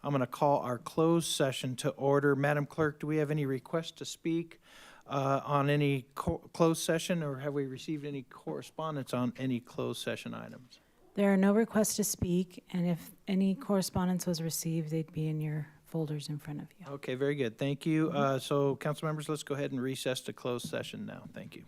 I'm going to call our closed session to order. Madam Clerk, do we have any requests to speak on any closed session, or have we received any correspondence on any closed session items? There are no requests to speak, and if any correspondence was received, they'd be in your folders in front of you. Okay, very good. Thank you. So, council members, let's go ahead and recess to closed session now. Thank you.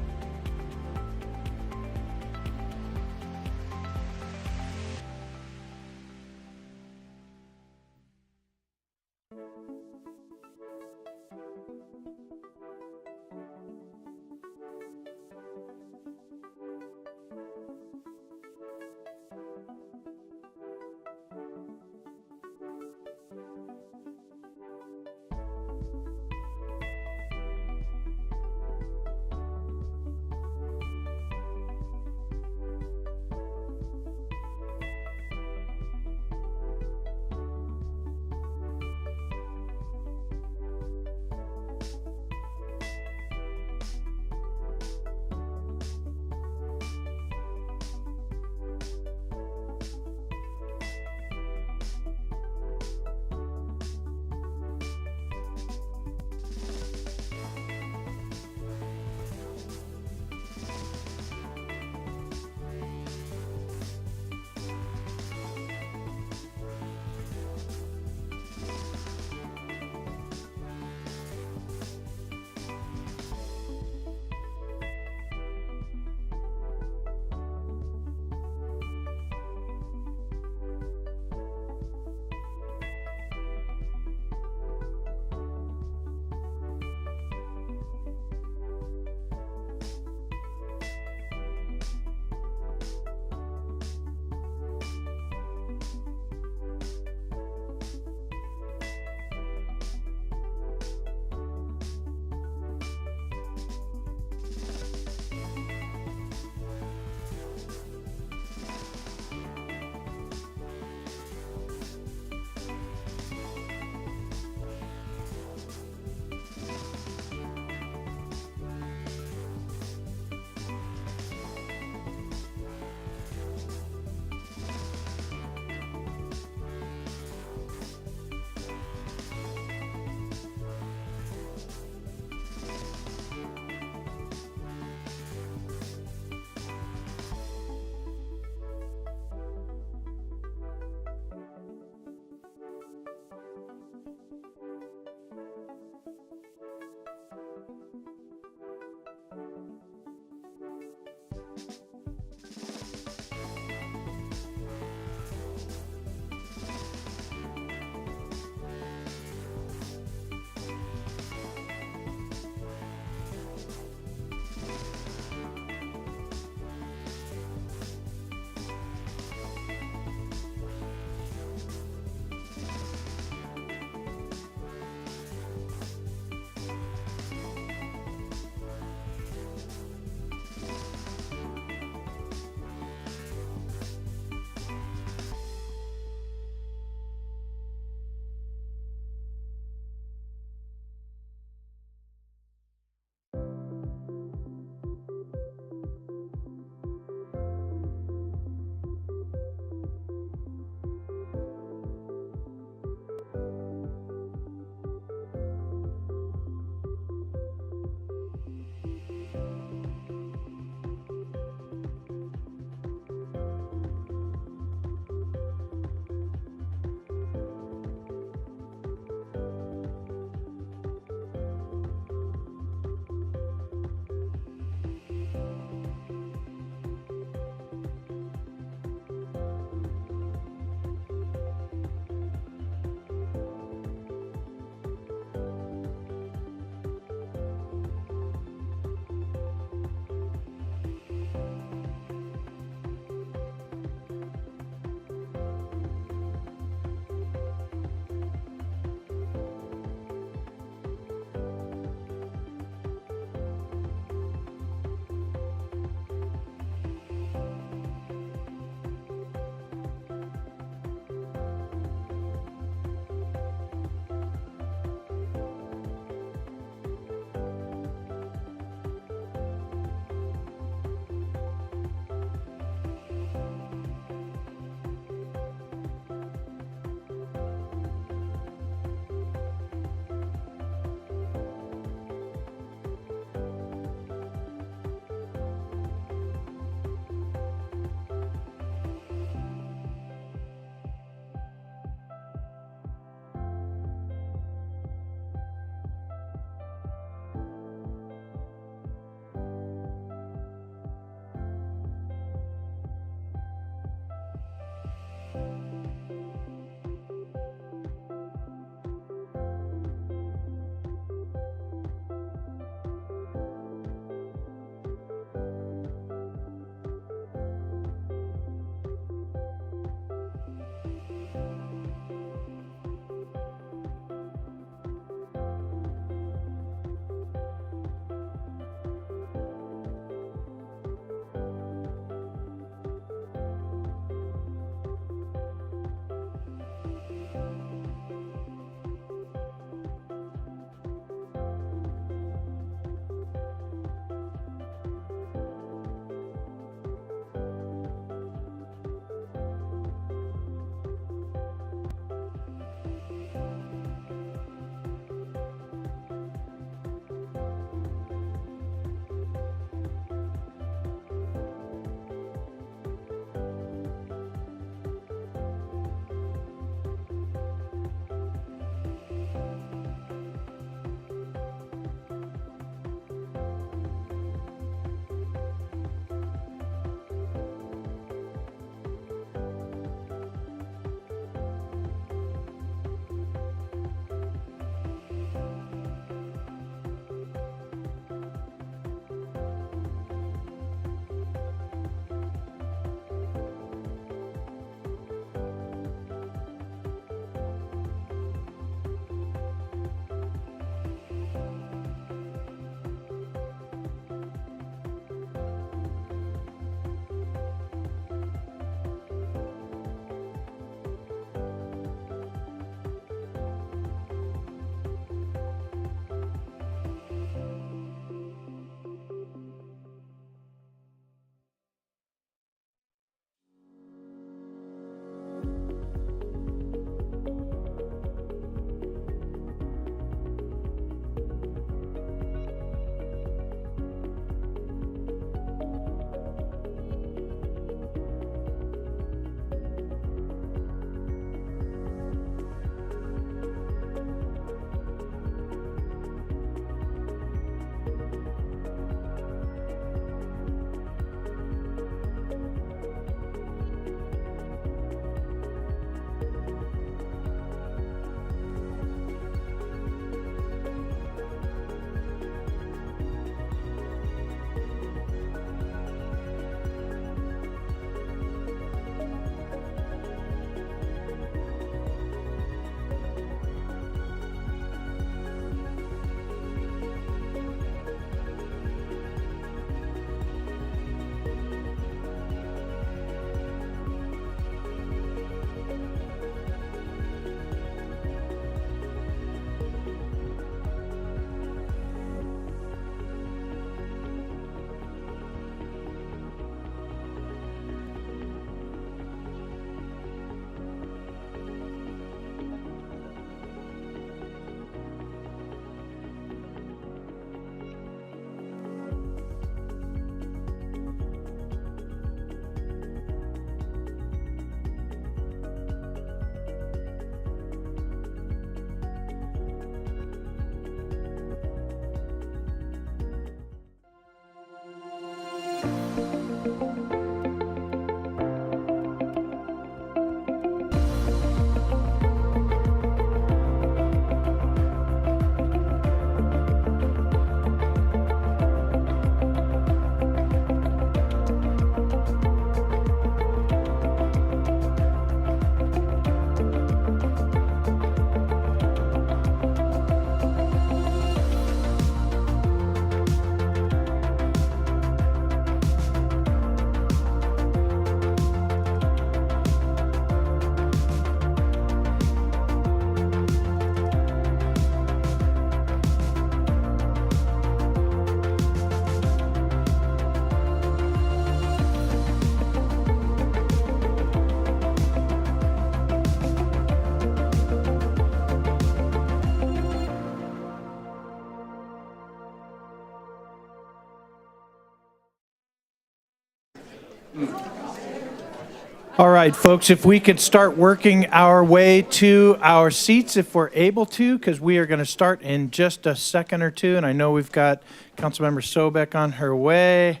All right, folks, if we could start working our way to our seats if we're able to, because we are going to start in just a second or two. And I know we've got Councilmember Sobek on her way.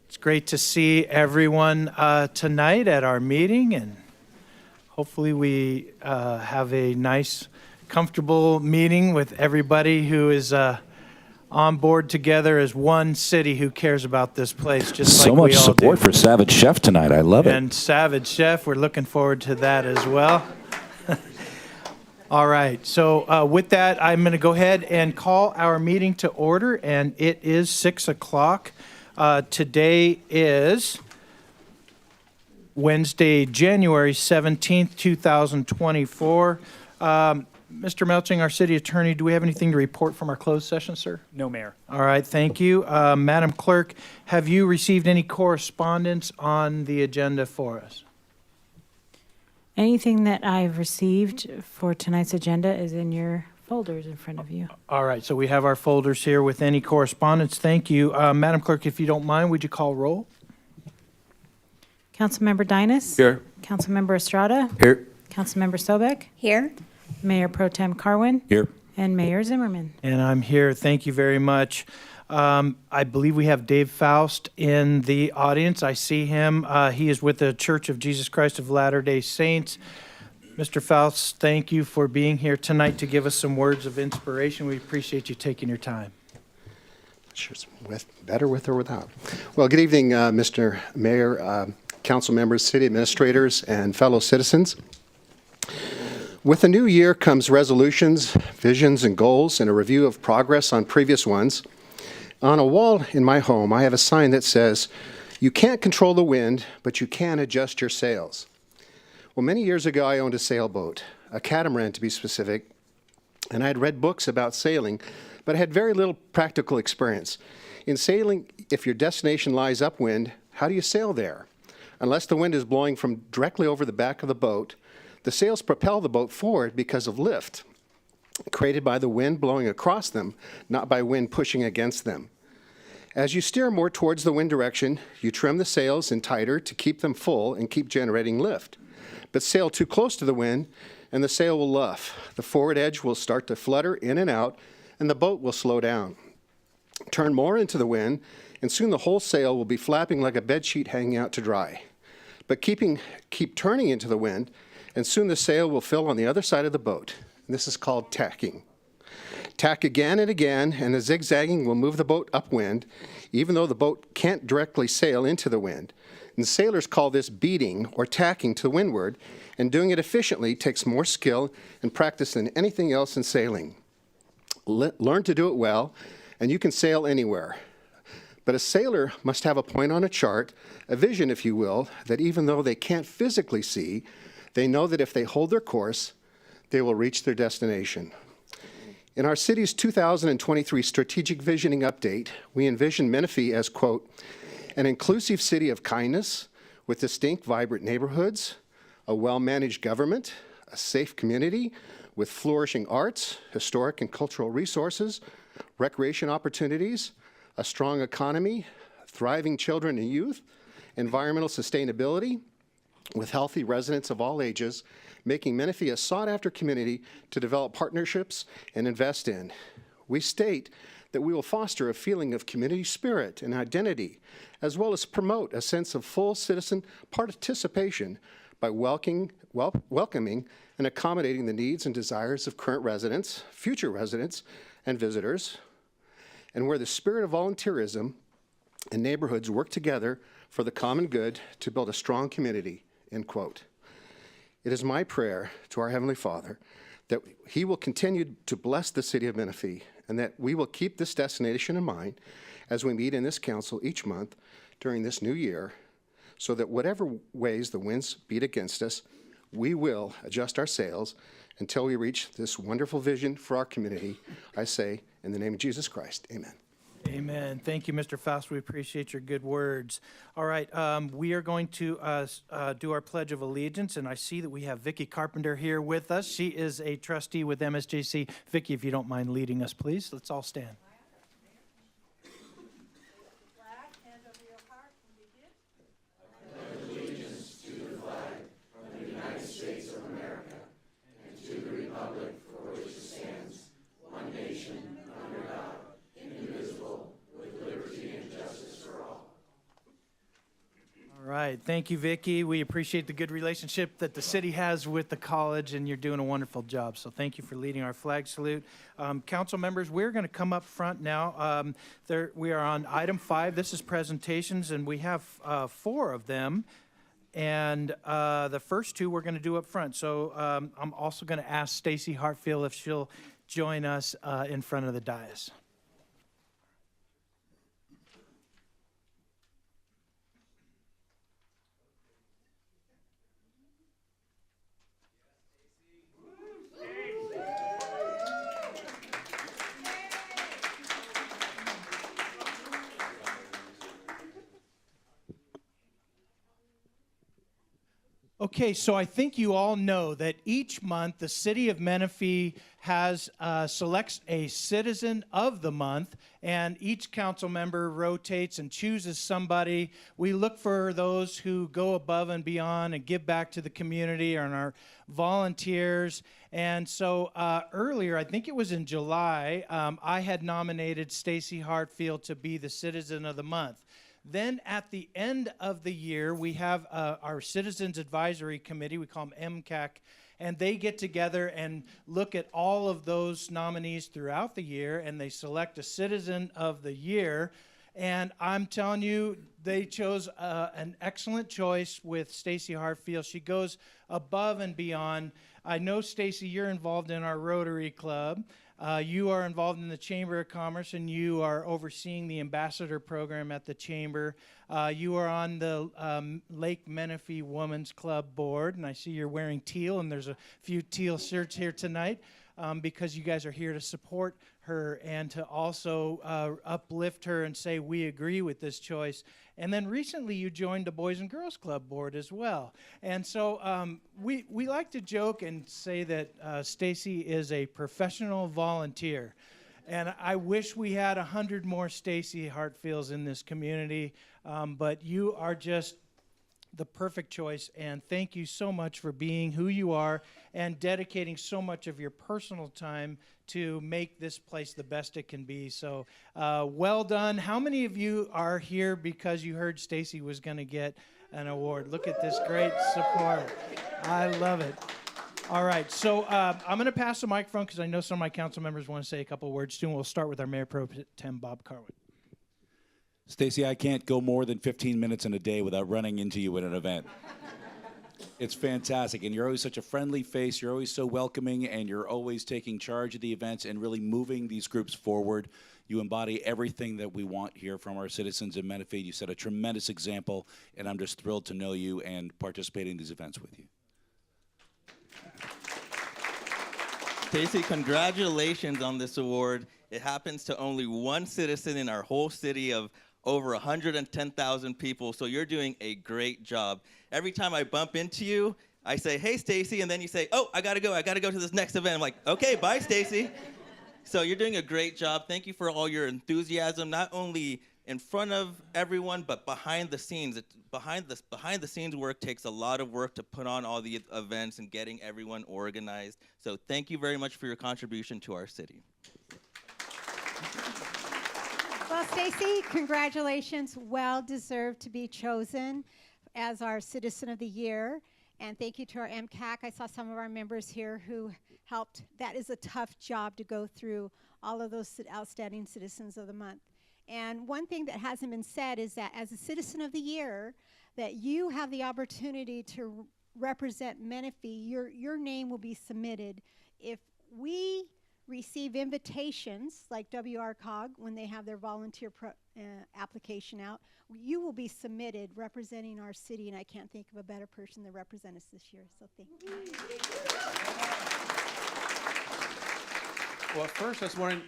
It's great to see everyone tonight at our meeting, and hopefully we have a nice, comfortable meeting with everybody who is on board together as one city who cares about this place, just So like much we all support do. for Savage Chef tonight. I love it. And Savage Chef, we're looking forward to that as well. All right, so with that, I'm going to go ahead and call our meeting to order, and it is 6 o'clock. Today is Wednesday, January 17th, 2024. Mr. Melching, our city attorney, do we have anything to report from our closed session, sir? No, Mayor. All right, thank you. Madam Clerk, have you received any correspondence on the agenda for us? Anything that I've received for tonight's agenda is in your folders in front of you. All right, so we have our folders here with any correspondence. Thank you. Madam Clerk, if you don't mind, would you call roll? Councilmember Dynas? Here. Councilmember Estrada? Here. Councilmember Sobek? Here. Mayor Pro Tem Carwin? Here. And Mayor Zimmerman. And I'm here. Thank you very much. I believe we have Dave Faust in the audience. I see him. He is with the Church of Jesus Christ of Latter-day Saints. Mr. Faust, thank you for being here tonight to give us some words of inspiration. We appreciate you taking your time. Sure, better with or without. Well, good evening, Mr. Mayor, council members, city administrators, and fellow citizens. With the new year comes resolutions, visions, and goals, and a review of progress on previous ones. On a wall in my home, I have a sign that says, "You can't control the wind, but you can adjust your sails." Well, many years ago, I owned a sailboat, a catamaran to be specific, and I had read books about sailing, but I had very little practical experience. In sailing, if your destination lies upwind, how do you sail there? Unless the wind is blowing from directly over the back of the boat, the sails propel the boat forward because of lift, created by the wind blowing across them, not by wind pushing against them. As you steer more towards the wind direction, you trim the sails in tighter to keep them full and keep generating lift. But sail too close to the wind, and the sail will luff. The forward edge will start to flutter in and out, and the boat will slow down. Turn more into the wind, and soon the whole sail will be flapping like a bedsheet hanging out to dry. But keep turning into the wind, and soon the sail will fill on the other side of the boat. And this is called tacking. Tack again and again, and the zigzagging will move the boat upwind, even though the boat can't directly sail into the wind. And sailors call this beating or tacking to windward, and doing it efficiently takes more skill and practice than anything else in sailing. Learn to do it well, and you can sail anywhere. But a sailor must have a point on a chart, a vision, if you will, that even though they can't physically see, they know that if they hold their course, they will reach their destination. In our city's 2023 Strategic Visioning Update, we envision Menifee as, quote, an inclusive city of kindness with distinct, vibrant neighborhoods, a well-managed government, a safe community with flourishing arts, historic and cultural resources, recreation opportunities, a strong economy, thriving children and youth, environmental sustainability, with healthy residents of all ages, making Menifee a sought-after community to develop partnerships and invest in. We state that we will foster a feeling of community spirit and identity, as well as promote a sense of full citizen participation by welcoming and accommodating the needs and desires of current residents, future residents, and visitors, and where the spirit of volunteerism and neighborhoods work together for the common good to build a strong community, end quote. It is my prayer to our Heavenly Father that He will continue to bless the city of Menifee and that we will keep this destination in mind as we meet in this council each month during this new year, so that whatever ways the winds beat against us, we will adjust our sails until we reach this wonderful vision for our community. I say, in the name of Jesus Christ, amen. Amen. Thank you, Mr. Faust. We appreciate your good words. All right, we are going to do our Pledge of Allegiance, and I see that we have Vicki Carpenter here with us. She is a trustee with MSJC. Vicki, if you don't mind leading us, please. Let's all stand. Thank you, Vicki. We appreciate the good relationship that the city has with the college, and you're doing a wonderful job. So thank you for leading our flag salute. Council members, we're going to come up front now. We are on item 5. This is presentations, and we have 4 of them. And the first 2 we're going to do up front. So I'm also going to ask Stacy Hartfield if she'll join us in front of the dais. Okay, so I think you all know that each month the city of Menifee selects a citizen of the month, and each council member rotates and chooses somebody. We look for those who go above and beyond and give back to the community and our volunteers. And so earlier, I think it was in July, I had nominated Stacy Hartfield to be the citizen of the month. Then at the end of the year, we have our Citizens Advisory Committee, we call them MCAC, and they get together and look at all of those nominees throughout the year, and they select a Citizen of the Year. And I'm telling you, they chose an excellent choice with Stacy Hartfield. She goes above and beyond. I know, Stacy, you're involved in our Rotary Club. You are involved in the Chamber of Commerce, and you are overseeing the ambassador program at the Chamber. You are on the Lake Menifee Women's Club board, and I see you're wearing teal, and there's a few teal shirts here tonight because you guys are here to support her and to also uplift her and say we agree with this choice. And then recently you joined the Boys and Girls Club board as well. And so we like to joke and say that Stacy is a professional volunteer. And I wish we had 100 more Stacy Hartfields in this community, but you are just the perfect choice, and thank you so much for being who you are and dedicating so much of your personal time to make this place the best it can be. So well done. How many of you are here because you heard Stacy was going to get an award? Look at this great support. I love it. All right, so I'm going to pass the microphone because I know some of my council members want to say a couple words too, and we'll start with our Mayor Pro Tem, Bob Carwin. Stacy, I can't go more than 15 minutes in a day without running into you at an event. It's fantastic, and you're always such a friendly face. You're always so welcoming, and you're always taking charge of the events and really moving these groups forward. You embody everything that we want here from our citizens in Menifee. You set a tremendous example, and I'm just thrilled to know you and participate in these events with you. Stacy, congratulations on this award. It happens to only one citizen in our whole city of over 110,000 people, so you're doing a great job. Every time I bump into you, I say, hey, Stacy, and then you say, oh, I gotta go to this next event. I'm like, okay, bye, Stacy. So you're doing a great job. Thank you for all your enthusiasm, not only in front of everyone, but behind the scenes. Behind the scenes work takes a lot of work to put on all the events and getting everyone organized. So thank you very much for your contribution to our city. Well, Stacy, congratulations. Well deserved to be chosen as our Citizen of the Year. And thank you to our MCAC. I saw some of our members here who helped. That is a tough job to go through all of those outstanding Citizens of the Month. And one thing that hasn't been said is that as a Citizen of the Year, that you have the opportunity to represent Menifee. Your name will be submitted. If we receive invitations like WRCOG when they have their volunteer application out, you will be submitted representing our city, and I can't think of a better person to represent us this year, so thank you. Well, at first I was wondering,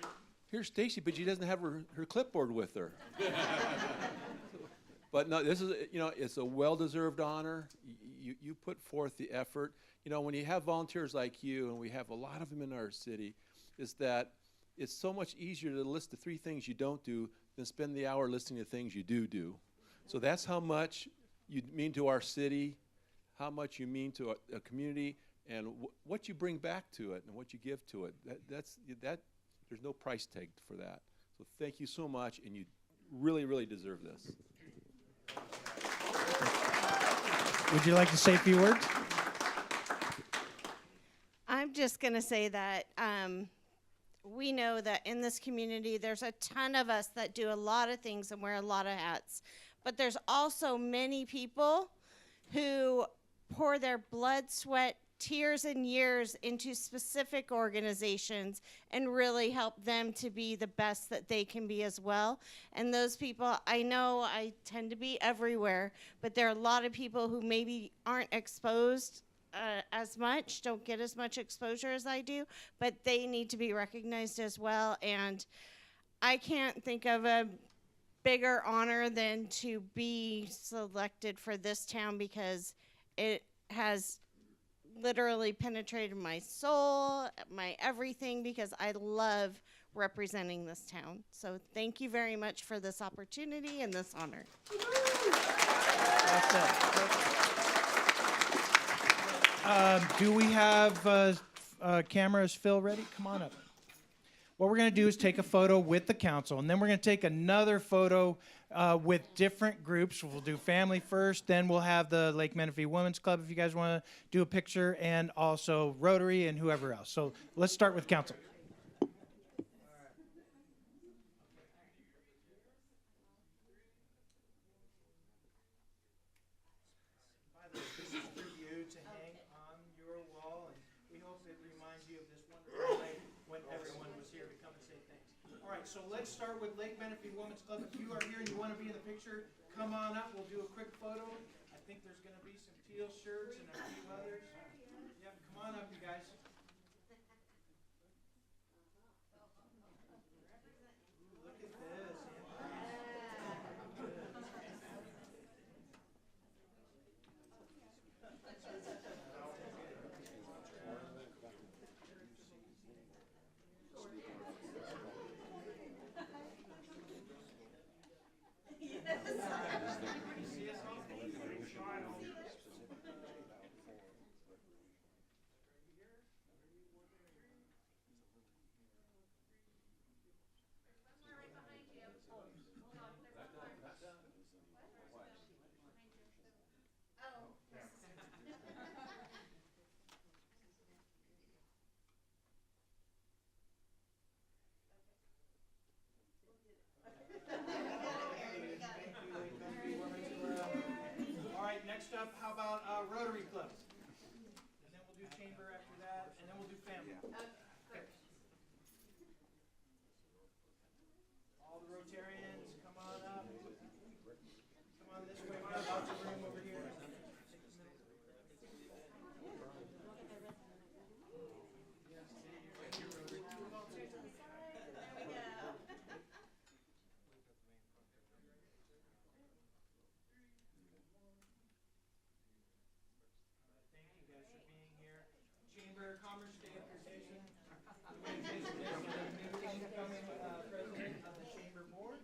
here's Stacy, but she doesn't have her clipboard with her. But no, this is, it's a well-deserved honor. You put forth the effort. When you have volunteers like you, and we have a lot of them in our city, is that it's so much easier to list the 3 things you don't do than spend the hour listing the things you do. So that's how much you mean to our city, how much you mean to a community, and what you bring back to it and what you give to it. There's no price tag for that. So thank you so much, and you really, really deserve this. Would you like to say a few words? I'm just going to say that we know that in this community, there's a ton of us that do a lot of things and wear a lot of hats. But there's also many people who pour their blood, sweat, tears, and years into specific organizations and really help them to be the best that they can be as well. And those people, I know I tend to be everywhere, but there are a lot of people who maybe aren't exposed as much, don't get as much exposure as I do, but they need to be recognized as well. And I can't think of a bigger honor than to be selected for this town, because it has literally penetrated my soul, my everything, because I love representing this town. So thank you very much for this opportunity and this honor. Do we have cameras, Phil, ready? Come on up. What we're going to do is take a photo with the council, and then we're going to take another photo with different groups. We'll do family first, then we'll have the Lake Menifee Women's Club if you guys want to do a picture, and also Rotary and whoever else. So let's start with council. By the way, this is for you to hang on your wall, and we hope it reminds you of this wonderful day when everyone was here to come and say thanks. All right, so let's start with Lake Menifee Women's Club. If you are here and you want to be in the picture, come on up. We'll do a quick photo. I think there's going to be some teal shirts and a few others. Yep, come on up, you guys. Ooh, look at this. All right, next up, how about Rotary Club? And then we'll do chamber after that, and then we'll do family. Okay. All the Rotarians, come on up. Come on this way, we got lots of room over here. Thank you guys for being here. Chamber of Commerce, stay up here, Jason. Incoming president of the chamber board.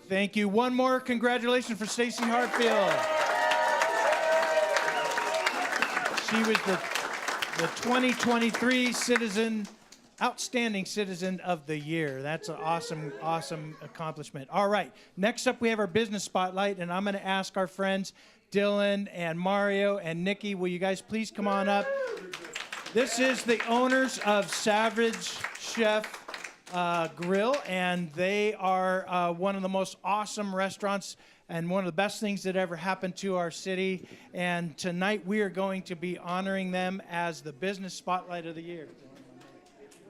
Thank you. One more congratulations for Stacy Hartfield. She was the 2023 Outstanding Citizen of the Year. That's an awesome accomplishment. All right, next up we have our business spotlight, and I'm going to ask our friends Dylan and Mario and Nikki, will you guys please come on up? This is the owners of Savage Chef Grill, and they are one of the most awesome restaurants and one of the best things that ever happened to our city. And tonight we are going to be honoring them as the Business Spotlight of the Year.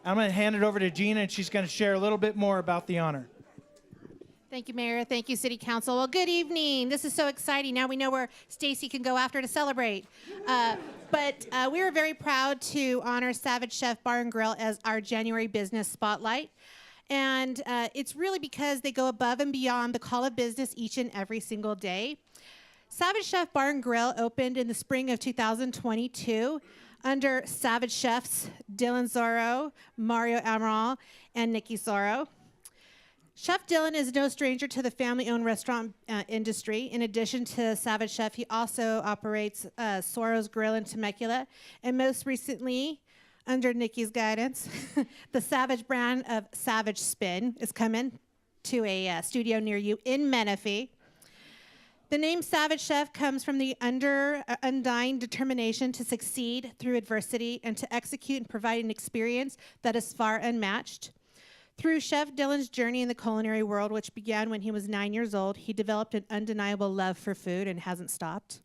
I'm going to hand it over to Gina, and she's going to share a little bit more about the honor. Thank you, Mayor. Thank you, City Council. Well, good evening. This is so exciting. Now we know where Stacy can go after to celebrate. But we are very proud to honor Savage Chef Bar and Grill as our January Business Spotlight. And it's really because they go above and beyond the call of business each and every single day. Savage Chef Bar and Grill opened in the spring of 2022 under Savage Chefs Dylan Zorro, Mario Amaral, and Nikki Zorro. Chef Dylan is no stranger to the family-owned restaurant industry. In addition to Savage Chef, he also operates Zorro's Grill in Temecula, and most recently, under Nikki's guidance, the Savage brand of Savage Spin is coming to a studio near you in Menifee. The name Savage Chef comes from the undying determination to succeed through adversity and to execute and provide an experience that is far unmatched. Through Chef Dylan's journey in the culinary world, which began when he was 9 years old, he developed an undeniable love for food and hasn't stopped.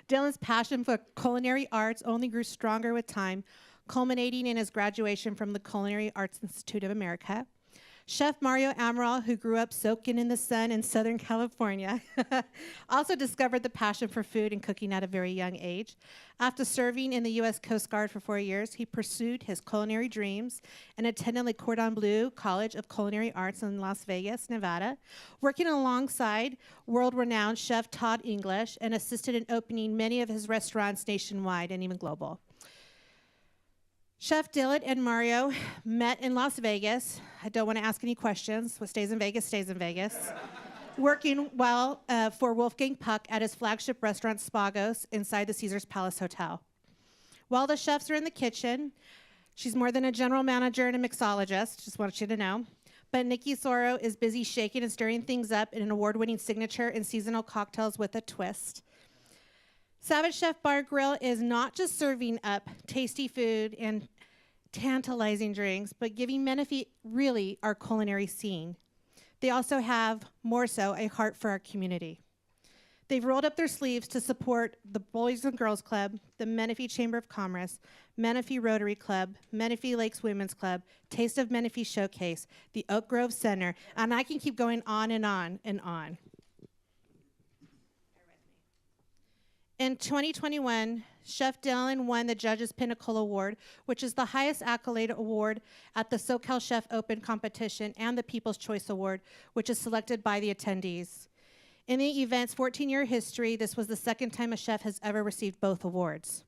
Dylan's passion for culinary arts only grew stronger with time, culminating in his graduation from the Culinary Arts Institute of America. Chef Mario Amaral, who grew up soaking in the sun in Southern California, also discovered the passion for food and cooking at a very young age. After serving in the U.S. Coast Guard for 4 years, he pursued his culinary dreams and attended Le Cordon Bleu College of Culinary Arts in Las Vegas, Nevada, working alongside world-renowned chef Todd English and assisted in opening many of his restaurants nationwide and even global. Chef Dylan and Mario met in Las Vegas. I don't want to ask any questions. What stays in Vegas, stays in Vegas. Working well for Wolfgang Puck at his flagship restaurant, Spagos, inside the Caesars Palace Hotel. While the chefs are in the kitchen, she's more than a general manager and a mixologist, just want you to know. But Nikki Zorro is busy shaking and stirring things up in an award-winning signature and seasonal cocktails with a twist. Savage Chef Bar Grill is not just serving up tasty food and tantalizing drinks, but giving Menifee really our culinary scene. They also have, more so, a heart for our community. They've rolled up their sleeves to support the Boys and Girls Club, the Menifee Chamber of Commerce, Menifee Rotary Club, Menifee Lakes Women's Club, Taste of Menifee Showcase, the Oak Grove Center, and I can keep going on and on and on. In 2021, Chef Dylan won the Judges Pinnacle Award, which is the highest accolade award at the SoCal Chef Open competition and the People's Choice Award, which is selected by the attendees. In the event's 14-year history, this was the second time a chef has ever received both awards.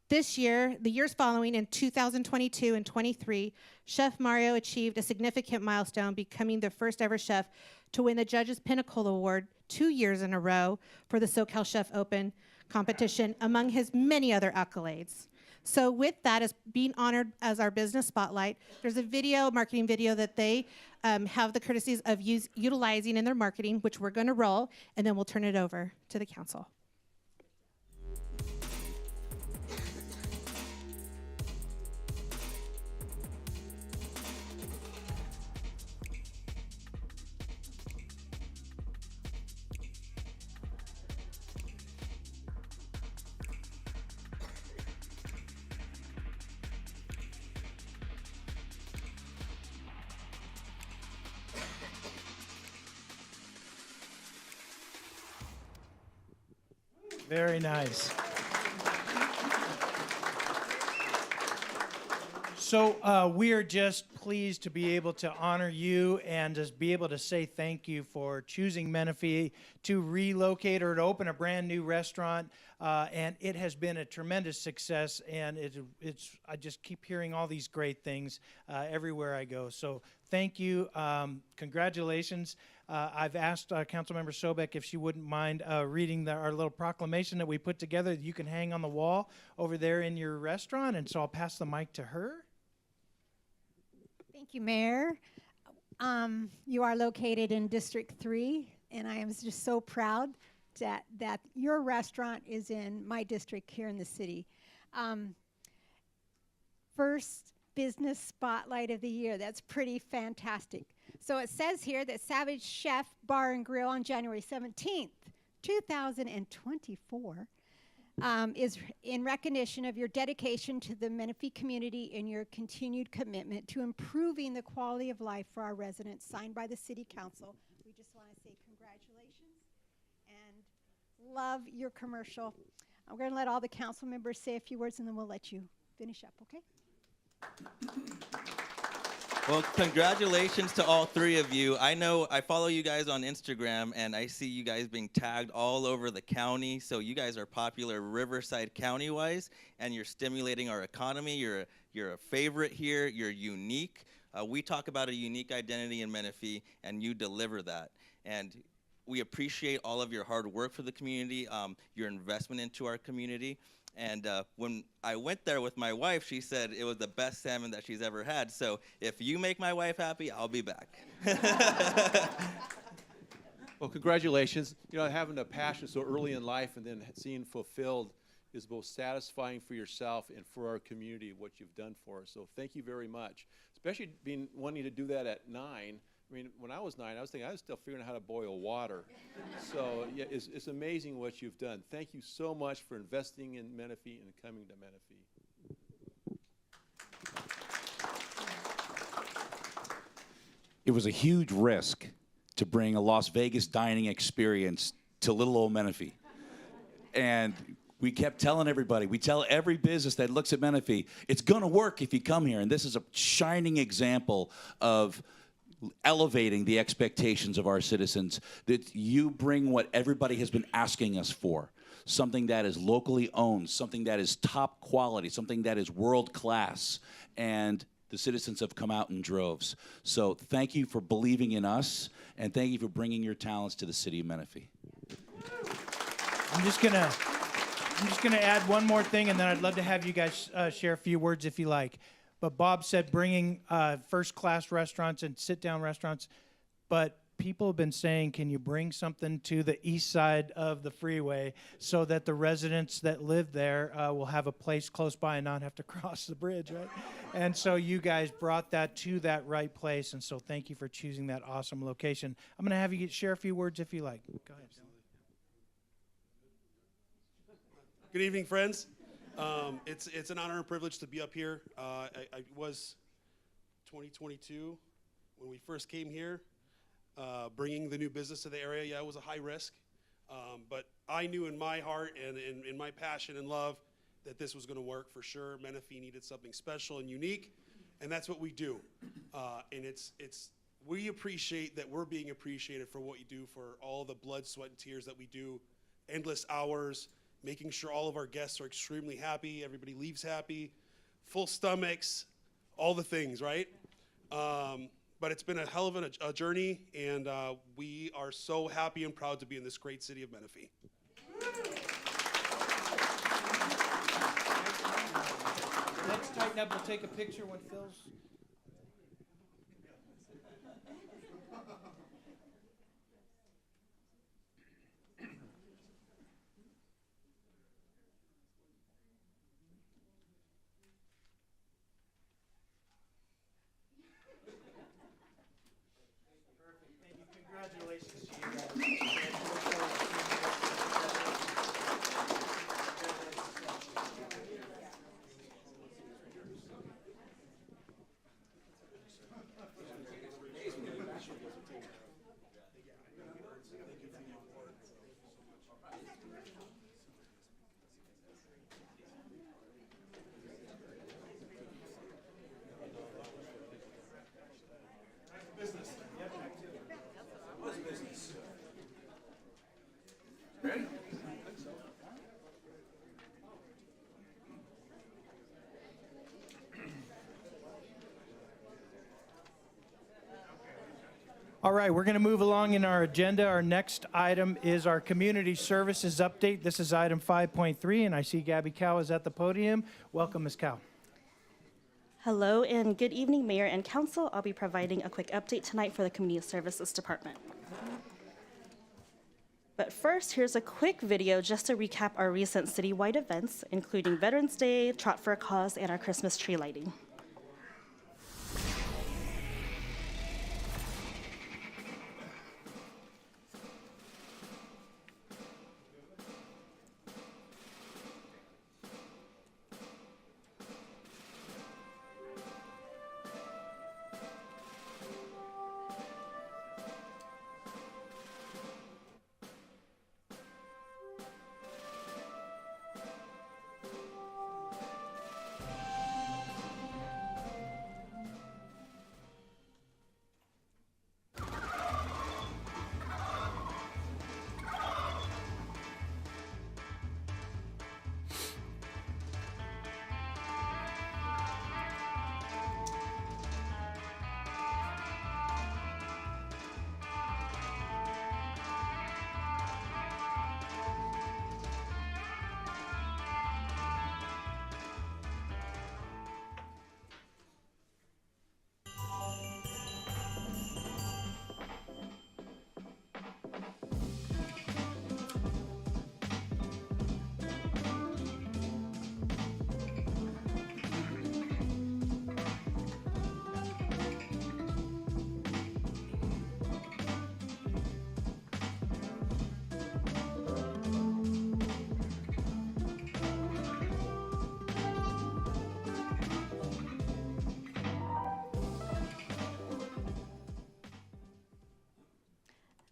This year, the years following, in 2022 and 23, Chef Mario achieved a significant milestone, becoming the first ever chef to win the Judges Pinnacle Award 2 years in a row for the SoCal Chef Open competition, among his many other accolades. So with that, as being honored as our business spotlight, there's a marketing video that they have the courtesies of utilizing in their marketing, which we're going to roll, and then we'll turn it over to the council. Very nice. So we are just pleased to be able to honor you and just be able to say thank you for choosing Menifee to relocate or to open a brand new restaurant. And it has been a tremendous success, and I just keep hearing all these great things everywhere I go. So thank you. Congratulations. I've asked Councilmember Sobek if she wouldn't mind reading our little proclamation that we put together that you can hang on the wall over there in your restaurant, and so I'll pass the mic to her. Thank you, Mayor. You are located in District 3, and I am just so proud that your restaurant is in my district here in the city. First business spotlight of the year. That's pretty fantastic. So it says here that Savage Chef Bar and Grill on January 17th, 2024, is in recognition of your dedication to the Menifee community and your continued commitment to improving the quality of life for our residents, signed by the City Council. We just want to say congratulations and love your commercial. I'm going to let all the council members say a few words, and then we'll let you finish up, okay? Well, congratulations to all three of you. I know I follow you guys on Instagram, and I see you guys being tagged all over the county. So you guys are popular Riverside County-wise, and you're stimulating our economy. You're a favorite here. You're unique. We talk about a unique identity in Menifee, and you deliver that. And we appreciate all of your hard work for the community, your investment into our community. And when I went there with my wife, she said it was the best salmon that she's ever had. So if you make my wife happy, I'll be back. Well, congratulations. You know, having a passion so early in life and then seeing fulfilled is both satisfying for yourself and for our community, what you've done for us. So thank you very much, especially wanting to do that at 9. I mean, when I was 9, I was still figuring out how to boil water. So yeah, it's amazing what you've done. Thank you so much for investing in Menifee and coming to Menifee. It was a huge risk to bring a Las Vegas dining experience to little old Menifee. And we kept telling everybody, we tell every business that looks at Menifee, it's gonna work if you come here. And this is a shining example of elevating the expectations of our citizens, that you bring what everybody has been asking us for, something that is locally owned, something that is top quality, something that is world class, and the citizens have come out in droves. So thank you for believing in us, and thank you for bringing your talents to the city of Menifee. I'm just gonna add one more thing, and then I'd love to have you guys share a few words if you like. But Bob said bringing first-class restaurants and sit-down restaurants, but people have been saying, can you bring something to the east side of the freeway so that the residents that live there will have a place close by and not have to cross the bridge, right? And so you guys brought that to that right place, and so thank you for choosing that awesome location. I'm going to have you share a few words if you like. Go ahead. Good evening, friends. It's an honor and privilege to be up here. I was 2022 when we first came here, bringing the new business to the area. Yeah, it was a high risk, but I knew in my heart and in my passion and love that this was going to work for sure. Menifee needed something special and unique, and that's what we do. And we appreciate that we're being appreciated for what you do, for all the blood, sweat, and tears that we do, endless hours, making sure all of our guests are extremely happy, everybody leaves happy, full stomachs, all the things, right? But it's been a hell of a journey, and we are so happy and proud to be in this great city of Menifee. Let's tighten up. We'll take a picture when Phil's... Congratulations to you guys. All right, we're going to move along in our agenda. Our next item is our community services update. This is item 5.3, and I see Gabby Cow is at the podium. Welcome, Ms. Cow. Hello and good evening, Mayor and Council. I'll be providing a quick update tonight for the Community Services Department. But first, here's a quick video just to recap our recent citywide events, including Veterans Day, Trot for a Cause, and our Christmas tree lighting.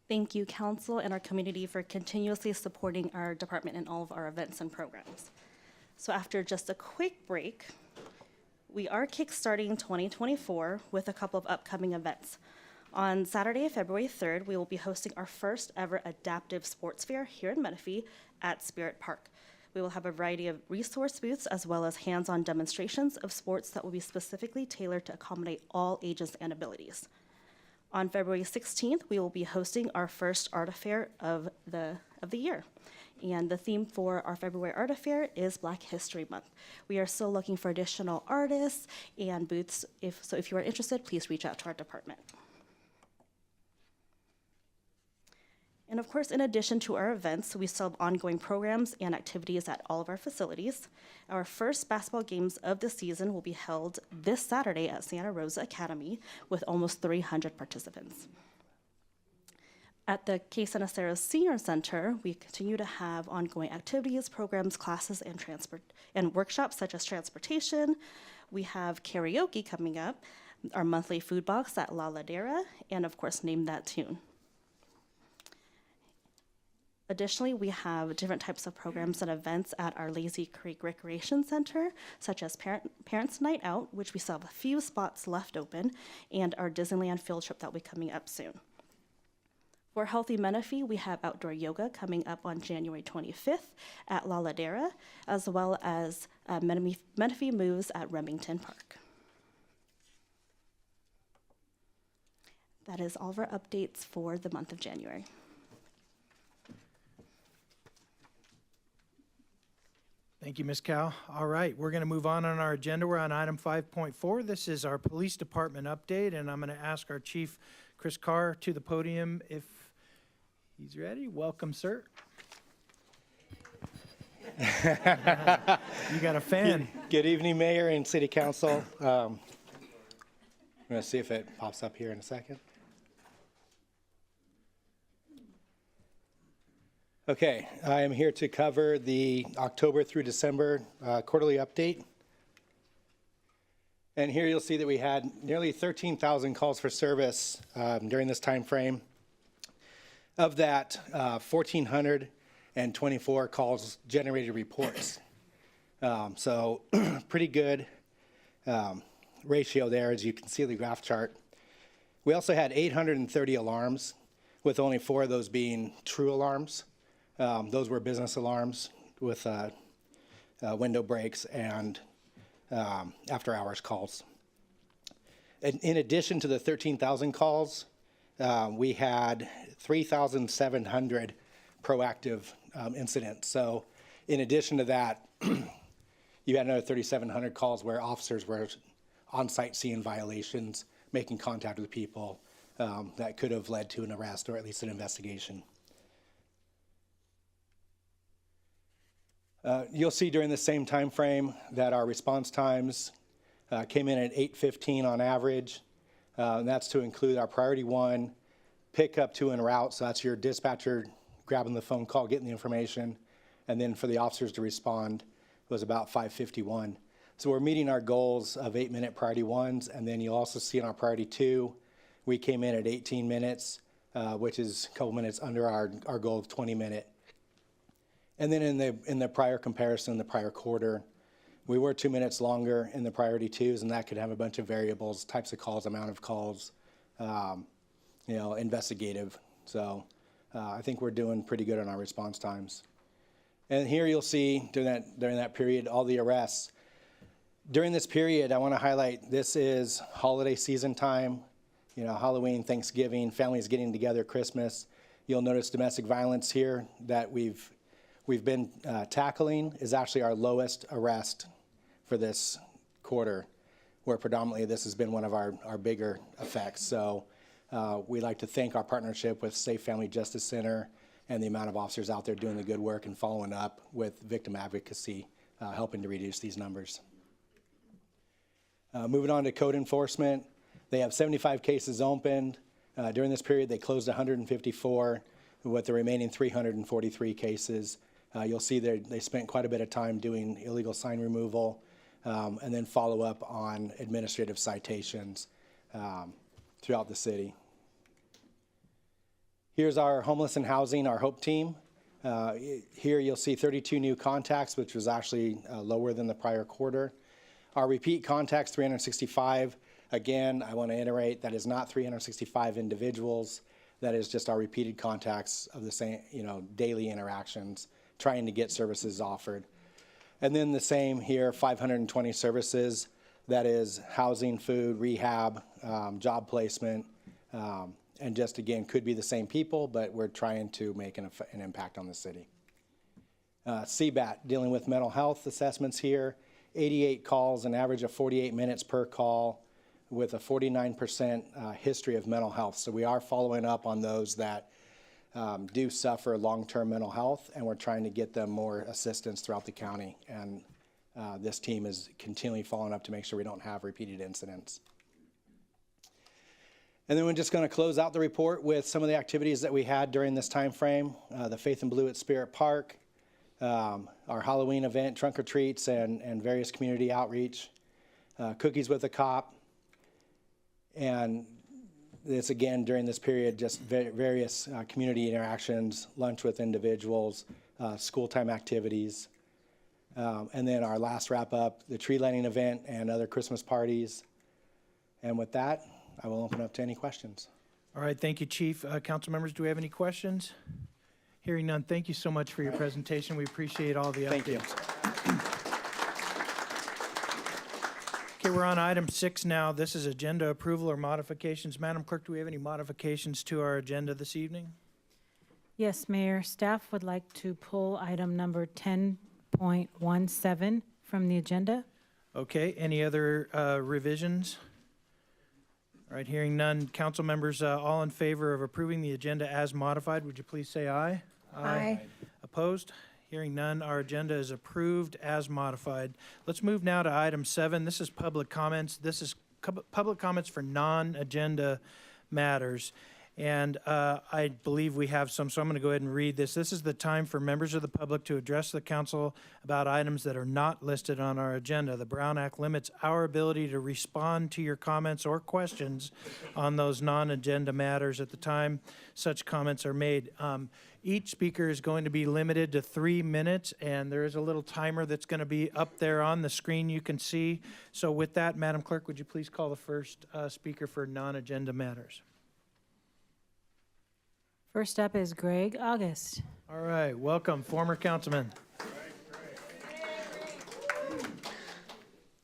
Thank you, Council, and our community for continuously supporting our department in all of our events and programs. So after just a quick break, we are kickstarting 2024 with a couple of upcoming events. On Saturday, February 3rd, we will be hosting our first ever adaptive sports fair here in Menifee at Spirit Park. We will have a variety of resource booths as well as hands-on demonstrations of sports that will be specifically tailored to accommodate all ages and abilities. On February 16th, we will be hosting our first art affair of the year. And the theme for our February art affair is Black History Month. We are still looking for additional artists and booths. If you are interested, please reach out to our department. And of course, in addition to our events, we still have ongoing programs and activities at all of our facilities. Our first basketball games of the season will be held this Saturday at Santa Rosa Academy with almost 300 participants. At the K. Santa Sarah Senior Center, we continue to have ongoing activities, programs, classes, and workshops such as transportation. We have karaoke coming up, our monthly food box at La Ladera, and of course, Name That Tune. Additionally, we have different types of programs and events at our Lazy Creek Recreation Center, such as Parents Night Out, which we still have a few spots left open, and our Disneyland field trip that will be coming up soon. For Healthy Menifee, we have outdoor yoga coming up on January 25th at La Ladera, as well as Menifee Moves at Remington Park. That is all of our updates for the month of January. Thank you, Ms. Cow. All right, we're going to move on our agenda. We're on item 5.4. This is our police department update, and I'm going to ask our chief, Chris Carr, to the podium if he's ready. Welcome, sir. You got a fan. Good evening, Mayor and City Council. I'm going to see if it pops up here in a second. Okay, I am here to cover the October through December quarterly update. And here you'll see that we had nearly 13,000 calls for service during this time frame. Of that, 1,424 calls generated reports. So pretty good ratio there, as you can see the graph chart. We also had 830 alarms, with only 4 of those being true alarms. Those were business alarms with window breaks and after-hours calls. In addition to the 13,000 calls, we had 3,700 proactive incidents. So in addition to that, you had another 3,700 calls where officers were on site seeing violations, making contact with people that could have led to an arrest or at least an investigation. You'll see during the same time frame that our response times came in at 8:15 on average. And that's to include our priority one, pickup to en route. So that's your dispatcher grabbing the phone call, getting the information. And then for the officers to respond was about 5:51. So we're meeting our goals of 8-minute priority ones. And then you'll also see in our priority two, we came in at 18 minutes, which is a couple minutes under our goal of 20-minute. And then in the prior comparison, the prior quarter, we were 2 minutes longer in the priority twos, and that could have a bunch of variables, types of calls, amount of calls, investigative. So I think we're doing pretty good on our response times. And here you'll see during that period, all the arrests. During this period, I want to highlight this is holiday season time, Halloween, Thanksgiving, families getting together, Christmas. You'll notice domestic violence here that we've been tackling is actually our lowest arrest for this quarter, where predominantly this has been one of our bigger effects. So we'd like to thank our partnership with Safe Family Justice Center and the amount of officers out there doing the good work and following up with victim advocacy, helping to reduce these numbers. Moving on to code enforcement, they have 75 cases opened. During this period, they closed 154, with the remaining 343 cases. You'll see they spent quite a bit of time doing illegal sign removal and then follow up on administrative citations throughout the city. Here's our homeless and housing, our HOPE team. Here you'll see 32 new contacts, which was actually lower than the prior quarter. Our repeat contacts, 365. Again, I want to iterate that is not 365 individuals. That is just our repeated contacts of the same, daily interactions, trying to get services offered. And then the same here, 520 services. That is housing, food, rehab, job placement, and just again, could be the same people, but we're trying to make an impact on the city. CBAT, dealing with mental health assessments here, 88 calls, an average of 48 minutes per call, with a 49% history of mental health. So we are following up on those that do suffer long-term mental health, and we're trying to get them more assistance throughout the county. And this team is continually following up to make sure we don't have repeated incidents. And then we're just going to close out the report with some of the activities that we had during this time frame. The Faith and Blue at Spirit Park, our Halloween event, trunk or treats, and various community outreach, Cookies with a Cop, and this again during this period, just various community interactions, lunch with individuals, school time activities, and then our last wrap up, the tree lighting event and other Christmas parties. And with that, I will open up to any questions. All right, thank you, Chief. Council members, do we have any questions? Hearing none, thank you so much for your presentation. We appreciate all the updates. Thank you. Okay, we're on item 6 now. This is agenda approval or modifications. Madam Clerk, do we have any modifications to our agenda this evening? Yes, Mayor, staff would like to pull item number 10.17 from the agenda. Okay, any other revisions? All right, hearing none. Council members, all in favor of approving the agenda as modified, would you please say aye? Aye. Opposed? Hearing none, our agenda is approved as modified. Let's move now to item 7. This is public comments. This is public comments for non-agenda matters. And I believe we have some, so I'm going to go ahead and read this. This is the time for members of the public to address the council about items that are not listed on our agenda. The Brown Act limits our ability to respond to your comments or questions on those non-agenda matters at the time such comments are made. Each speaker is going to be limited to 3 minutes, and there is a little timer that's going to be up there on the screen you can see. So with that, Madam Clerk, would you please call the first speaker for non-agenda matters? First up is Greg August. All right, welcome, former councilman.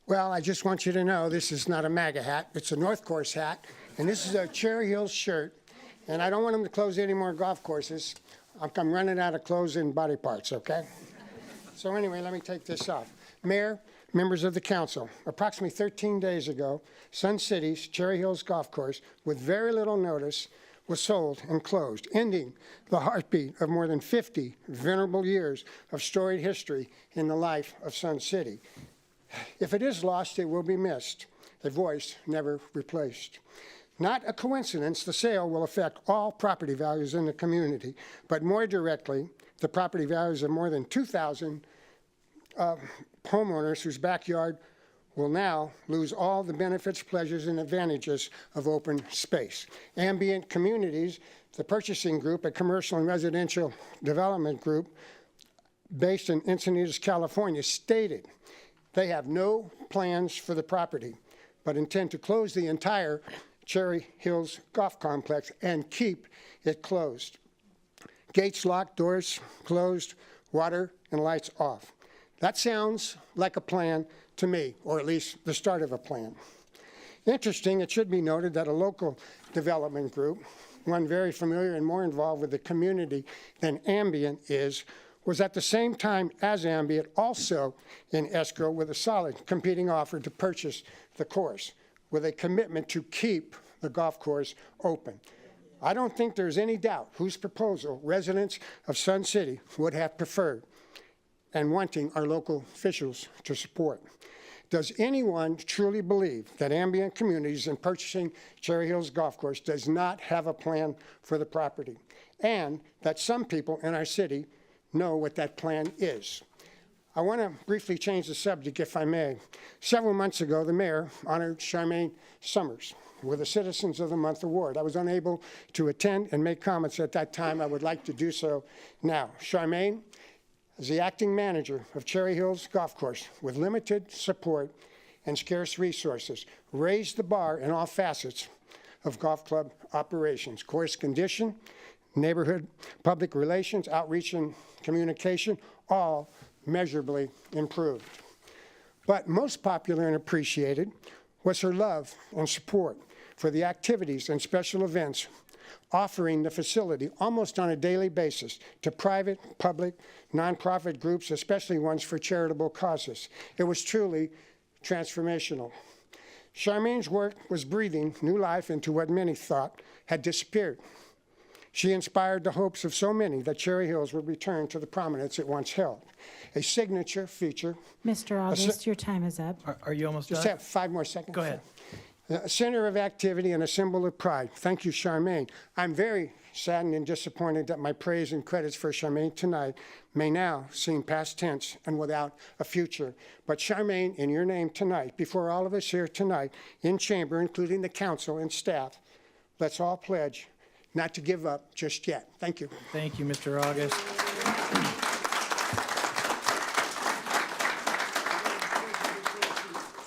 Well, I just want you to know this is not a MAGA hat. It's a North Course hat, and this is a Cherry Hills shirt. And I don't want them to close any more golf courses. I'm running out of clothes and body parts, okay? So anyway, let me take this off. Mayor, members of the council, approximately 13 days ago, Sun City's Cherry Hills Golf Course, with very little notice, was sold and closed, ending the heartbeat of more than 50 venerable years of storied history in the life of Sun City. If it is lost, it will be missed, a voice never replaced. Not a coincidence, the sale will affect all property values in the community, but more directly, the property values of more than 2,000 homeowners whose backyard will now lose all the benefits, pleasures, and advantages of open space. Ambient Communities, the purchasing group, a commercial and residential development group based in Encinitas, California, stated they have no plans for the property, but intend to close the entire Cherry Hills Golf Complex and keep it closed. Gates locked, doors closed, water and lights off. That sounds like a plan to me, or at least the start of a plan. Interesting, it should be noted that a local development group, one very familiar and more involved with the community than Ambient is, was at the same time as Ambient also in escrow with a solid competing offer to purchase the course, with a commitment to keep the golf course open. I don't think there's any doubt whose proposal residents of Sun City would have preferred and wanting our local officials to support. Does anyone truly believe that Ambient Communities in purchasing Cherry Hills Golf Course does not have a plan for the property, and that some people in our city know what that plan is? I want to briefly change the subject, if I may. Several months ago, the mayor honored Charmaine Summers with a Citizens of the Month award. I was unable to attend and make comments at that time. I would like to do so now. Charmaine, as the acting manager of Cherry Hills Golf Course, with limited support and scarce resources, raised the bar in all facets of golf club operations: course condition, neighborhood public relations, outreach and communication, all measurably improved. But most popular and appreciated was her love and support for the activities and special events, offering the facility almost on a daily basis to private, public, nonprofit groups, especially ones for charitable causes. It was truly transformational. Charmaine's work was breathing new life into what many thought had disappeared. She inspired the hopes of so many that Cherry Hills would return to the prominence it once held. A signature feature. Mr. August, your time is up. Are you almost Just done? have 5 more seconds. Go ahead. A center of activity and a symbol of pride. Thank you, Charmaine. I'm very saddened and disappointed that my praise and credits for Charmaine tonight may now seem past tense and without a future. But Charmaine, in your name tonight, before all of us here tonight in chamber, including the council and staff, let's all pledge not to give up just yet. Thank you. Thank you, Mr. August.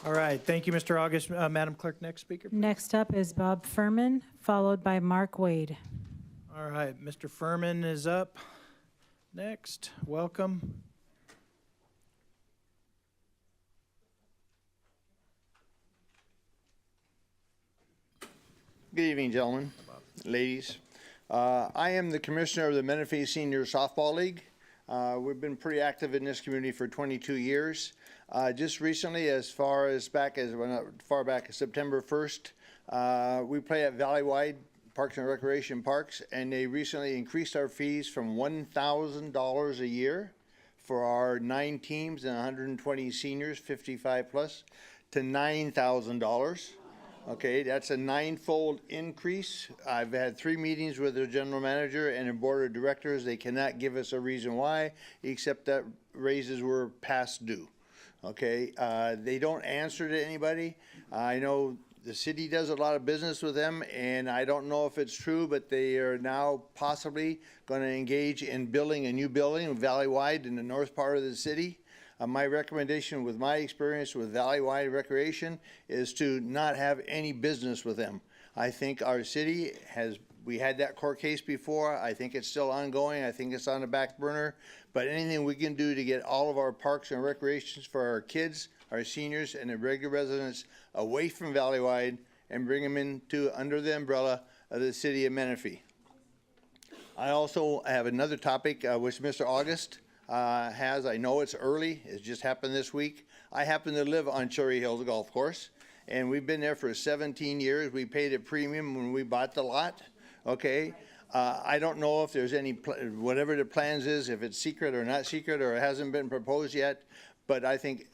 All right, thank you, Mr. August. Madam Clerk, next speaker. Next up is Bob Furman, followed by Mark Wade. All right, Mr. Furman is up next. Welcome. Good evening, gentlemen, ladies. I am the commissioner of the Menifee Senior Softball League. We've been pretty active in this community for 22 years. Just recently, as far back as September 1st, we play at Valleywide Parks and Recreation Parks, and they recently increased our fees from $1,000 a year for our 9 teams and 120 seniors, 55 plus, to $9,000. Okay, that's a 9-fold increase. I've had 3 meetings with the general manager and the board of directors. They cannot give us a reason why, except that raises were past due. Okay, they don't answer to anybody. I know the city does a lot of business with them, and I don't know if it's true, but they are now possibly going to engage in building a new building Valleywide in the north part of the city. My recommendation with my experience with Valleywide Recreation is to not have any business with them. I think our city we had that court case before. I think it's still ongoing. I think it's on the back burner. But anything we can do to get all of our parks and recreations for our kids, our seniors, and the regular residents away from Valleywide and bring them under the umbrella of the city of Menifee. I also have another topic which Mr. August has. I know it's early. It just happened this week. I happen to live on Cherry Hills Golf Course, and we've been there for 17 years. We paid a premium when we bought the lot, okay? I don't know if there's any, whatever the plans is, if it's secret or not secret or it hasn't been proposed yet, but I think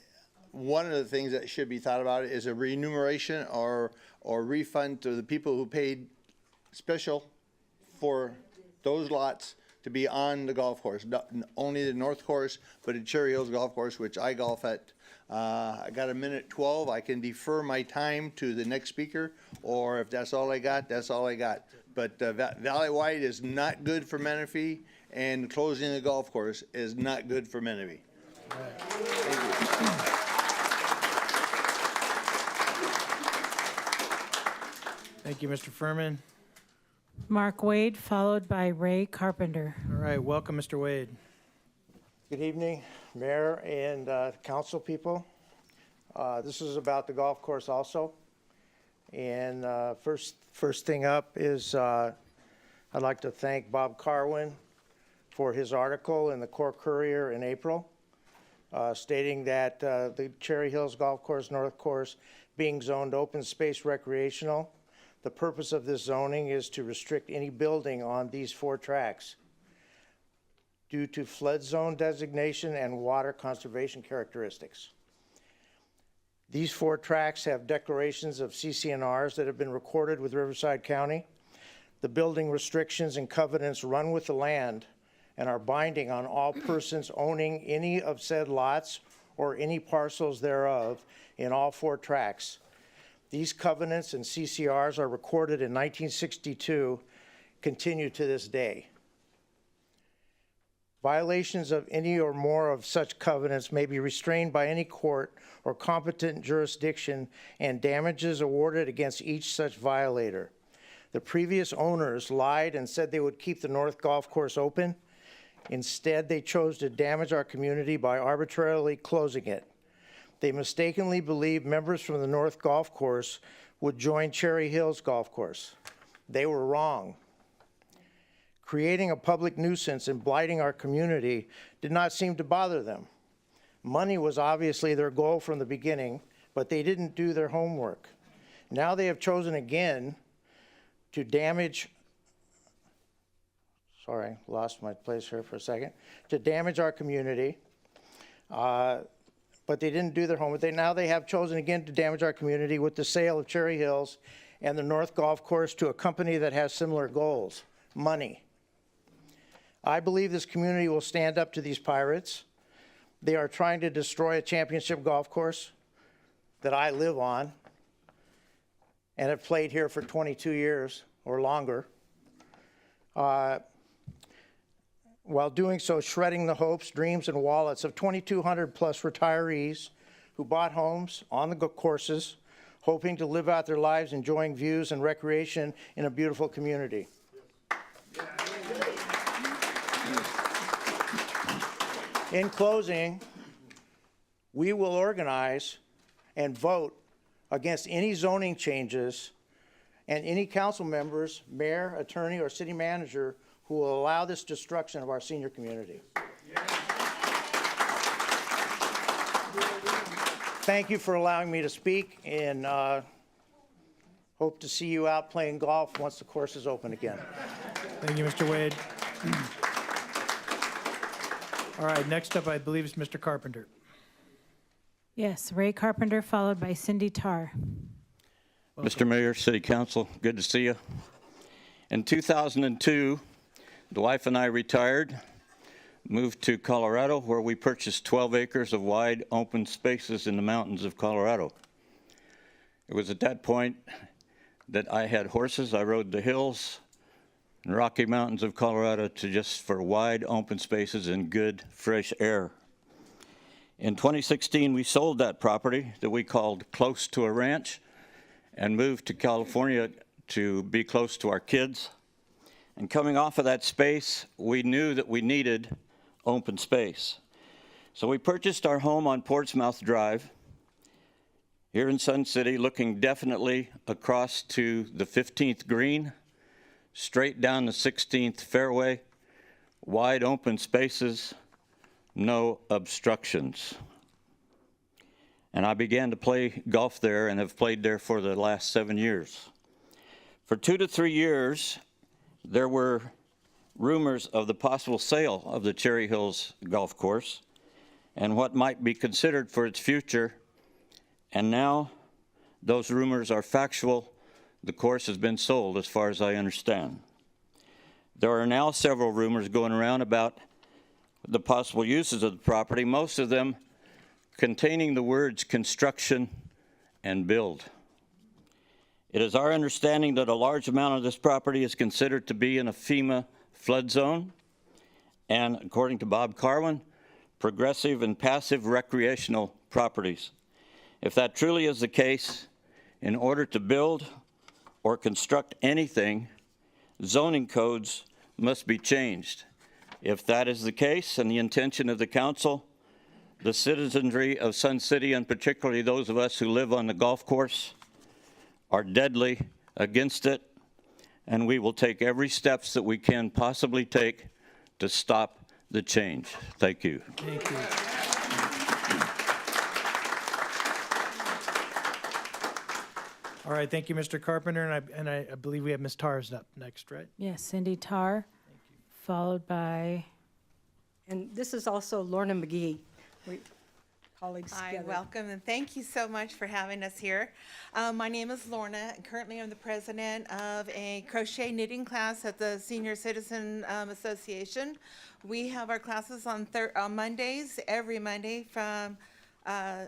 one of the things that should be thought about is a remuneration or refund to the people who paid special for those lots to be on the golf course, not only the North Course, but at Cherry Hills Golf Course, which I golf at. I got a minute 12. I can defer my time to the next speaker, or if that's all I got, that's all I got. But Valley-wide is not good for Menifee, and closing the golf course is not good for Menifee. Thank you. Thank you, Mr. Furman. Mark Wade, followed by Ray Carpenter. All right, welcome, Mr. Wade. Good evening, Mayor and council people. This is about the golf course also. And first thing up is I'd like to thank Bob Carwin for his article in the Core Courier in April, stating that the Cherry Hills Golf Course, North Course, being zoned open space recreational. The purpose of this zoning is to restrict any building on these 4 tracks due to flood zone designation and water conservation characteristics. These 4 tracks have declarations of CCNRs that have been recorded with Riverside County. The building restrictions and covenants run with the land and are binding on all persons owning any of said lots or any parcels thereof in all 4 tracks. These covenants and CCRs are recorded in 1962, continue to this day. Violations of any or more of such covenants may be restrained by any court or competent jurisdiction and damages awarded against each such violator. The previous owners lied and said they would keep the North Golf Course open. Instead, they chose to damage our community by arbitrarily closing it. They mistakenly believed members from the North Golf Course would join Cherry Hills Golf Course. They were wrong. Creating a public nuisance and blighting our community did not seem to bother them. Money was obviously their goal from the beginning, but they didn't do their homework. Now they have chosen again to damage, sorry, lost my place here for a second, to damage our community. But they didn't do their homework. Now they have chosen again to damage our community with the sale of Cherry Hills and the North Golf Course to a company that has similar goals, money. I believe this community will stand up to these pirates. They are trying to destroy a championship golf course that I live on and have played here for 22 years or longer. While doing so, shredding the hopes, dreams, and wallets of 2,200 plus retirees who bought homes on the courses, hoping to live out their lives enjoying views and recreation in a beautiful community. In closing, we will organize and vote against any zoning changes and any council members, mayor, attorney, or city manager who will allow this destruction of our senior community. Thank you for allowing me to speak, and hope to see you out playing golf once the course is open again. Thank you, Mr. Wade. All right, next up, I believe, is Mr. Carpenter. Yes, Ray Carpenter, followed by Cindy Tarr. Mr. Mayor, City Council, good to see you. In 2002, the wife and I retired, moved to Colorado, where we purchased 12 acres of wide open spaces in the mountains of Colorado. It was at that point that I had horses. I rode the hills and Rocky Mountains of Colorado for wide open spaces and good fresh air. In 2016, we sold that property that we called Close to a Ranch and moved to California to be close to our kids. And coming off of that space, we knew that we needed open space. So we purchased our home on Portsmouth Drive here in Sun City, looking definitely across to the 15th green, straight down the 16th fairway, wide open spaces, no obstructions. And I began to play golf there and have played there for the last 7 years. For 2 to 3 years, there were rumors of the possible sale of the Cherry Hills Golf Course and what might be considered for its future. And now those rumors are factual. The course has been sold as far as I understand. There are now several rumors going around about the possible uses of the property, most of them containing the words construction and build. It is our understanding that a large amount of this property is considered to be in a FEMA flood zone, and according to Bob Carwin, progressive and passive recreational properties. If that truly is the case, in order to build or construct anything, zoning codes must be changed. If that is the case and the intention of the council, the citizenry of Sun City, and particularly those of us who live on the golf course, are deadly against it, and we will take every steps that we can possibly take to stop the change. Thank you. Thank you. All right, thank you, Mr. Carpenter, and I believe we have Ms. Tars up next, right? Yes, Cindy Tarr, followed by, And this is also Lorna McGee, colleagues Hi, together. welcome, and thank you so much for having us here. My name is Lorna, and currently I'm the president of a crochet knitting class at the Senior Citizen Association. We have our classes on Mondays, every Monday from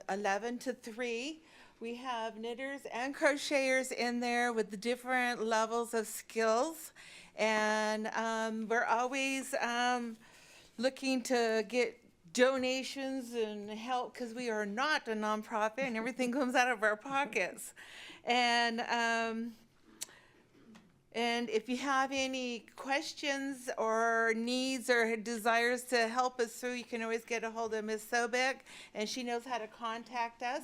11 to 3. We have knitters and crocheters in there with the different levels of skills, and we're always looking to get donations and help, because we are not a nonprofit and everything comes out of our pockets. And if you have any questions or needs or desires to help us through, you can always get a hold of Ms. Sobek, and she knows how to contact us.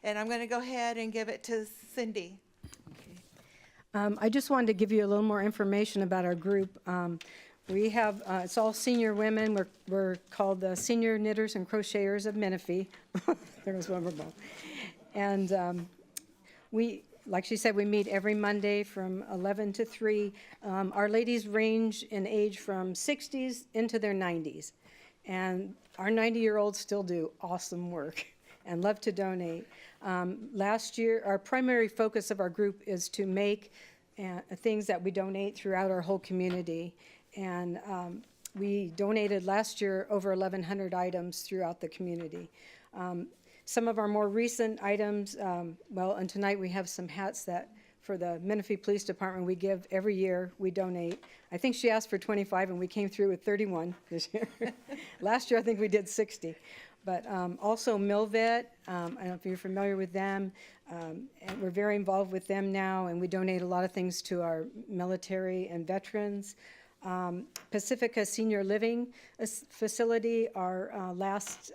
And I'm going to go ahead and give it to Cindy. I just wanted to give you a little more information about our group. We have, it's all senior women. We're called the Senior Knitters and Crocheters of Menifee. There was one more. And we, like she said, we meet every Monday from 11 to 3. Our ladies range in age from 60s into their 90s. And our 90-year-olds still do awesome work and love to donate. Last year, our primary focus of our group is to make things that we donate throughout our whole community. And we donated last year over 1,100 items throughout the community. Some of our more recent items, well, and tonight we have some hats that for the Menifee Police Department we give every year, we donate. I think she asked for 25 and we came through with 31 this year. Last year I think we did 60. But also Milvet, I don't know if you're familiar with them, and we're very involved with them now, and we donate a lot of things to our military and veterans. Pacifica Senior Living Facility, our last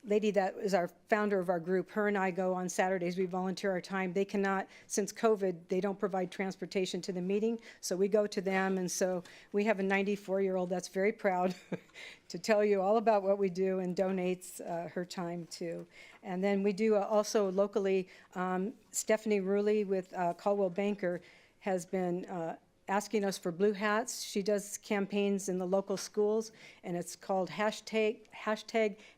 lady that is our founder of our group, her and I go on Saturdays, we volunteer our time. They cannot, since COVID, they don't provide transportation to the meeting, so we go to them, and so we have a 94-year-old that's very proud to tell you all about what we do and donates her time too. And then we do also locally, Stephanie Ruley with Caldwell Banker has been asking us for blue hats. She does campaigns in the local schools, and it's called hashtag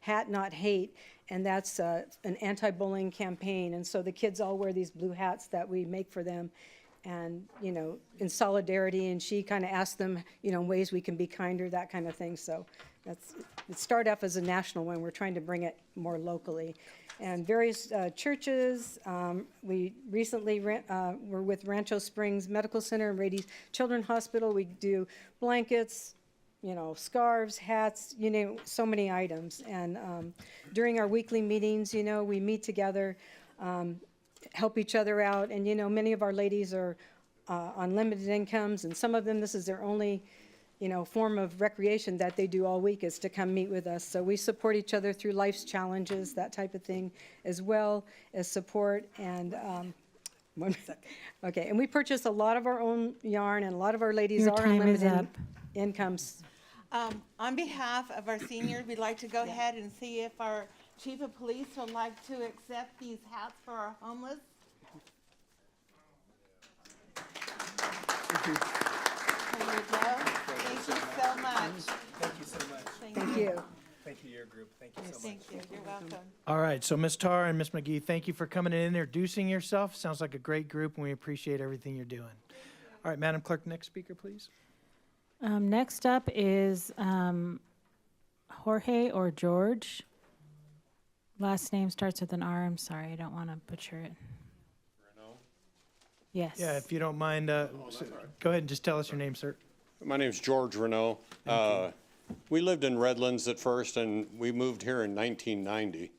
Hat Not Hate, and that's an anti-bullying campaign. And so the kids all wear these blue hats that we make for them, and you know, in solidarity. And she kind of asked them, you know, ways we can be kinder, that kind of thing. So that's it. Started off as a national one. We're trying to bring it more locally. And various churches. We recently were with Rancho Springs Medical Center and Rady's Children's Hospital. We do blankets, you know, scarves, hats, you know, so many items. And during our weekly meetings, you know, we meet together, help each other out. And, you know, many of our ladies are on limited incomes, and some of them, this is their only, you know, form of recreation that they do all week is to come meet with us. So we support each other through life's challenges, that type of thing, as well as support. And Okay, and we purchase a lot of our own yarn, and a lot of our ladies Your are time is unlimited up. incomes. On behalf of our seniors, we'd like to go ahead and see if our chief of police would like to accept these hats for our homeless. There you go. Thank you so much. Thank you so much. Thank you. Thank you, your group. Thank you so much. Thank you. You're welcome. All right, so Ms. Tarr and Ms. McGee, thank you for coming in and introducing yourself. Sounds like a great group, and we appreciate everything you're doing. All right, Madam Clerk, next speaker, please. Next up is Jorge or George. Last name starts with an R. I'm sorry, I don't want to butcher it. Yes. Yeah, if you don't mind, go ahead and just tell us your name, sir. My name's George Renault. We lived in Redlands at first, and we moved here in 1990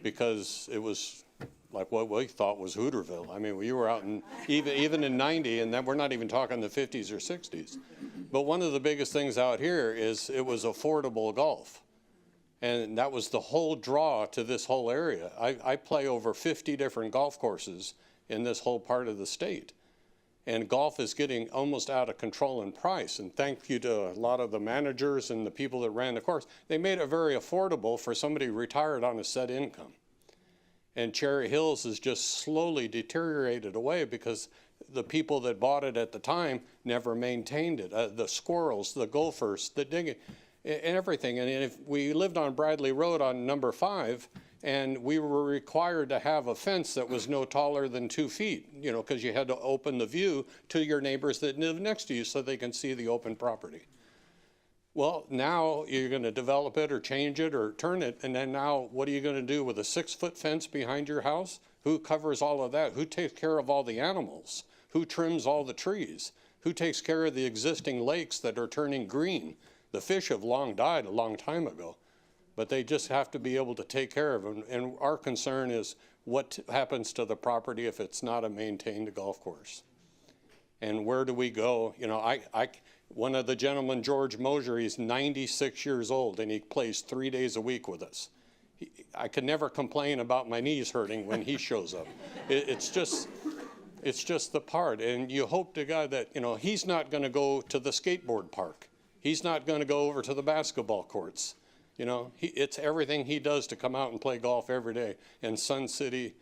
because it was like what we thought was Hooterville. I mean, we were out in, even in 90, and then we're not even talking the 50s or 60s. But one of the biggest things out here is it was affordable golf. And that was the whole draw to this whole area. I play over 50 different golf courses in this whole part of the state. And golf is getting almost out of control in price. And thank you to a lot of the managers and the people that ran the course. They made it very affordable for somebody retired on a set income. And Cherry Hills has just slowly deteriorated away because the people that bought it at the time never maintained it. The squirrels, the gophers, the digging, and everything. And if we lived on Bradley Road on number 5, and we were required to have a fence that was no taller than 2 feet, you know, because you had to open the view to your neighbors that live next to you so they can see the open property. Well, now you're going to develop it or change it or turn it, and then now what are you going to do with a 6-foot fence behind your house? Who covers all of that? Who takes care of all the animals? Who trims all the trees? Who takes care of the existing lakes that are turning green? The fish have long died a long time ago, but they just have to be able to take care of them. And our concern is what happens to the property if it's not a maintained golf course? And where do we go? You know, one of the gentlemen, George Mosier, he's 96 years old, and he plays 3 days a week with us. I can never complain about my knees hurting when he shows up. It's just the part. And you hope to God that, you know, he's not going to go to the skateboard park. He's not going to go over to the basketball courts. You know, it's everything he does to come out and play golf every day. And Sun City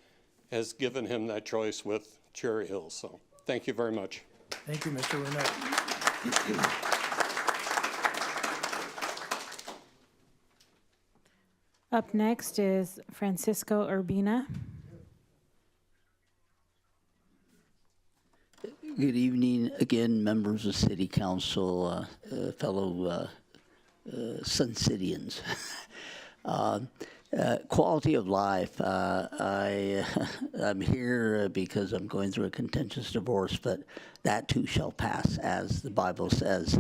has given him that choice with Cherry Hills. So thank you very much. Thank you, Mr. Renette. Up next is Francisco Urbina. Good evening again, members of City Council, fellow Sun Cityans. Quality of life. I'm here because I'm going through a contentious divorce, but that too shall pass, as the Bible says.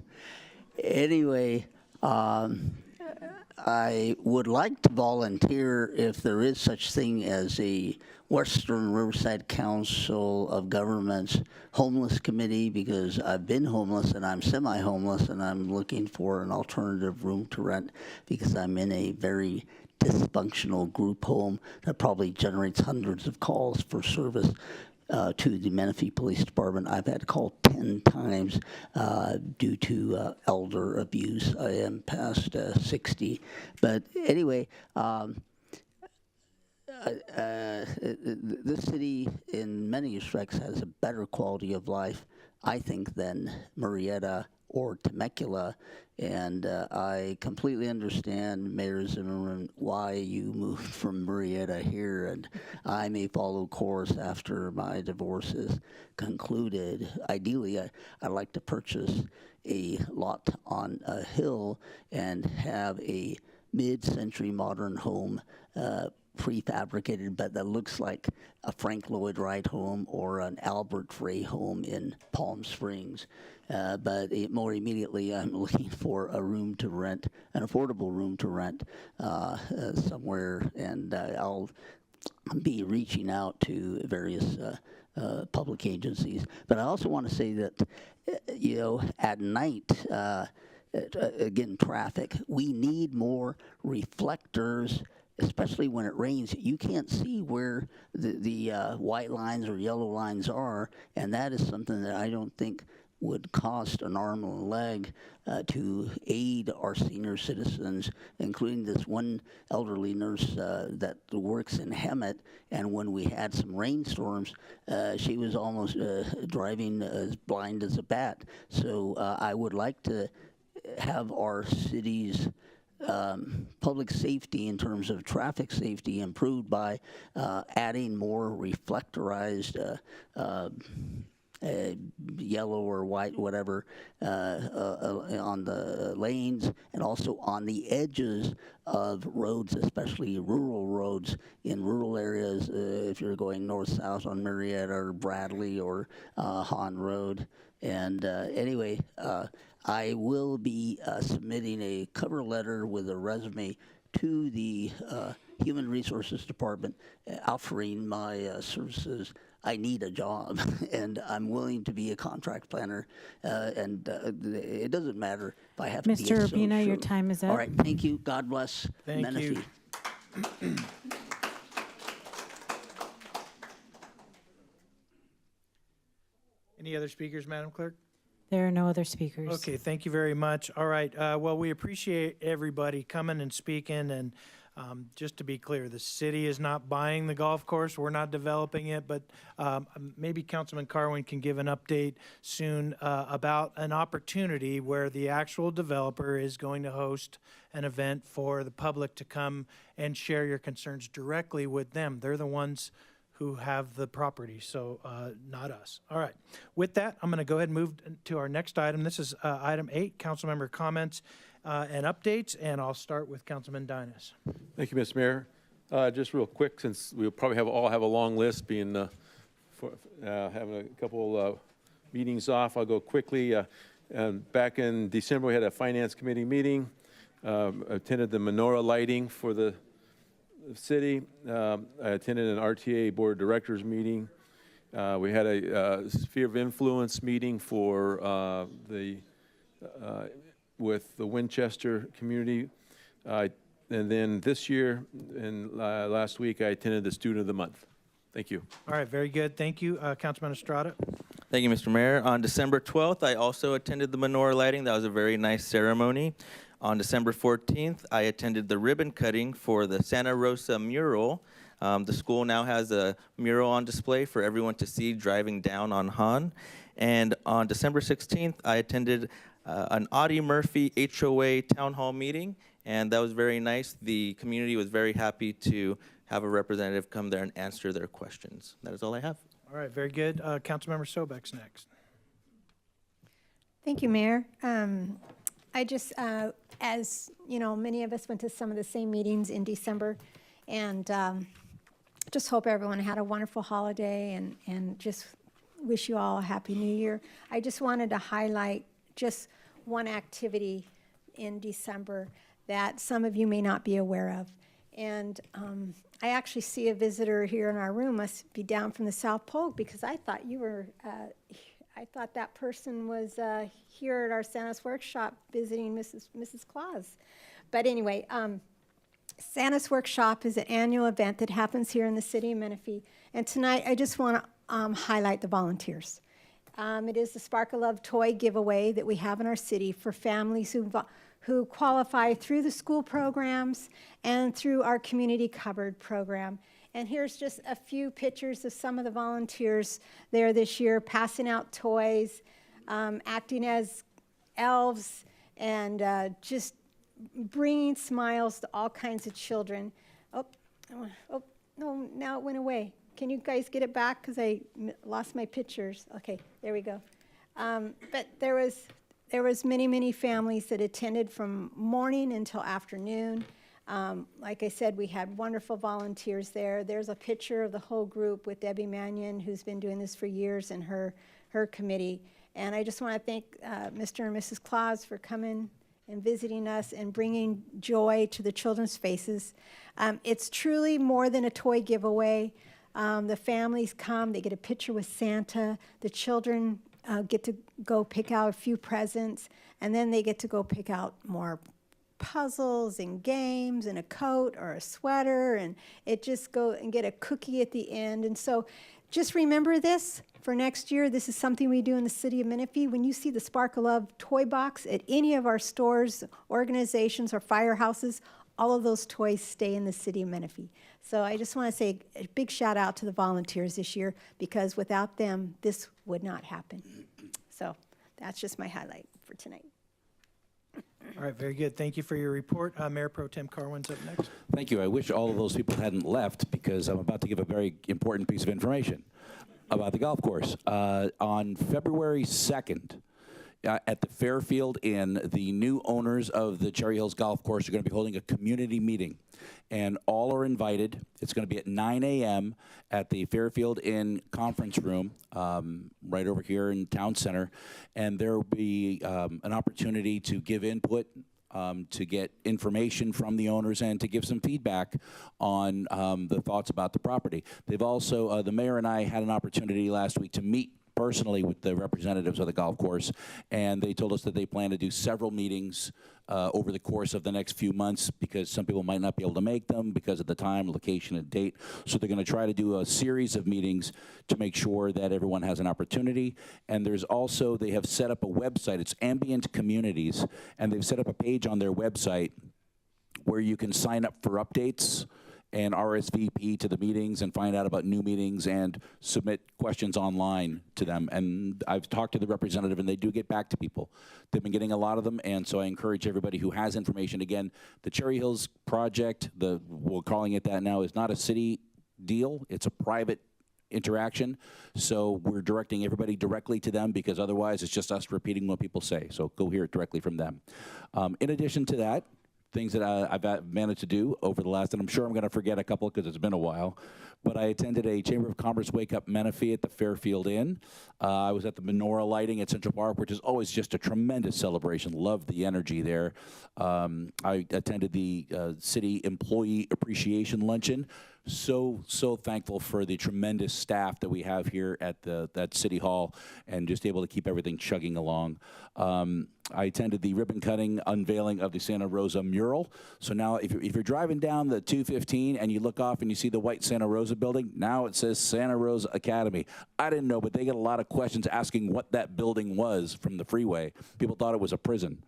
Anyway, I would like to volunteer if there is such thing as a Western Riverside Council of Governments homeless committee, because I've been homeless and I'm semi-homeless and I'm looking for an alternative room to rent because I'm in a very dysfunctional group home that probably generates hundreds of calls for service to the Menifee Police Department. I've had to call 10 times due to elder abuse. I am past 60. But anyway, this city in many respects has a better quality of life, I think, than Marietta or Temecula, and I completely understand, Mayor Zimmerman, why you moved from Marietta here, and I may follow course after my divorce is concluded. Ideally, I'd like to purchase a lot on a hill and have a mid-century modern home, prefabricated, but that looks like a Frank Lloyd Wright home or an Albert Frey home in Palm Springs. But more immediately, I'm looking for a room to rent, an affordable room to rent somewhere, and I'll be reaching out to various public agencies. But I also want to say that, you know, at night, again, traffic, we need more reflectors especially when it rains, you can't see where the white lines or yellow lines are, and that is something that I don't think would cost an arm and a leg to aid our senior citizens, including this one elderly nurse that works in Hemet. And when we had some rainstorms, she was almost driving as blind as a bat. So I would like to have our city's public safety in terms of traffic safety improved by adding more reflectorized yellow or white, whatever, on the lanes and also on the edges of roads, especially rural roads in rural areas. If you're going north-south on Marietta or Bradley or Hahn Road. And anyway, I will be submitting a cover letter with a resume to the Human Resources Department offering my services. I need a job, and I'm willing to be a contract planner, and it doesn't matter if I have to be a Mr. Urbina, your time is up. All right, thank you. God bless Menifee. You. Any other speakers, Madam Clerk? There are no other speakers. Okay, thank you very much. All right, well, we appreciate everybody coming and speaking, and just to be clear, the city is not buying the golf course. We're not developing it, but maybe Councilman Carwin can give an update soon about an opportunity where the actual developer is going to host an event for the public to come and share your concerns directly with them. They're the ones who have the property, so not us. All right. With that, I'm going to go ahead and move to our next item. This is item 8, council member comments and updates, and I'll start with Councilman Dinas. Thank you, Mr. Mayor. Just real quick, since we'll probably all have a long list, being having a couple meetings off, I'll go quickly. Back in December, we had a finance committee meeting. Attended the menorah lighting for the city. I attended an RTA board of directors meeting. We had a sphere of influence meeting for with the Winchester community. And then this year and last week, I attended the Student of the Month. Thank you. All right, very good. Thank you, Councilman Estrada. Thank you, Mr. Mayor. On December 12th, I also attended the menorah lighting. That was a very nice ceremony. On December 14th, I attended the ribbon cutting for the Santa Rosa mural. The school now has a mural on display for everyone to see driving down on Hahn. And on December 16th, I attended an Audie Murphy HOA town hall meeting, and that was very nice. The community was very happy to have a representative come there and answer their questions. That is all I have. All right, very good. Councilmember Sobek's next. Thank you, Mayor. I just, as you know, many of us went to some of the same meetings in December, and just hope everyone had a wonderful holiday, and just wish you all a happy new year. I just wanted to highlight just one activity in December that some of you may not be aware of. And I actually see a visitor here in our room, must be down from the South Pole, because I thought you were, I thought that person was here at our Santa's Workshop visiting Mrs. Claus. But anyway, Santa's Workshop is an annual event that happens here in the city of Menifee. And tonight, I just want to highlight the volunteers. It is the Spark of Love toy giveaway that we have in our city for families who qualify through the school programs and through our community covered program. And here's just a few pictures of some of the volunteers there this year, passing out toys, acting as elves, and just bringing smiles to all kinds of children. Oh, no, now it went away. Can you guys get it back? Because I lost my pictures. Okay, there we go. But there was many families that attended from morning until afternoon. Like I said, we had wonderful volunteers there. There's a picture of the whole group with Debbie Mannion, who's been doing this for years, and her committee. And I just want to thank Mr. and Mrs. Claus for coming and visiting us and bringing joy to the children's faces. It's truly more than a toy giveaway. The families come, they get a picture with Santa. The children get to go pick out a few presents, and then they get to go pick out more puzzles and games and a coat or a sweater, and it just go and get a cookie at the end. And so just remember this for next year. This is something we do in the city of Menifee. When you see the Spark of Love toy box at any of our stores, organizations, or firehouses, all of those toys stay in the city of Menifee. So I just want to say a big shout out to the volunteers this year, because without them, this would not happen. So that's just my highlight for tonight. All right, very good. Thank you for your report. Mayor Pro Tem Carwin's up next. Thank you. I wish all of those people hadn't left, because I'm about to give a very important piece of information about the golf course. On February 2nd, at the Fairfield Inn, the new owners of the Cherry Hills Golf Course are going to be holding a community meeting, and all are invited. It's going to be at 9 a.m. at the Fairfield Inn conference room, right over here in Town Center, and there will be an opportunity to give input, to get information from the owners, and to give some feedback on the thoughts about the property. They've also, the mayor and I had an opportunity last week to meet personally with the representatives of the golf course, and they told us that they plan to do several meetings over the course of the next few months, because some people might not be able to make them because of the time, location, and date. So they're going to try to do a series of meetings to make sure that everyone has an opportunity. And there's also, they have set up a website. It's Ambient Communities, and they've set up a page on their website where you can sign up for updates and RSVP to the meetings and find out about new meetings and submit questions online to them. And I've talked to the representative, and they do get back to people. They've been getting a lot of them, and so I encourage everybody who has information. Again, the Cherry Hills project, we're calling it that now, is not a city deal. It's a private interaction. So we're directing everybody directly to them, because otherwise it's just us repeating what people say. So go hear it directly from them. In addition to that, things that I've managed to do over the last, and I'm sure I'm going to forget a couple because it's been a while, but I attended a Chamber of Commerce Wake Up Menifee at the Fairfield Inn. I was at the menorah lighting at Central Park, which is always just a tremendous celebration. Love the energy there. I attended the City Employee Appreciation Luncheon. So thankful for the tremendous staff that we have here at that City Hall, and just able to keep everything chugging along. I attended the ribbon cutting unveiling of the Santa Rosa mural. So now if you're driving down the 215 and you look off and you see the white Santa Rosa building, now it says Santa Rosa Academy. I didn't know, but they get a lot of questions asking what that building was from the freeway. People thought it was a prison.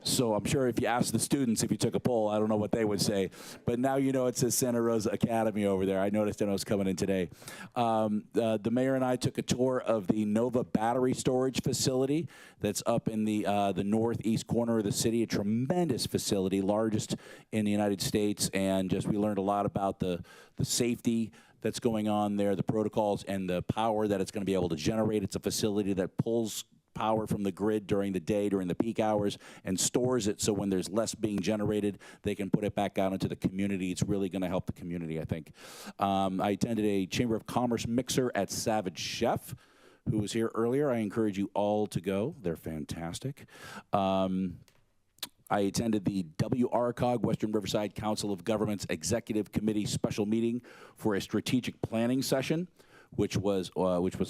So I'm sure if you ask the students, if you took a poll, I don't know what they would say. But now you know it says Santa Rosa Academy over there. I noticed when I was coming in today. The mayor and I took a tour of the Nova battery storage facility that's up in the northeast corner of the city. A tremendous facility, largest in the United States. And just we learned a lot about the safety that's going on there, the protocols, and the power that it's going to be able to generate. It's a facility that pulls power from the grid during the day, during the peak hours, and stores it so when there's less being generated, they can put it back out into the community. It's really going to help the community, I think. I attended a Chamber of Commerce mixer at Savage Chef, who was here earlier. I encourage you all to go. They're fantastic. I attended the WRCOG, Western Riverside Council of Governments Executive Committee special meeting for a strategic planning session, which was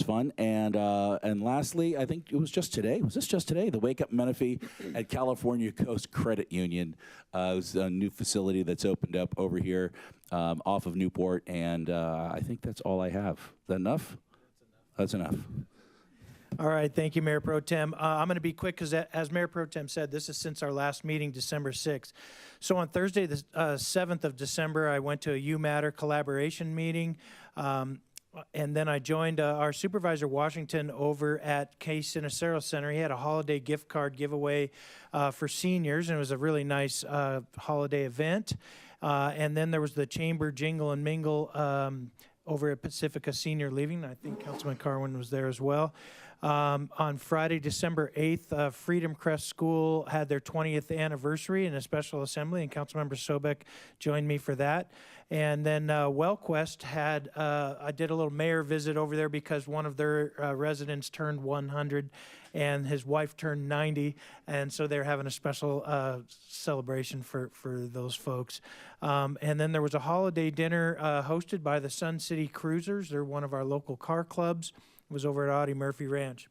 fun. And lastly, I think it was just today. Was this just today? The Wake Up Menifee at California Coast Credit Union. It was a new facility that's opened up over here off of Newport, and I think that's all I have. Is that enough? That's enough. All right, thank you, Mayor Pro Tem. I'm going to be quick because, as Mayor Pro Tem said, this is since our last meeting, December 6th. So on Thursday, the 7th of December, I went to a You Matter collaboration meeting. And then I joined our Supervisor Washington over at Case Sinicero Center. He had a holiday gift card giveaway for seniors, and it was a really nice holiday event. And then there was the Chamber Jingle and Mingle over at Pacifica Senior Living. I think Councilman Carwin was there as well. On Friday, December 8th, Freedom Crest School had their 20th anniversary in a special assembly, and Councilmember Sobek joined me for that. And then WellQuest had, I did a little mayor visit over there because one of their residents turned 100 and his wife turned 90, and so they're having a special celebration for those folks. And then there was a holiday dinner hosted by the Sun City Cruisers. They're one of our local car clubs. It was over at Audie Murphy Ranch.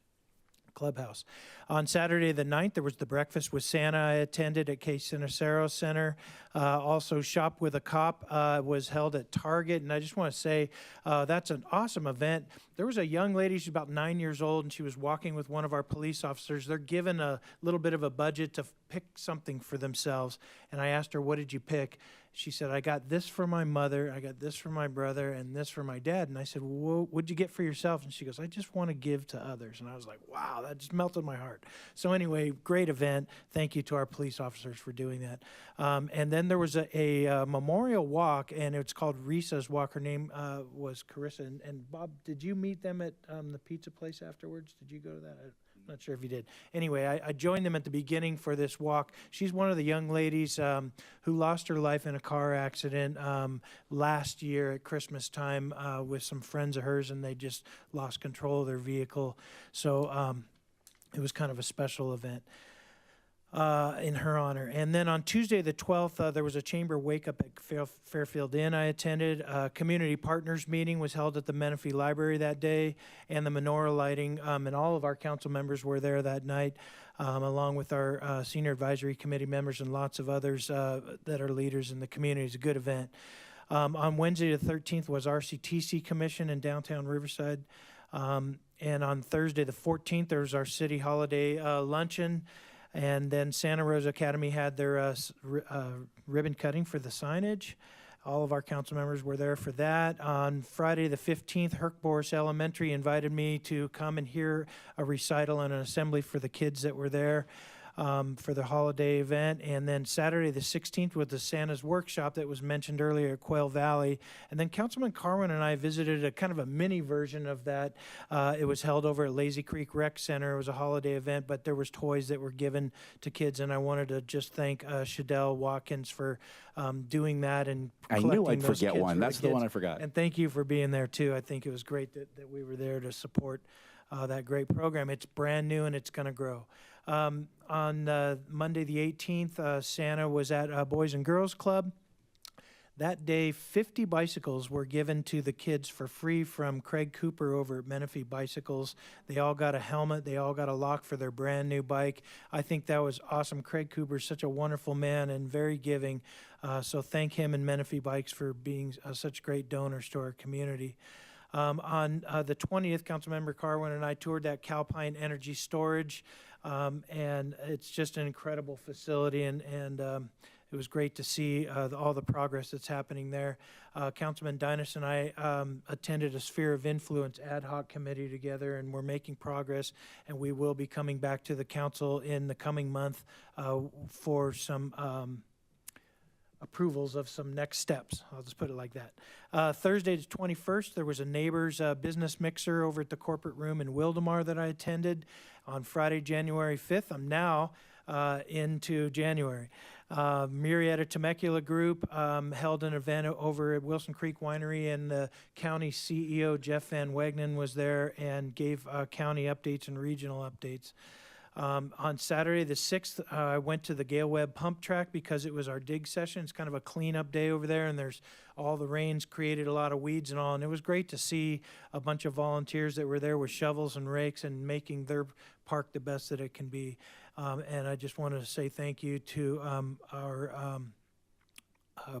clubhouse. On Saturday the 9th, there was the Breakfast with Santa I attended at Case Sincero Center. Also, Shop with a Cop was held at Target. And I just want to say that's an awesome event. There was a young lady, she's about 9 years old, and she was walking with one of our police officers. They're given a little bit of a budget to pick something for themselves. And I asked her, what did you pick? She said, I got this for my mother, I got this for my brother, and this for my dad. And I said, well, what'd you get for yourself? And she goes, I just want to give to others. And I was like, wow, that just melted my heart. So anyway, great event. Thank you to our police officers for doing that. And then there was a memorial walk, and it's called Risa's Walk. Her name was Carissa. And Bob, did you meet them at the pizza place afterwards? Did you go to that? I'm not sure if you did. Anyway, I joined them at the beginning for this walk. She's one of the young ladies who lost her life in a car accident last year at Christmas time with some friends of hers, and they just lost control of their vehicle. So it was kind of a special event in her honor. And then on Tuesday the 12th, there was a chamber wake-up at Fairfield Inn I attended. A community partners meeting was held at the Menifee Library that day, and the menorah lighting, and all of our council members were there that night, along with our senior advisory committee members and lots of others that are leaders in the community. It's a good event. On Wednesday the 13th was RCTC Commission in downtown Riverside. And on Thursday the 14th, there was our city holiday luncheon. And then Santa Rosa Academy had their ribbon cutting for the signage. All of our council members were there for that. On Friday the 15th, Herc Boris Elementary invited me to come and hear a recital and an assembly for the kids that were there for the holiday event. And then Saturday the 16th was the Santa's Workshop that was mentioned earlier at Quail Valley. And then Councilman Carwin and I visited a kind of a mini version of that. It was held over at Lazy Creek Rec Center. It was a holiday event, but there was toys that were given to kids. And I wanted to just thank Shadell Watkins for doing that and I collecting knew I'd those forget kids one. for That's the kids. one I forgot. And thank you for being there too. I think it was great that we were there to support that great program. It's brand new and it's going to grow. On Monday the 18th, Santa was at Boys and Girls Club. That day, 50 bicycles were given to the kids for free from Craig Cooper over at Menifee Bicycles. They all got a helmet. They all got a lock for their brand new bike. I think that was awesome. Craig Cooper's such a wonderful man and very giving. So thank him and Menifee Bikes for being such great donors to our community. On the 20th, Councilmember Carwin and I toured that Calpine Energy Storage, and it's just an incredible facility, and it was great to see all the progress that's happening there. Councilman Dinas and I attended a Sphere of Influence ad hoc committee together, and we're making progress, and we will be coming back to the council in the coming month for some approvals of some next steps. I'll just put it like that. Thursday the 21st, there was a neighbor's business mixer over at the corporate room in Wildemar that I attended. On Friday, January 5th, I'm now into January. Murrieta Temecula Group held an event over at Wilson Creek Winery, and the county CEO, Jeff Van Wegnen, was there and gave county updates and regional updates. On Saturday the 6th, I went to the Gale Webb pump track because it was our dig session. It's kind of a cleanup day over there, and there's all the rains created a lot of weeds and all, and it was great to see a bunch of volunteers that were there with shovels and rakes and making their park the best that it can be. And I just wanted to say thank you to our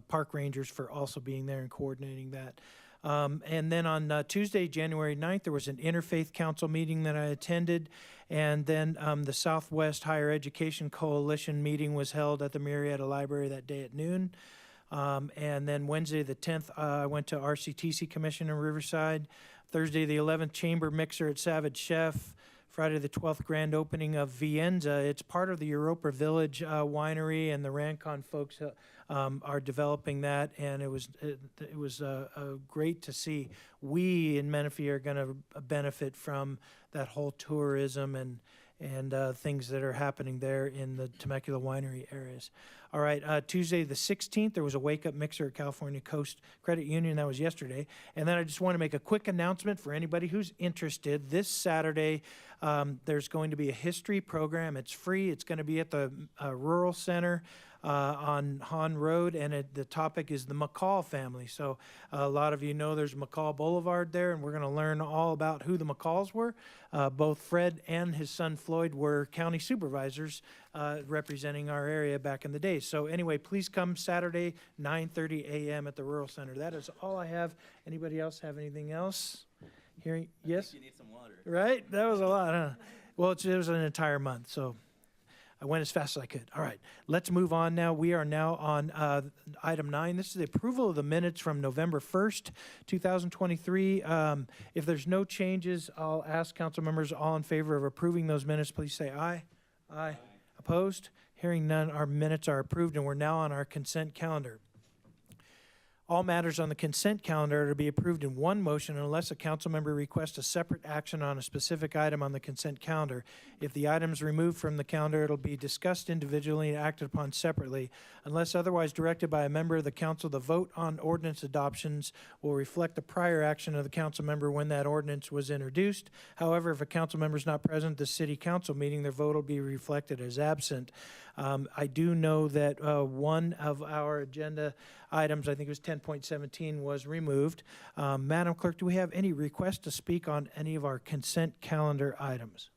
park rangers for also being there and coordinating that. And then on Tuesday, January 9th, there was an Interfaith Council meeting that I attended. And then the Southwest Higher Education Coalition meeting was held at the Murrieta Library that day at noon. And then Wednesday the 10th, I went to RCTC Commission in Riverside. Thursday the 11th, Chamber Mixer at Savage Chef. Friday the 12th, grand opening of Vienza. It's part of the Europa Village winery, and the Rancon folks are developing that, and it was great to see. We in Menifee are going to benefit from that whole tourism and things that are happening there in the Temecula winery areas. All right, Tuesday the 16th, there was a wake-up mixer at California Coast Credit Union. That was yesterday. And then I just want to make a quick announcement for anybody who's interested. This Saturday, There's going to be a history program. It's free. It's going to be at the Rural Center on Hahn Road, and the topic is the McCall family. So a lot of you know there's McCall Boulevard there, and we're going to learn all about who the McCalls were. Both Fred and his son Floyd were county supervisors representing our area back in the day. So anyway, please come Saturday, 9:30 a.m. at the Rural Center. That is all I have. Anybody else have anything else? Hearing, yes? You need some water. Right? That was a lot, huh? Well, it was an entire month, so I went as fast as I could. All right, let's move on now. We are now on item 9. This is the approval of the minutes from November 1st, 2023. If there's no changes, I'll ask council members all in favor of approving those minutes, please say aye. Aye. Opposed? Hearing none, our minutes are approved, and we're now on our consent calendar. All matters on the consent calendar are to be approved in one motion unless a council member requests a separate action on a specific item on the consent calendar. If the item is removed from the calendar, it'll be discussed individually and acted upon separately. Unless otherwise directed by a member of the council, the vote on ordinance adoptions will reflect the prior action of the council member when that ordinance was introduced. However, if a council member is not present at the city council meeting, their vote will be reflected as absent. I do know that one of our agenda items, I think it was 10.17, was removed. Madam Clerk, do we have any requests to speak on any of our consent calendar items?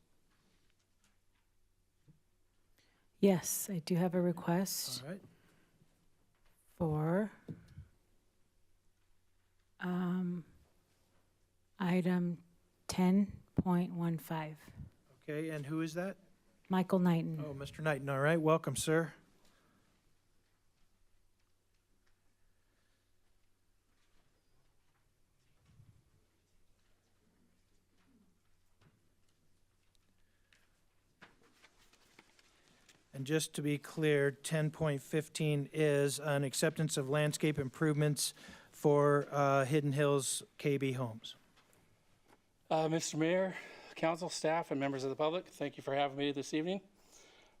Yes, I do have a request All right. for item 10.15. Okay, and who is that? Michael Knighton. Oh, Mr. Knighton. All right, welcome, sir. And just to be clear, 10.15 is an acceptance of landscape improvements for Hidden Hills KB Homes. Mr. Mayor, council, staff, and members of the public, thank you for having me this evening.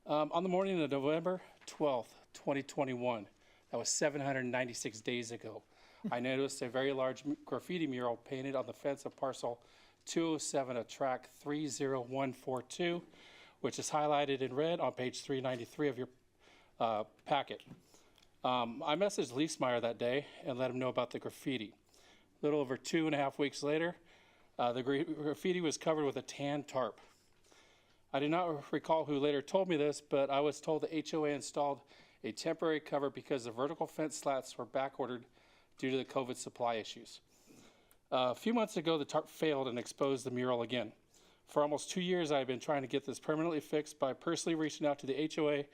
On the morning of November 12th, 2021, that was 796 days ago, I noticed a very large graffiti mural painted on the fence of parcel 207 of tract 30142, which is highlighted in red on page 393 of your packet. I messaged Leesmeyer that day and let him know about the graffiti. A little over 2.5 weeks later, the graffiti was covered with a tan tarp. I do not recall who later told me this, but I was told the HOA installed a temporary cover because the vertical fence slats were back-ordered due to the COVID supply issues. A few months ago, the tarp failed and exposed the mural again. For almost 2 years, I've been trying to get this permanently fixed by personally reaching out to the HOA,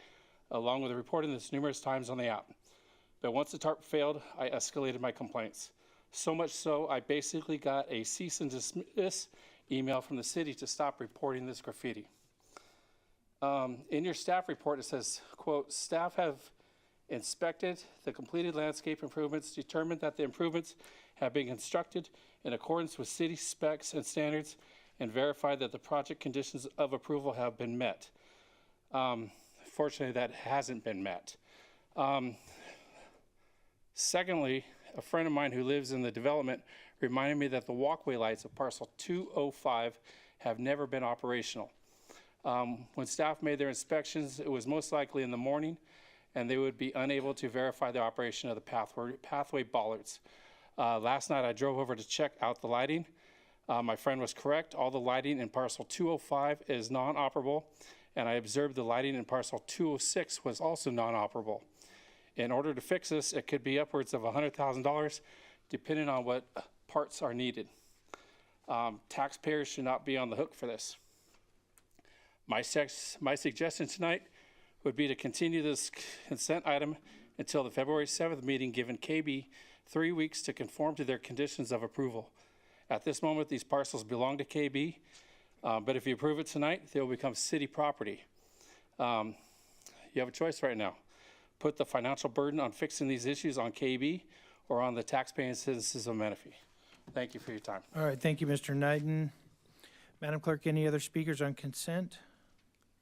along with reporting this numerous times on the app. But once the tarp failed, I escalated my complaints. So much so, I basically got a cease and desist email from the city to stop reporting this graffiti. In your staff report, it says, quote, staff have inspected the completed landscape improvements, determined that the improvements have been constructed in accordance with city specs and standards, and verified that the project conditions of approval have been met. Fortunately, that hasn't been met. Secondly, a friend of mine who lives in the development reminded me that the walkway lights of parcel 205 have never been operational. When staff made their inspections, it was most likely in the morning, and they would be unable to verify the operation of the pathway bollards. Last night, I drove over to check out the lighting. My friend was correct. All the lighting in parcel 205 is non-operable, and I observed the lighting in parcel 206 was also non-operable. In order to fix this, it could be upwards of $100,000, depending on what parts are needed. Taxpayers should not be on the hook for this. My suggestion tonight would be to continue this consent item until the February 7th meeting, giving KB 3 weeks to conform to their conditions of approval. At this moment, these parcels belong to KB, but if you approve it tonight, they will become city property. You have a choice right now. Put the financial burden on fixing these issues on KB or on the taxpaying citizens of Menifee. Thank you for your time. All right, thank you, Mr. Knighton. Madam Clerk, any other speakers on consent?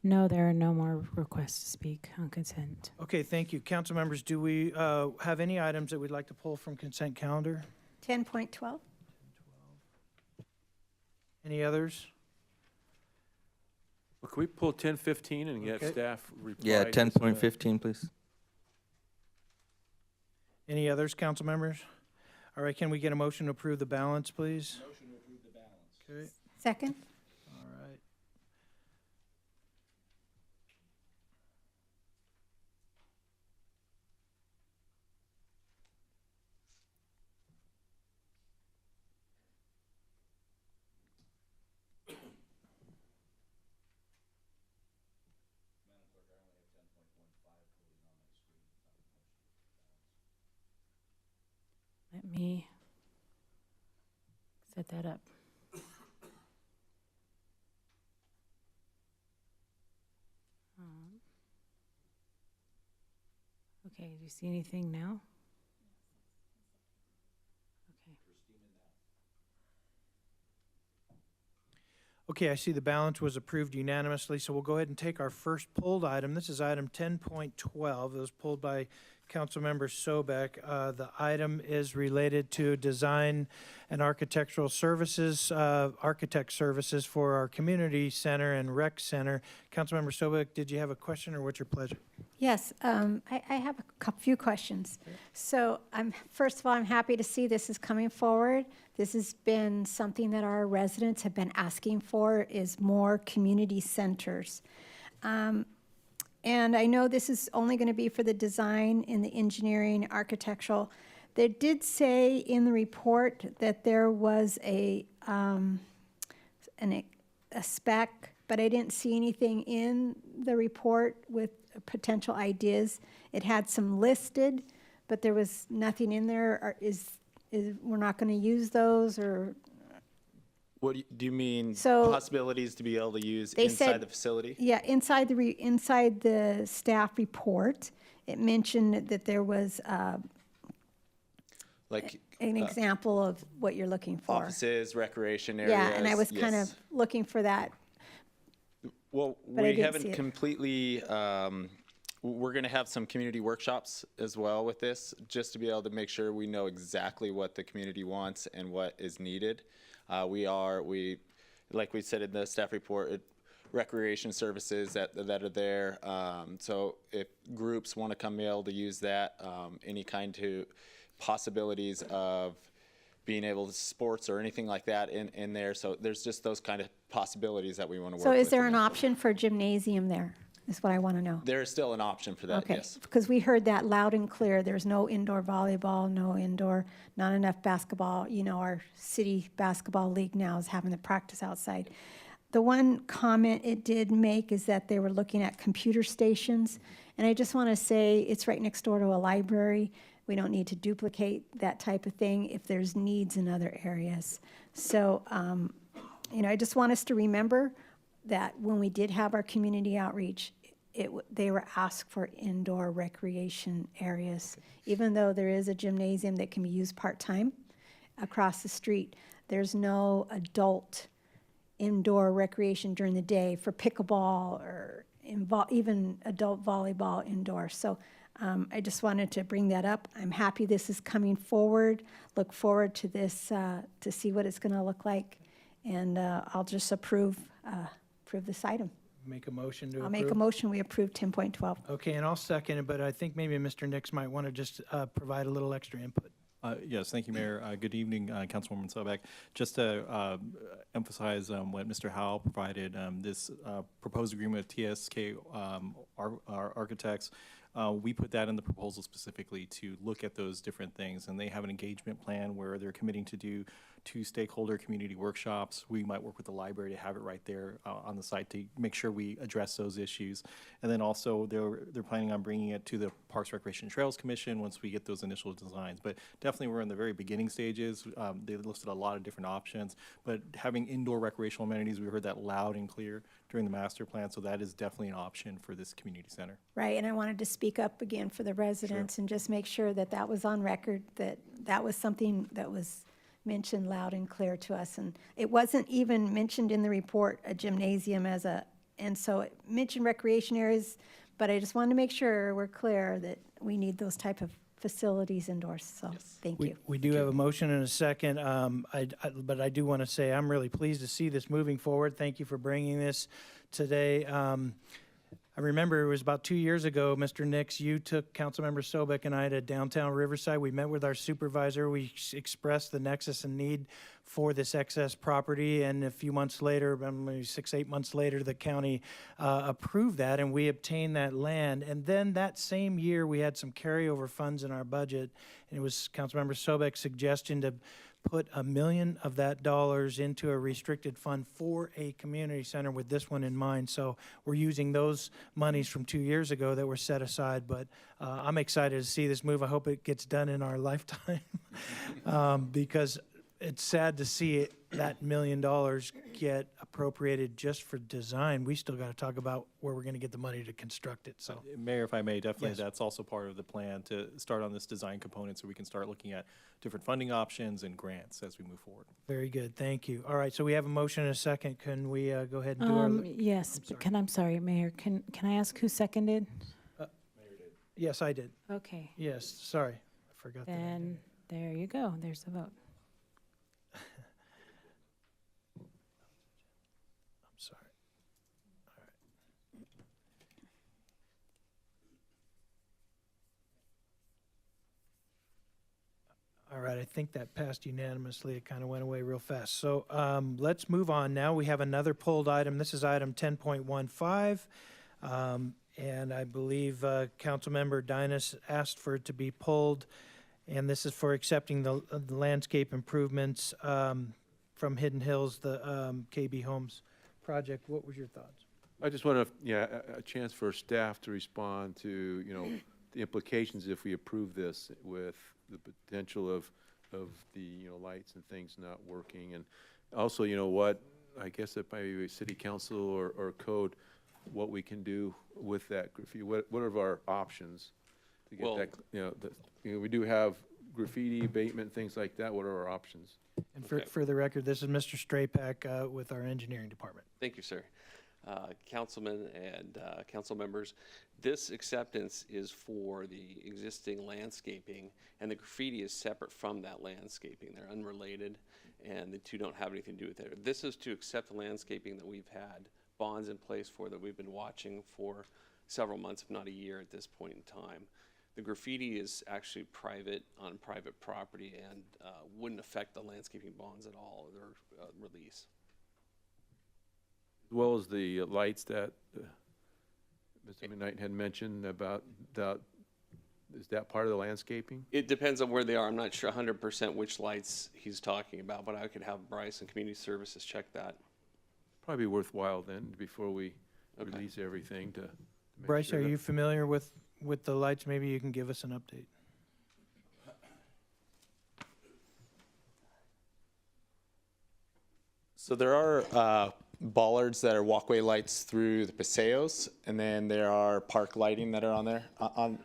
No, there are no more requests to speak on consent. Okay, thank you. Council members, do we have any items that we'd like to pull from consent calendar? 10.12. Any others? Well, can we pull 1015 and get Okay. staff reply? Yeah, to some of that? 10.15, please. Any others, council members? All right, can we get a motion to approve the balance, please? Motion to approve the balance. Okay, Second? all right. Let me set that up. Okay, do you see anything now? Okay. Okay, I see the balance was approved unanimously, so we'll go ahead and take our first pulled item. This is item 10.12. It was pulled by Councilmember Sobek. The item is related to design and architectural services, architect services for our community center and rec center. Councilmember Sobek, did you have a question, or what's your pleasure? Yes, I have a few questions. So first of all, I'm happy to see this is coming forward. This has been something that our residents have been asking for, is more community centers. And I know this is only going to be for the design and the engineering, architectural. They did say in the report that there was a spec, but I didn't see anything in the report with potential ideas. It had some listed, but there was nothing in there. We're not going to use those, or? What do you mean? So possibilities to be able to use they inside said- the facility? Yeah, inside the staff report, it mentioned that there was Like an example of what you're looking for. offices, recreation areas. Yeah, and I was kind yes. of looking for that. Well, but I we didn't see haven't it. completely. We're going to have some community workshops as well with this, just to be able to make sure we know exactly what the community wants and what is needed. Like we said in the staff report, recreation services that are there. So if groups want to come be able to use that, any kind of possibilities of being able to sports or anything like that in there. So there's just those kind of possibilities that we want to work So with. is there an option for a gymnasium there, is what I want to know. There is still an option for that, Okay, yes. because we heard that loud and clear. There's no indoor volleyball, not enough basketball. You know, our city basketball league now is having the practice outside. The one comment it did make is that they were looking at computer stations. And I just want to say, it's right next door to a library. We don't need to duplicate that type of thing if there's needs in other areas. So, I just want us to remember that when we did have our community outreach, they were asked for indoor recreation areas. Even though there is a gymnasium that can be used part-time across the street, there's no adult indoor recreation during the day for pickleball or even adult volleyball indoor. So I just wanted to bring that up. I'm happy this is coming forward. Look forward to this, to see what it's going to look like. And I'll just approve this item. Make a motion to I'll approve? make a motion, we approve 10.12. Okay, and I'll second it, but I think maybe Mr. Nix might want to just provide a little extra input. Yes, thank you, Mayor. Good evening, Councilwoman Sobek. Just to emphasize what Mr. Howell provided, this proposed agreement with TSK our architects, we put that in the proposal specifically to look at those different things, and they have an engagement plan where they're committing to do 2 stakeholder community workshops. We might work with the library to have it right there on the site to make sure we address those issues. And then also they're planning on bringing it to the Parks, Recreation, and Trails Commission once we get those initial designs. But definitely we're in the very beginning stages. They listed a lot of different options, but having indoor recreational amenities, we heard that loud and clear during the master plan. So that is definitely an option for this community center. Right, and I wanted to speak up again for the residents and just make sure that that was on record, that was something that was mentioned loud and clear to us. And it wasn't even mentioned in the report, a gymnasium and so it mentioned recreation areas, but I just wanted to make sure we're clear that we need those type of facilities endorsed. So thank you. We do have a motion and a second, but I do want to say I'm really pleased to see this moving forward. Thank you for bringing this today. I remember it was about 2 years ago, Mr. Nix, you took Councilmember Sobek and I to downtown Riverside. We met with our supervisor. We expressed the nexus and need for this excess property. And a few months later, maybe 6-8 months later, the county approved that and we obtained that land. And then that same year, we had some carryover funds in our budget. And it was Councilmember Sobek's suggestion to put $1 million of that dollars into a restricted fund for a community center with this one in mind. So we're using those monies from 2 years ago that were set aside, but I'm excited to see this move. I hope it gets done in our lifetime because it's sad to see that $1 million get appropriated just for design. We still got to talk about where we're going to get the money to construct it. So, Mayor, if I may, definitely Yes. that's also part of the plan to start on this design component so we can start looking at different funding options and grants as we move forward. very good. Thank you. All right. So we have a motion and a second. Can we go ahead and do our? Yes, I'm sorry, Mayor, can I ask who seconded? Yes, I did. Okay, Yes. Sorry. I forgot that. I then there you go, there's the vote. I'm sorry. All right, I think that passed unanimously. It kind of went away real fast. So let's move on now. We have another pulled item. This is item 10.15. And I believe Councilmember Dinas asked for it to be pulled. And this is for accepting the landscape improvements from Hidden Hills, the KB Homes project. What was your thoughts? I just want a chance for staff to respond to, the implications if we approve this with the potential of the, lights and things not working. And also, what, I guess it might be city council or code, what we can do with that graffiti. What are our options to get that, we do have graffiti abatement, things like that. What are our options? And for the record, this is Mr. Straypack with our engineering department. Thank you, sir. Councilmen and council members, this acceptance is for the existing landscaping, and the graffiti is separate from that landscaping. They're unrelated, and the two don't have anything to do with it. This is to accept the landscaping that we've had bonds in place for, that we've been watching for several months, if not a year at this point in time. The graffiti is actually private, on private property, and wouldn't affect the landscaping bonds at all, their release. As well as the lights that Mr. McKnight had mentioned about that. Is that part of the landscaping? It depends on where they are. I'm not sure 100% which lights he's talking about, but I could have Bryce and Community Services check that. Probably worthwhile then, before we release everything to make Bryce, sure are that- you familiar with the lights? Maybe you can give us an update. So there are bollards that are walkway lights through the paseos, and then there are park lighting that are on there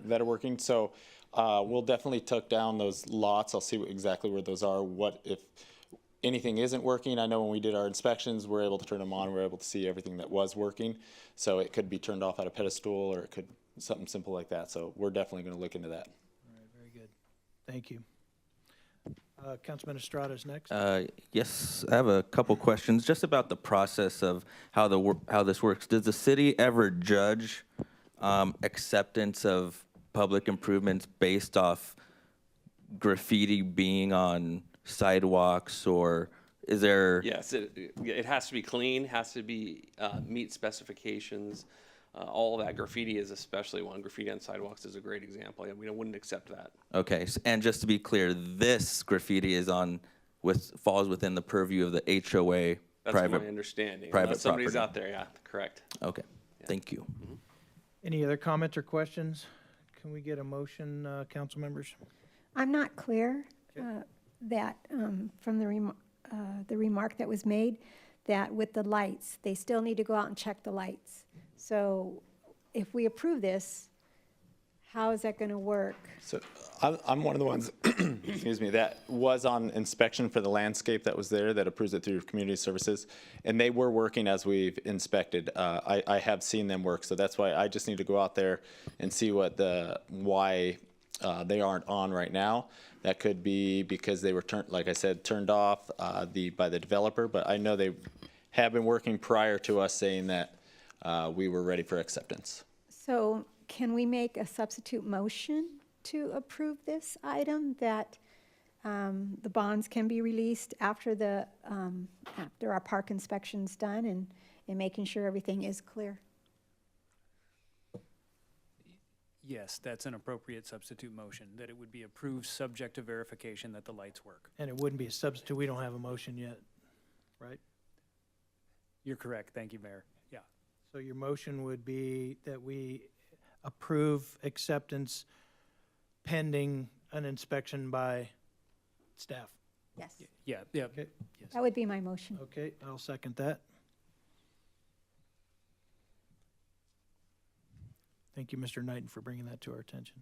that are working. So we'll definitely tuck down those lots. I'll see exactly where those are. What if anything isn't working? I know when we did our inspections, we're able to turn them on. We're able to see everything that was working. So it could be turned off at a pedestal, or it could something simple like that. So we're definitely going to look into that. All right, very good. Thank you. Councilman Estrada is next. Yes, I have a couple questions just about the process of how this works. Does the city ever judge acceptance of public improvements based off graffiti being on sidewalks, or is there? Yes, it has to be clean, has to be meet specifications. All of that graffiti is especially one. Graffiti on sidewalks is a great example. We wouldn't accept that. Okay, and just to be clear, this graffiti is falls within the purview of the HOA. That's private, my understanding. Private Unless somebody's property. out there, yeah, correct. Okay, thank you. Any other comments or questions? Can we get a motion, council members? I'm not clear that from the remark that was made, that with the lights, they still need to go out and check the lights. So if we approve this, how is that going to work? So I'm one of the ones, excuse me, that was on inspection for the landscape that was there, that approves it through Community Services, and they were working as we've inspected. I have seen them work, so that's why I just need to go out there and see why they aren't on right now. That could be because they were like I said, turned off by the developer, but I know they have been working prior to us saying that we were ready for acceptance. So can we make a substitute motion to approve this item, that the bonds can be released after after our park inspection's done, and making sure everything is clear? Yes, that's an appropriate substitute motion, that it would be approved subject to verification that the lights work. And it wouldn't be a substitute, we don't have a motion yet, right? You're correct. Thank you, Mayor. Yeah. So your motion would be that we approve acceptance pending an inspection by staff. Yes. Yeah, yeah. Okay. Yes. That would be my motion. Okay, I'll second that. Thank you, Mr. Knighton, for bringing that to our attention.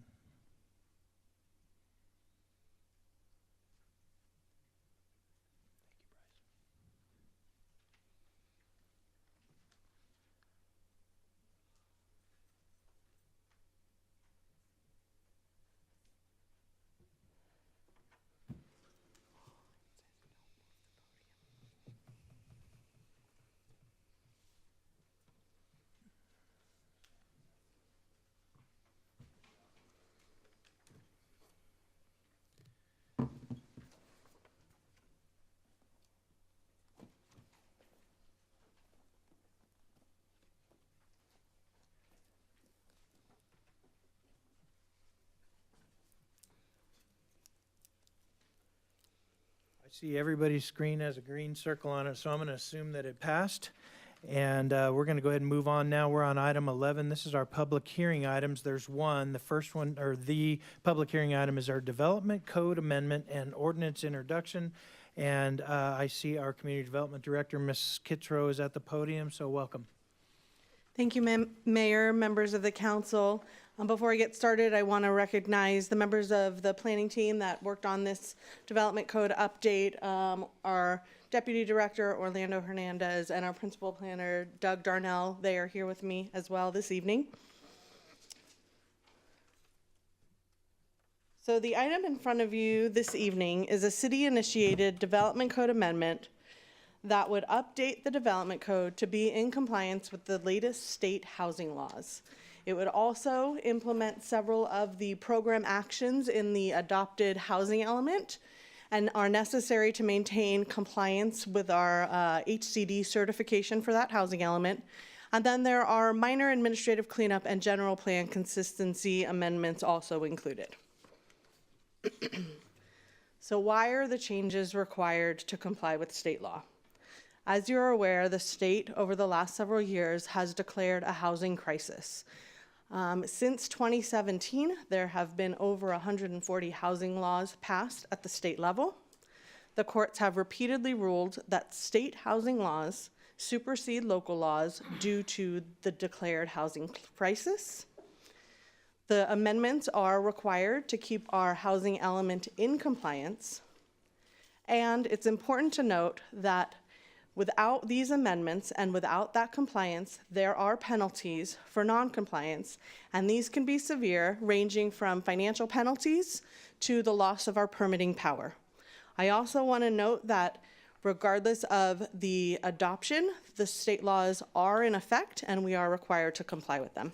I see everybody's screen has a green circle on it, so I'm going to assume that it passed. And we're going to go ahead and move on now. We're on item 11. This is our public hearing items. There's one. The first one, or the public hearing item, is our Development Code Amendment and Ordinance Introduction. And I see our Community Development Director, Ms. Kitzrow, is at the podium, so welcome. Thank you, Mayor, members of the council. Before I get started, I want to recognize the members of the planning team that worked on this development code update. Our Deputy Director, Orlando Hernandez, and our Principal Planner, Doug Darnell. They are here with me as well this evening. So the item in front of you this evening is a city-initiated development code amendment that would update the development code to be in compliance with the latest state housing laws. It would also implement several of the program actions in the adopted housing element and are necessary to maintain compliance with our HCD certification for that housing element. And then there are minor administrative cleanup and general plan consistency amendments also included. So why are the changes required to comply with state law? As you're aware, the state over the last several years has declared a housing crisis. Since 2017, there have been over 140 housing laws passed at the state level. The courts have repeatedly ruled that state housing laws supersede local laws due to the declared housing crisis. The amendments are required to keep our housing element in compliance. And it's important to note that without these amendments and without that compliance, there are penalties for non-compliance, and these can be severe, ranging from financial penalties to the loss of our permitting power. I also want to note that regardless of the adoption, the state laws are in effect and we are required to comply with them.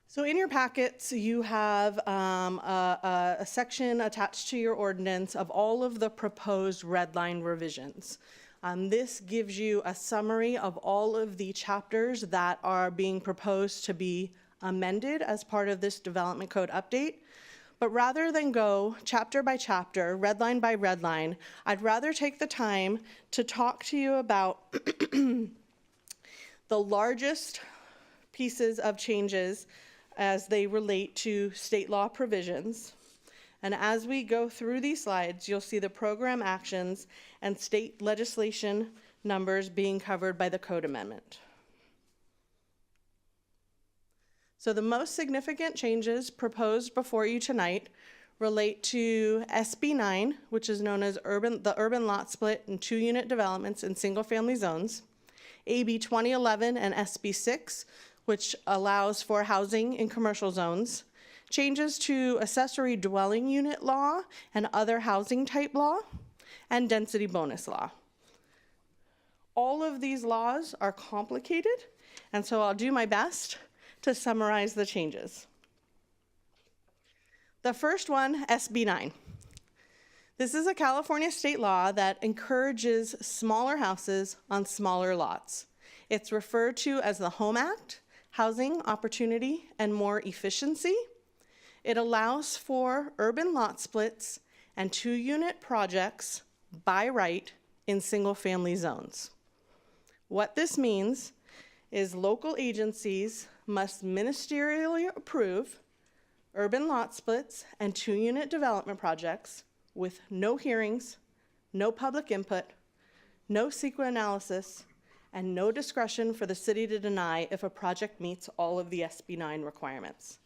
So in your packets, you have a section attached to your ordinance of all of the proposed red line revisions. This gives you a summary of all of the chapters that are being proposed to be amended as part of this development code update. But rather than go chapter by chapter, red line by red line, I'd rather take the time to talk to you about the largest pieces of changes as they relate to state law provisions. And as we go through these slides, you'll see the program actions and state legislation numbers being covered by the code amendment. So the most significant changes proposed before you tonight relate to SB 9, which is known as the urban lot split in 2-unit developments in single-family zones, AB 2011 and SB 6, which allows for housing in commercial zones, changes to accessory dwelling unit law and other housing type law, and density bonus law. All of these laws are complicated, and so I'll do my best to summarize the changes. The first one, SB 9. This is a California state law that encourages smaller houses on smaller lots. It's referred to as the HOME Act, Housing Opportunity and More Efficiency. It allows for urban lot splits and 2-unit projects by right in single-family zones. What this means is local agencies must ministerially approve urban lot splits and 2-unit development projects with no hearings, no public input, no CEQA analysis, and no discretion for the city to deny if a project meets all of the SB 9 requirements.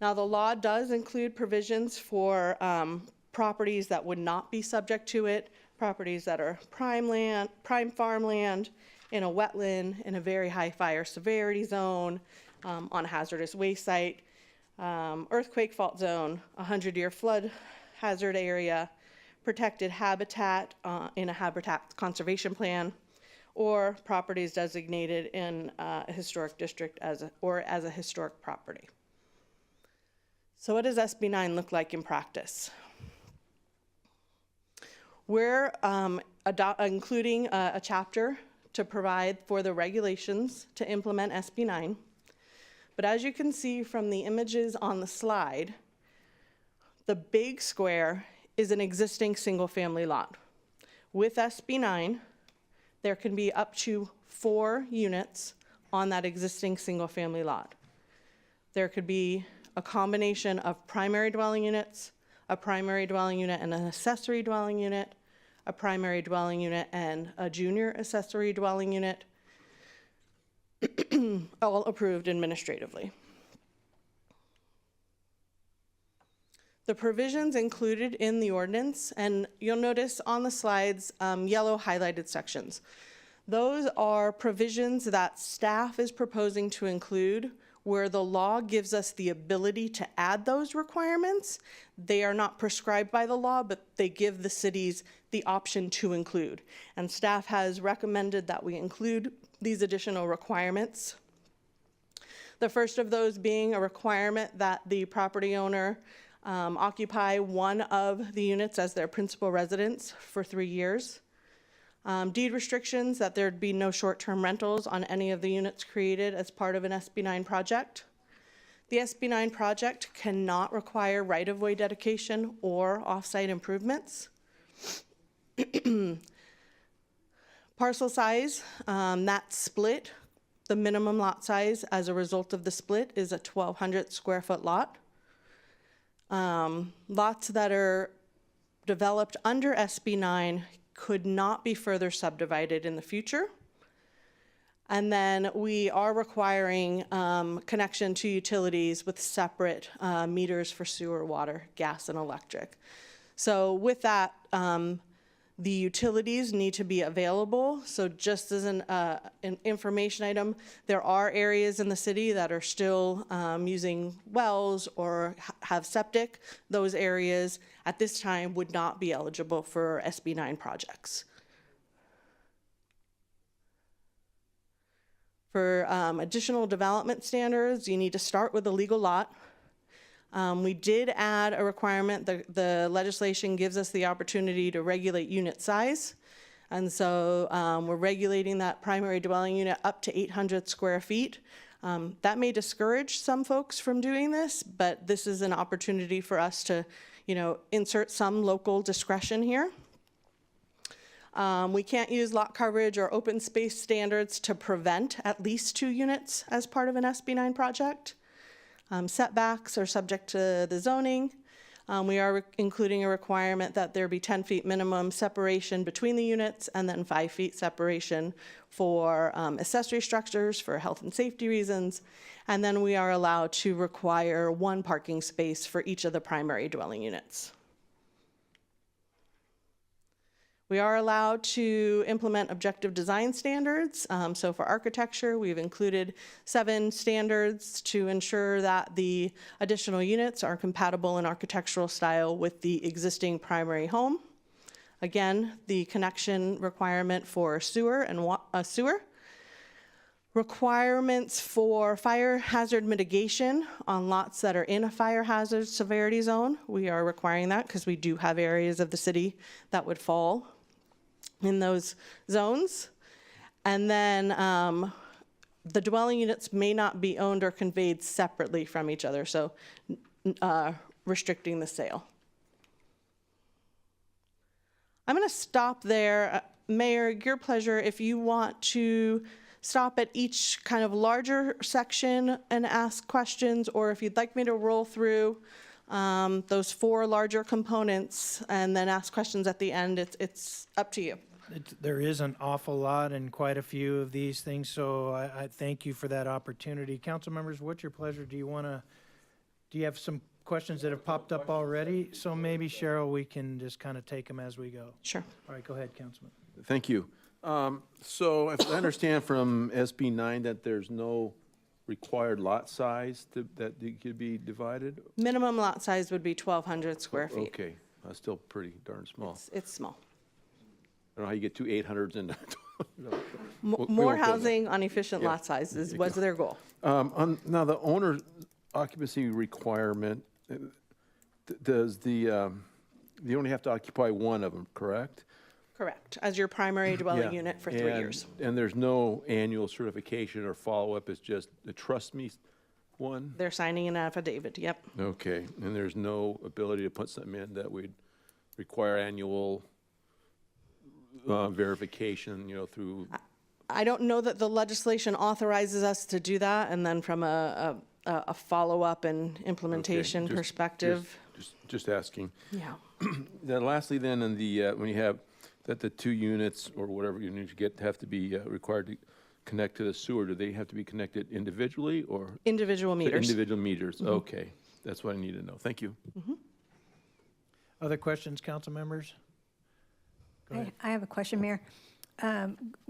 Now, the law does include provisions for properties that would not be subject to it, properties that are prime farmland, in a wetland, in a very high fire severity zone, on a hazardous waste site, earthquake fault zone, 100-year flood hazard area, protected habitat in a habitat conservation plan, or properties designated in a historic district as a historic property. So what does SB 9 look like in practice? We're including a chapter to provide for the regulations to implement SB 9. But as you can see from the images on the slide, the big square is an existing single-family lot. With SB 9, there can be up to 4 units on that existing single-family lot. There could be a combination of primary dwelling units, a primary dwelling unit and an accessory dwelling unit, a primary dwelling unit and a junior accessory dwelling unit, all approved administratively. The provisions included in the ordinance, and you'll notice on the slides yellow highlighted sections. Those are provisions that staff is proposing to include where the law gives us the ability to add those requirements. They are not prescribed by the law, but they give the cities the option to include. And staff has recommended that we include these additional requirements. The first of those being a requirement that the property owner occupy one of the units as their principal residence for 3 years. Deed restrictions, that there'd be no short-term rentals on any of the units created as part of an SB 9 project. The SB 9 project cannot require right-of-way dedication or off-site improvements. Parcel size, that split, the minimum lot size as a result of the split is a 1,200 square foot lot. Lots that are developed under SB 9 could not be further subdivided in the future. And then we are requiring connection to utilities with separate meters for sewer, water, gas, and electric. So with that, the utilities need to be available. So just as an information item, there are areas in the city that are still using wells or have septic. Those areas at this time would not be eligible for SB 9 projects. For additional development standards, you need to start with a legal lot. We did add a requirement. The legislation gives us the opportunity to regulate unit size. And so we're regulating that primary dwelling unit up to 800 square feet. That may discourage some folks from doing this, but this is an opportunity for us to, insert some local discretion here. We can't use lot coverage or open space standards to prevent at least 2 units as part of an SB 9 project. Setbacks are subject to the zoning. We are including a requirement that there be 10 feet minimum separation between the units and then 5 feet separation for accessory structures for health and safety reasons. And then we are allowed to require 1 parking space for each of the primary dwelling units. We are allowed to implement objective design standards. So for architecture, we've included 7 standards to ensure that the additional units are compatible in architectural style with the existing primary home. Again, the connection requirement for sewer and sewer. Requirements for fire hazard mitigation on lots that are in a fire hazard severity zone. We are requiring that because we do have areas of the city that would fall in those zones. And then the dwelling units may not be owned or conveyed separately from each other, so restricting the sale. I'm going to stop there. Mayor, your pleasure. If you want to stop at each kind of larger section and ask questions, or if you'd like me to roll through those 4 larger components and then ask questions at the end, it's up to you. There is an awful lot and quite a few of these things, so I thank you for that opportunity. Council members, what's your pleasure? Do you have some questions that have popped up already? So maybe, Cheryl, we can just kind of take them as we go. Sure. All right, go ahead, Councilman. Thank you. So if I understand from SB 9 that there's no required lot size that could be divided? Minimum lot size would be 1,200 square feet. Okay, that's still pretty darn small. It's small. I don't know how you get 2 800s into. More housing on efficient lot sizes was their goal. Now, the owner occupancy requirement, does you only have to occupy one of them, correct? Correct, as your primary dwelling unit for 3 years. And there's no annual certification or follow-up, it's just the trust me one? They're signing an affidavit, yep. Okay, and there's no ability to put something in that would require annual verification, through? I don't know that the legislation authorizes us to do that, and then from a follow-up and implementation perspective. Just asking. Yeah. Then lastly, then, in the when you have that the 2 units or whatever you need to get have to be required to connect to the sewer, do they have to be connected individually or? Individual meters. Individual meters, okay. That's what I need to know. Thank you. Other questions, council members? Go ahead. I have a question, Mayor.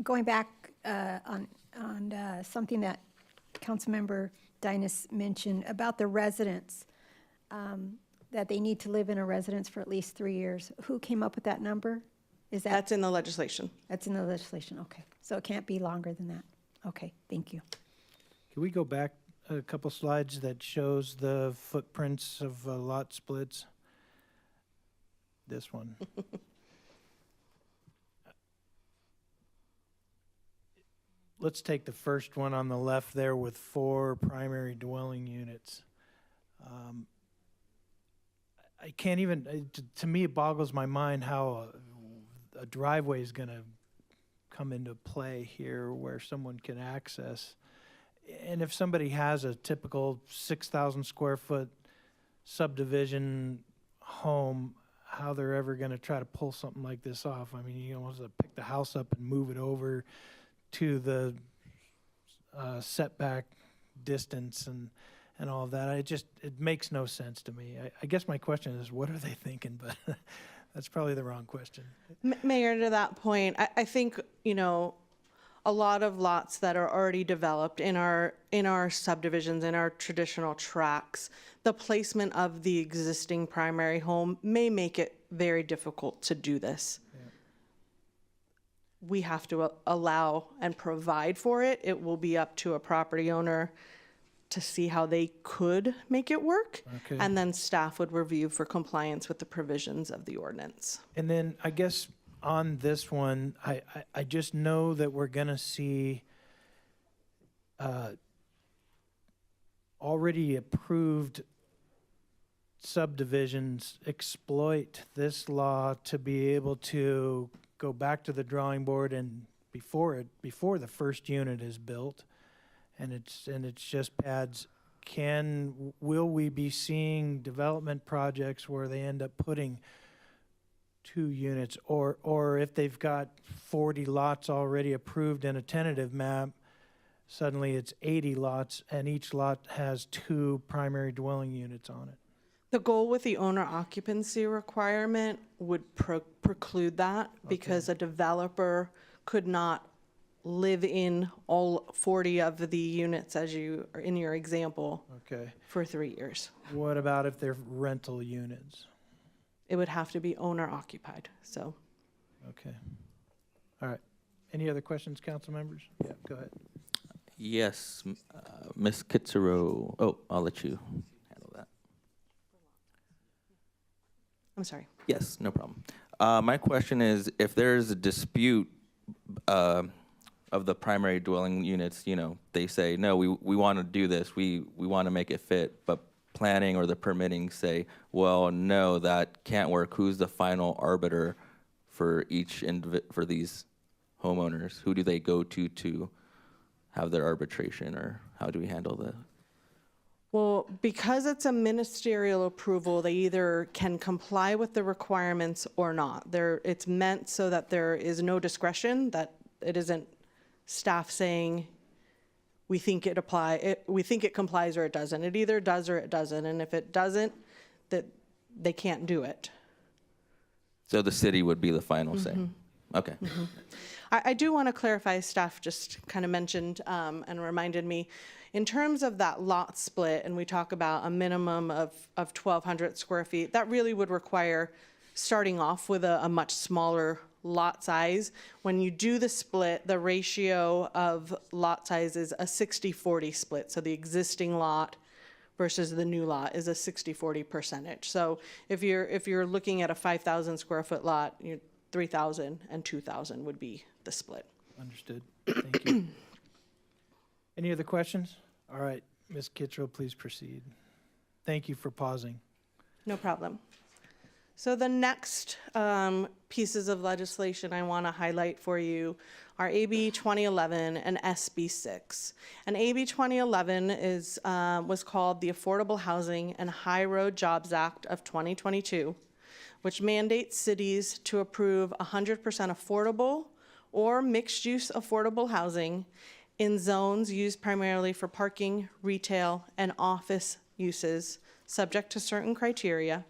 Going back on something that Councilmember Dynas mentioned about the residents, that they need to live in a residence for at least 3 years. Who came up with that number? That's in the legislation. That's in the legislation, okay. So it can't be longer than that. Okay, thank you. Can we go back a couple slides that shows the footprints of lot splits? This one. Let's take the first one on the left there with 4 primary dwelling units. I can't even, to me, it boggles my mind how a driveway is going to come into play here where someone can access. And if somebody has a typical 6,000 square foot subdivision home, how they're ever going to try to pull something like this off. I mean, you almost have to pick the house up and move it over to the setback distance and all of that. It makes no sense to me. I guess my question is, what are they thinking? But that's probably the wrong question. Mayor, to that point, I think, a lot of lots that are already developed in our subdivisions, in our traditional tracts, the placement of the existing primary home may make it very difficult to do this. We have to allow and provide for it. It will be up to a property owner to see how they could make it work. Okay. And then staff would review for compliance with the provisions of the ordinance. And then I guess on this one, I just know that we're going to see already approved subdivisions exploit this law to be able to go back to the drawing board and before the first unit is built and it's just pads. Will we be seeing development projects where they end up putting 2 units, or if they've got 40 lots already approved in a tentative map, suddenly it's 80 lots and each lot has 2 primary dwelling units on it? The goal with the owner occupancy requirement would preclude that because a developer could not live in all 40 of the units as you are in your example Okay. for 3 years. What about if they're rental units? It would have to be owner occupied, so. Okay. All right. Any other questions, council members? Yeah, go ahead. Yes, Ms. Kitsero. Oh, I'll let you handle that. I'm sorry. Yes, no problem. My question is, if there's a dispute of the primary dwelling units, you know, they say, no, we want to do this, we want to make it fit, but planning or the permitting say, well, no, that can't work. Who's the final arbiter for for these homeowners? Who do they go to have their arbitration, or how do we handle that? Well, because it's a ministerial approval, they either can comply with the requirements or not. It's meant so that there is no discretion, that it isn't staff saying, we think it complies or it doesn't. It either does or it doesn't, and if it doesn't, that they can't do it. So the city would be the final say. Okay. I do want to clarify, staff just kind of mentioned and reminded me, in terms of that lot split, and we talk about a minimum of 1,200 square feet, that really would require starting off with a much smaller lot size. When you do the split, the ratio of lot size is a 60-40 split. So the existing lot versus the new lot is a 60-40 percentage. So if you're looking at a 5,000 square foot lot, 3,000 and 2,000 would be the split. Understood. Thank you. Any other questions? All right, Ms. Kittrell, please proceed. Thank you for pausing. No problem. So the next pieces of legislation I want to highlight for you are AB 2011 and SB 6. And AB 2011 was called the Affordable Housing and High Road Jobs Act of 2022, which mandates cities to approve 100% affordable or mixed-use affordable housing in zones used primarily for parking, retail, and office uses, subject to certain criteria.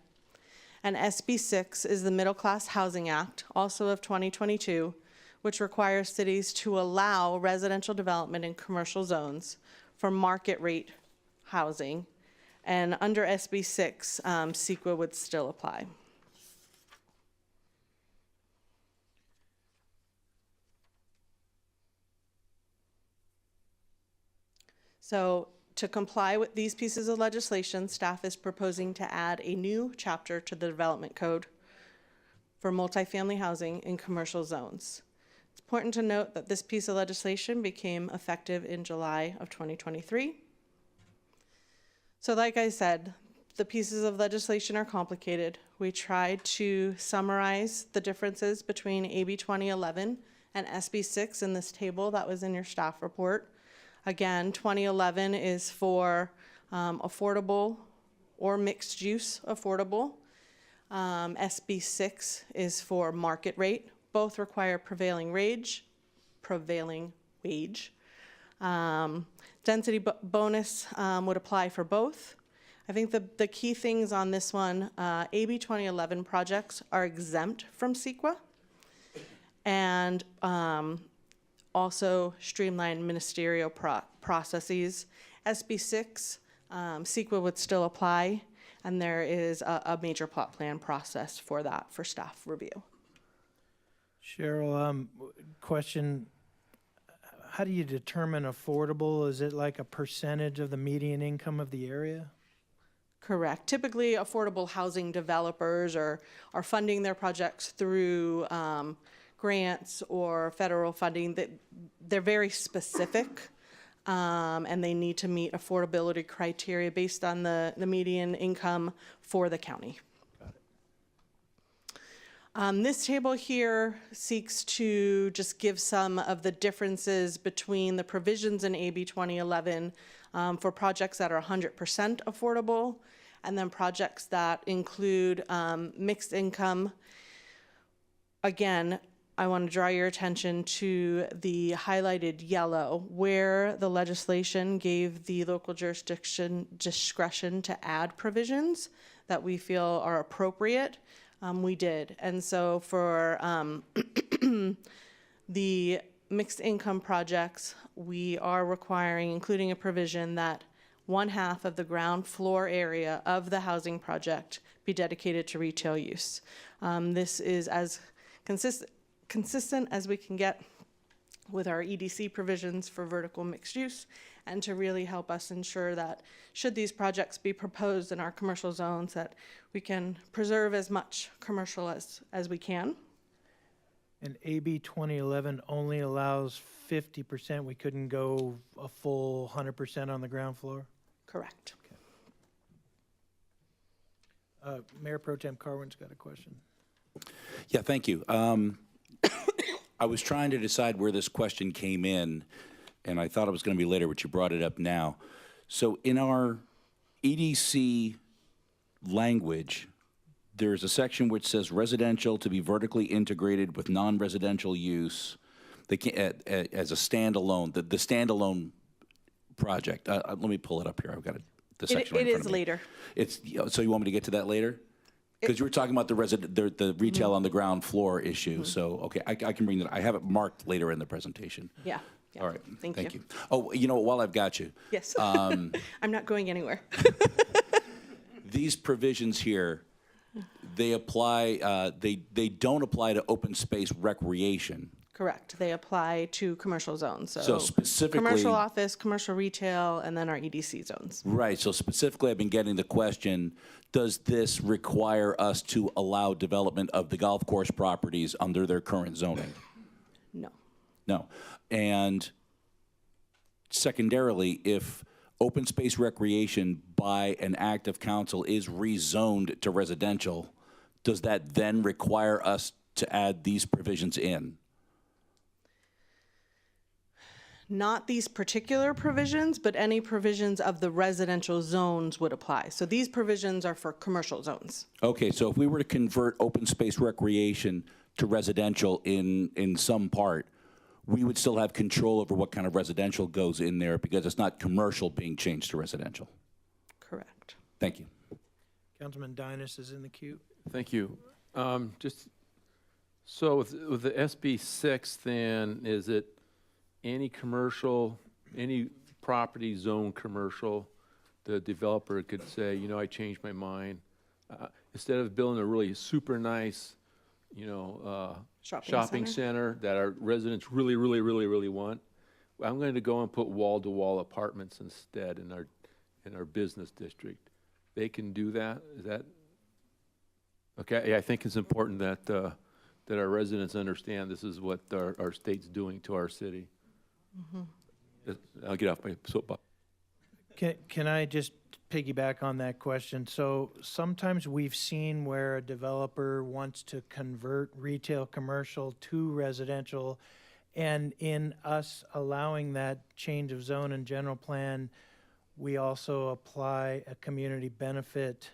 And SB 6 is the Middle Class Housing Act, also of 2022, which requires cities to allow residential development in commercial zones for market rate housing. And under SB 6, CEQA would still apply. So to comply with these pieces of legislation, staff is proposing to add a new chapter to the development code for multifamily housing in commercial zones. It's important to note that this piece of legislation became effective in July of 2023. So like I said, the pieces of legislation are complicated. We tried to summarize the differences between AB 2011 and SB 6 in this table that was in your staff report. Again, 2011 is for affordable or mixed use affordable. SB 6 is for market rate. Both require prevailing wage. Density bonus would apply for both. I think the key things on this one, AB 2011 projects are exempt from CEQA, and also streamlined ministerial processes. SB 6, CEQA would still apply, and there is a major plot plan process for that for staff review. Cheryl, question, how do you determine affordable? Is it like a percentage of the median income of the area? Correct. Typically, affordable housing developers are funding their projects through grants or federal funding. That they're very specific, and they need to meet affordability criteria based on the median income for the county. This table here seeks to just give some of the differences between the provisions in AB 2011 for projects that are 100% affordable, and then projects that include mixed income. Again, I want to draw your attention to the highlighted yellow, where the legislation gave the local jurisdiction discretion to add provisions. that we feel are appropriate, we did. And so for the mixed income projects, we are requiring, including a provision that 1/2 of the ground floor area of the housing project be dedicated to retail use. This is as consistent as we can get with our EDC provisions for vertical mixed use, and to really help us ensure that should these projects be proposed in our commercial zones, that we can preserve as much commercial as we can. And AB 2011 only allows 50%. We couldn't go a full 100% on the ground floor? Correct. Mayor Pro Tem Carwin's got a question. Yeah, thank you. I was trying to decide where this question came in, and I thought it was going to be later, but you brought it up now. So in our EDC language, there's a section which says residential to be vertically integrated with non-residential use. They can, as a standalone, the standalone project. Let me pull it up here. I've got the section right in front of me. Later. It's, so you want me to get to that later? Because you were talking about the retail on the ground floor issue. So, okay, I can bring that. I have it marked later in the presentation. Yeah. All right. Thank you. Oh, you know what? While I've got you. Yes. I'm not going anywhere. These provisions here, they apply, they don't apply to open space recreation. Correct. They apply to commercial zones. So specifically, commercial office, commercial retail, and then our EDC zones. Right. So specifically, I've been getting the question, does this require us to allow development of the golf course properties under their current zoning? No. No. And secondarily, if open space recreation by an act of council is rezoned to residential, does that then require us to add these provisions in? Not these particular provisions, but any provisions of the residential zones would apply. So these provisions are for commercial zones. Okay, so if we were to convert open space recreation to residential in some part, we would still have control over what kind of residential goes in there because it's not commercial being changed to residential. Correct. Thank you. Councilman Dynas is in the queue. Thank you. Just so with the SB 6, then is it any commercial, any property zone commercial, the developer could say, you know, I changed my mind. Instead of building a really super nice, you know, shopping center that our residents really, really, really, really want, I'm going to go and put wall-to-wall apartments instead in our business district. They can do that. Is that okay? Yeah, I think it's important that that our residents understand this is what our state's doing to our city. I'll get off my soapbox. Can I just piggyback on that question? So sometimes we've seen where a developer wants to convert retail commercial to residential, and in us allowing that change of zone and general plan, we also apply a community benefit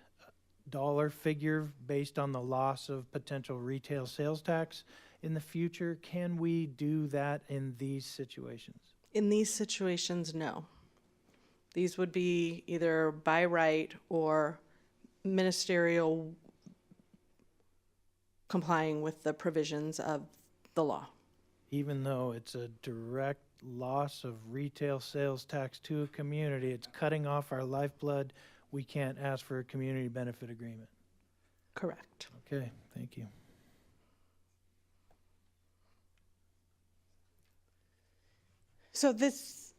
dollar figure based on the loss of potential retail sales tax in the future. Can we do that in these situations? In these situations, no. These would be either by right or ministerial complying with the provisions of the law. Even though it's a direct loss of retail sales tax to a community, it's cutting off our lifeblood, we can't ask for a community benefit agreement. Correct. Okay, thank you. So this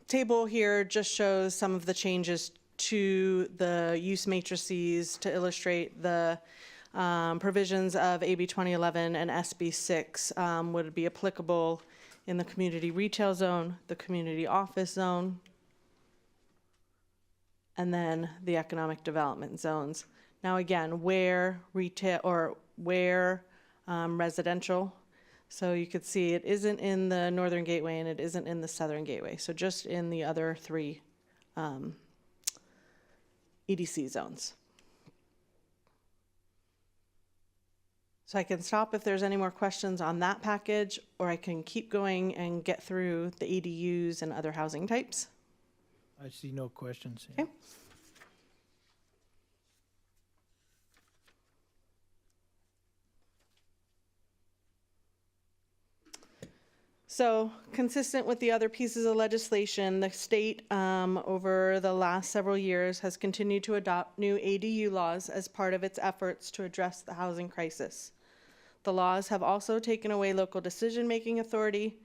table here just shows some of the changes to the use matrices to illustrate the provisions of AB 2011 and SB 6 would be applicable in the community retail zone, the community office zone, and then the economic development zones. Now again, where retail or where residential. So you could see it isn't in the Northern Gateway and it isn't in the Southern Gateway. So just in the other three EDC zones. So I can stop if there's any more questions on that package, or I can keep going and get through the ADUs and other housing types. I see no questions. Okay. So, consistent with the other pieces of legislation, the state over the last several years has continued to adopt new ADU laws as part of its efforts to address the housing crisis. The laws have also taken away local decision-making authority,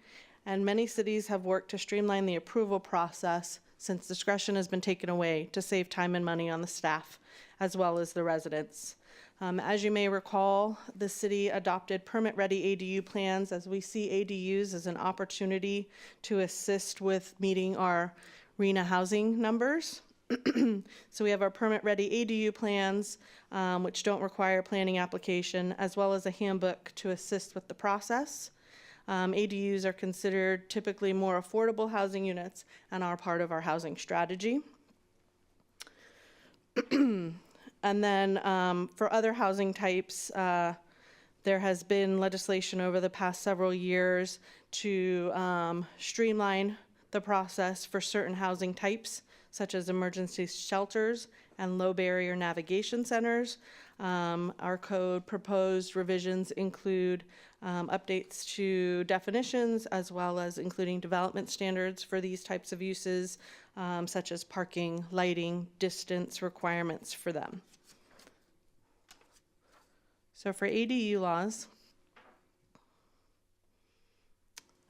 and many cities have worked to streamline the approval process since discretion has been taken away to save time and money on the staff as well as the residents. As you may recall, the city adopted permit-ready ADU plans as we see ADUs as an opportunity to assist with meeting our RHNA housing numbers. So we have our permit-ready ADU plans, which don't require planning application, as well as a handbook to assist with the process. ADUs are considered typically more affordable housing units and are part of our housing strategy. And then for other housing types, there has been legislation over the past several years to streamline the process for certain housing types, such as emergency shelters and low barrier navigation centers. Our code proposed revisions include updates to definitions, as well as including development standards for these types of uses, such as parking, lighting, distance requirements for them. So for ADU laws,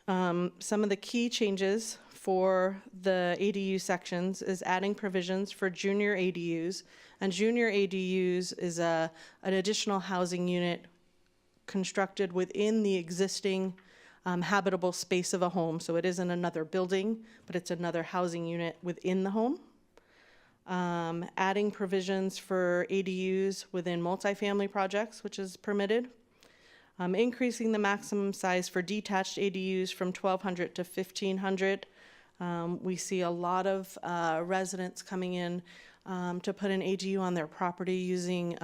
some of the key changes for the ADU sections is adding provisions for junior ADUs. And junior ADUs is an additional housing unit constructed within the existing habitable space of a home. So it isn't another building, but it's another housing unit within the home. Adding provisions for ADUs within multifamily projects, which is permitted. Increasing the maximum size for detached ADUs from 1,200 to 1,500. We see a lot of residents coming in to put an ADU on their property using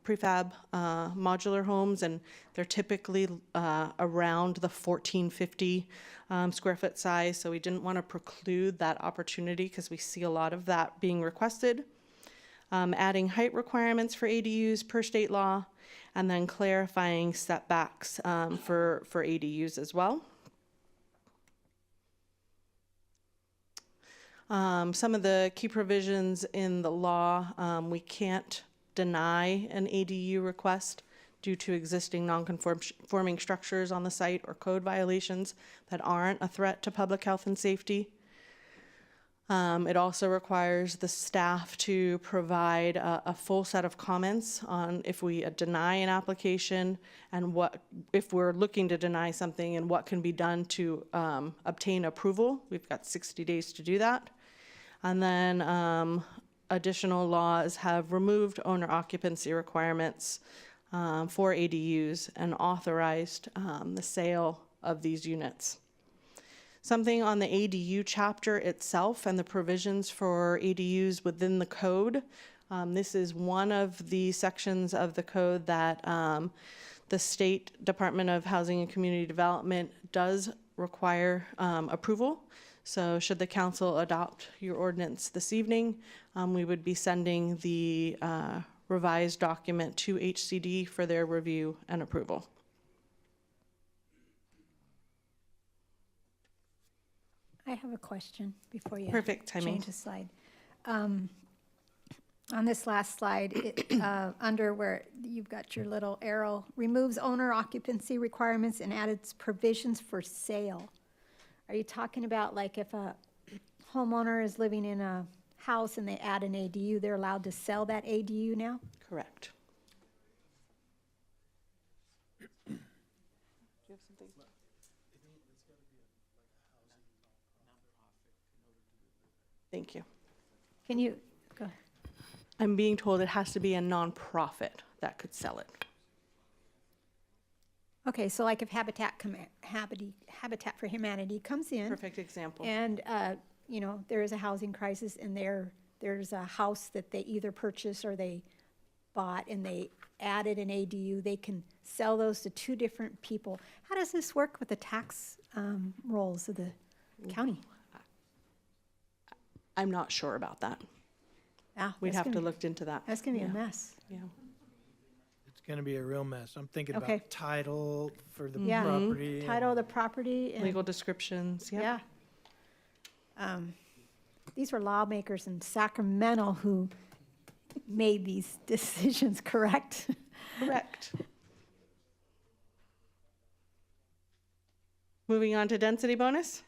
prefab modular homes, and they're typically around the 1,450 square foot size, so we didn't want to preclude that opportunity because we see a lot of that being requested. Adding height requirements for ADUs per state law, and then clarifying setbacks for ADUs as well. Some of the key provisions in the law, we can't deny an ADU request due to existing non-conforming structures on the site or code violations that aren't a threat to public health and safety. It also requires the staff to provide a full set of comments on if we deny an application and what, if we're looking to deny something, and what can be done to obtain approval. We've got 60 days to do that. And then additional laws have removed owner occupancy requirements for ADUs and authorized the sale of these units. Something on the ADU chapter itself and the provisions for ADUs within the code. This is one of the sections of the code that the State Department of Housing and Community Development does require approval. So should the council adopt your ordinance this evening, we would be sending the revised document to HCD for their review and approval. I have a question before you Perfect timing. change the slide. On this last slide, under where you've got your little arrow, removes owner occupancy requirements and added provisions for sale. Are you talking about like if a homeowner is living in a house and they add an ADU, they're allowed to sell that ADU now? Correct. Do you have something? Thank you. Can you, go ahead. I'm being told it has to be a nonprofit that could sell it. Okay, so like if Habitat for Humanity comes in. Perfect example. And, you know, there is a housing crisis and there's a house that they either purchased or they bought and they added an ADU, they can sell those to two different people. How does this work with the tax rolls of the county? I'm not sure about that. Yeah, We'd have to look into that. That's gonna be a mess. Yeah. Going to be a real mess. I'm thinking Okay. about title for the Yeah. property. Title of the property. And, Legal descriptions, yeah. yeah. These were lawmakers in Sacramento who made these decisions, correct? Correct. Moving on to density bonus.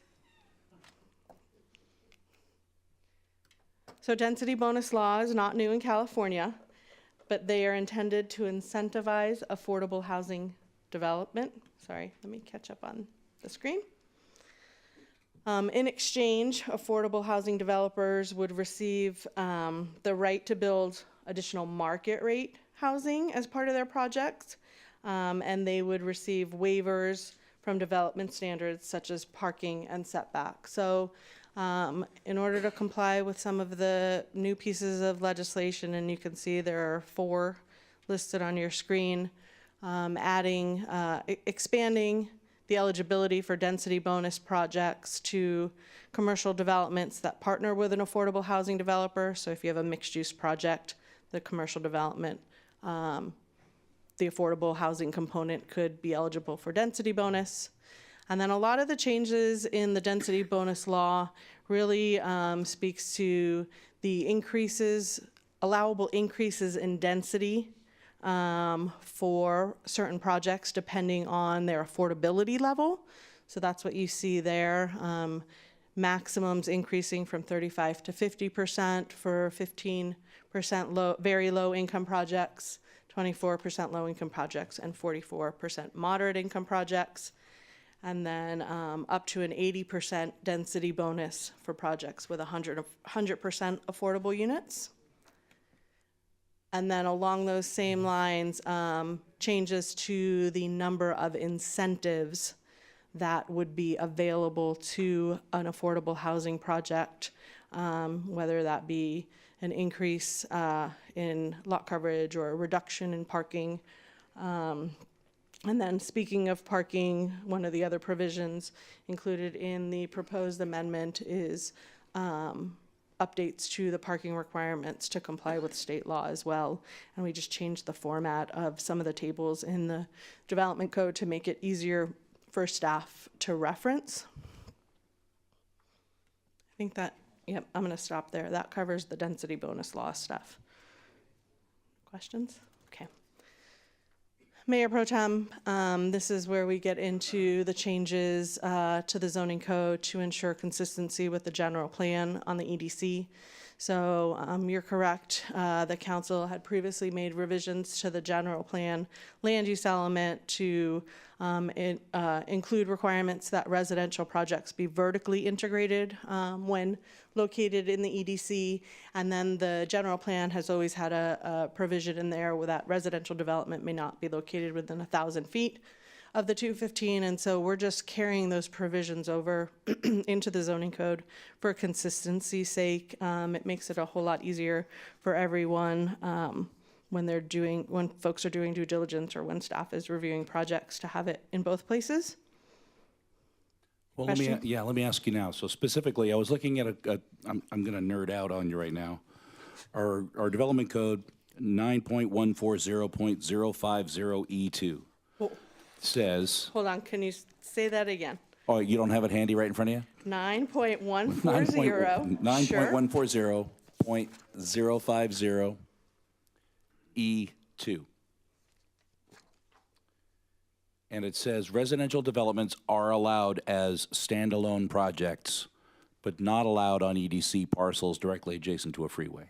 So density bonus law is not new in California, but they are intended to incentivize affordable housing development. Sorry, let me catch up on the screen. In exchange, affordable housing developers would receive the right to build additional market rate housing as part of their projects, and they would receive waivers from development standards such as parking and setback. So in order to comply with some of the new pieces of legislation, and you can see there are 4 listed on your screen, expanding the eligibility for density bonus projects to commercial developments that partner with an affordable housing developer. So if you have a mixed-use project, the commercial development, the affordable housing component could be eligible for density bonus. And then a lot of the changes in the density bonus law really speaks to the allowable increases in density for certain projects depending on their affordability level. So that's what you see there. Maximums increasing from 35 to 50% for 15% very low income projects, 24% low income projects, and 44% moderate income projects. And then up to an 80% density bonus for projects with 100% affordable units. And then along those same lines, changes to the number of incentives that would be available to an affordable housing project, whether that be an increase in lot coverage or a reduction in parking. And then speaking of parking, one of the other provisions included in the proposed amendment is updates to the parking requirements to comply with state law as well. And we just changed the format of some of the tables in the development code to make it easier for staff to reference. I think that, yep, I'm gonna stop there. That covers the density bonus law stuff. Questions? Okay. Mayor Pro Tem, this is where we get into the changes to the zoning code to ensure consistency with the general plan on the EDC. So you're correct. The council had previously made revisions to the general plan land use element to include requirements that residential projects be vertically integrated when located in the EDC. And then the general plan has always had a provision in there where that residential development may not be located within 1,000 feet of the 215. And so we're just carrying those provisions over into the zoning code for consistency's sake. It makes it a whole lot easier for everyone when folks are doing due diligence or when staff is reviewing projects to have it in both places. Well, let me ask you now. So specifically, I was looking at I'm going to nerd out on you right now. Our development code 9.140.050E2 says. Hold on, can you say that again? Oh, you don't have it handy right in front of you? 9.140. 9.140.050 E2. And it says residential developments are allowed as standalone projects, but not allowed on EDC parcels directly adjacent to a freeway.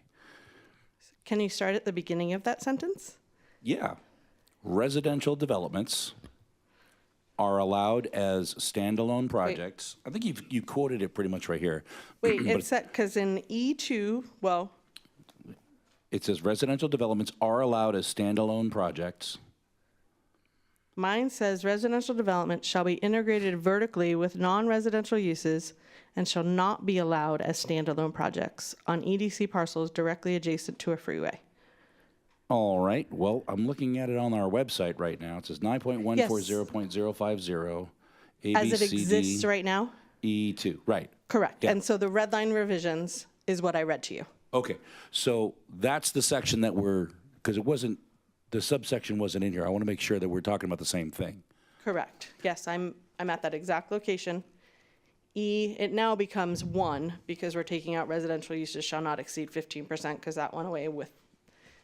Can you start at the beginning of that sentence? Yeah. Residential developments are allowed as standalone projects. I think you quoted it pretty much right here. Wait, it said, because in E2, well. It says residential developments are allowed as standalone projects. Mine says residential development shall be integrated vertically with non-residential uses and shall not be allowed as standalone projects on EDC parcels directly adjacent to a freeway. All right. Well, I'm looking at it on our website right now. It says 9.140.050 As it exists right now? E2, right. Correct. Yeah. And so the red line revisions is what I read to you. Okay. So that's the section that because it wasn't the subsection wasn't in here. I want to make sure that we're talking about the same thing. Correct. Yes, I'm at that exact location. E, it now becomes 1 because we're taking out residential uses shall not exceed 15% because that went away with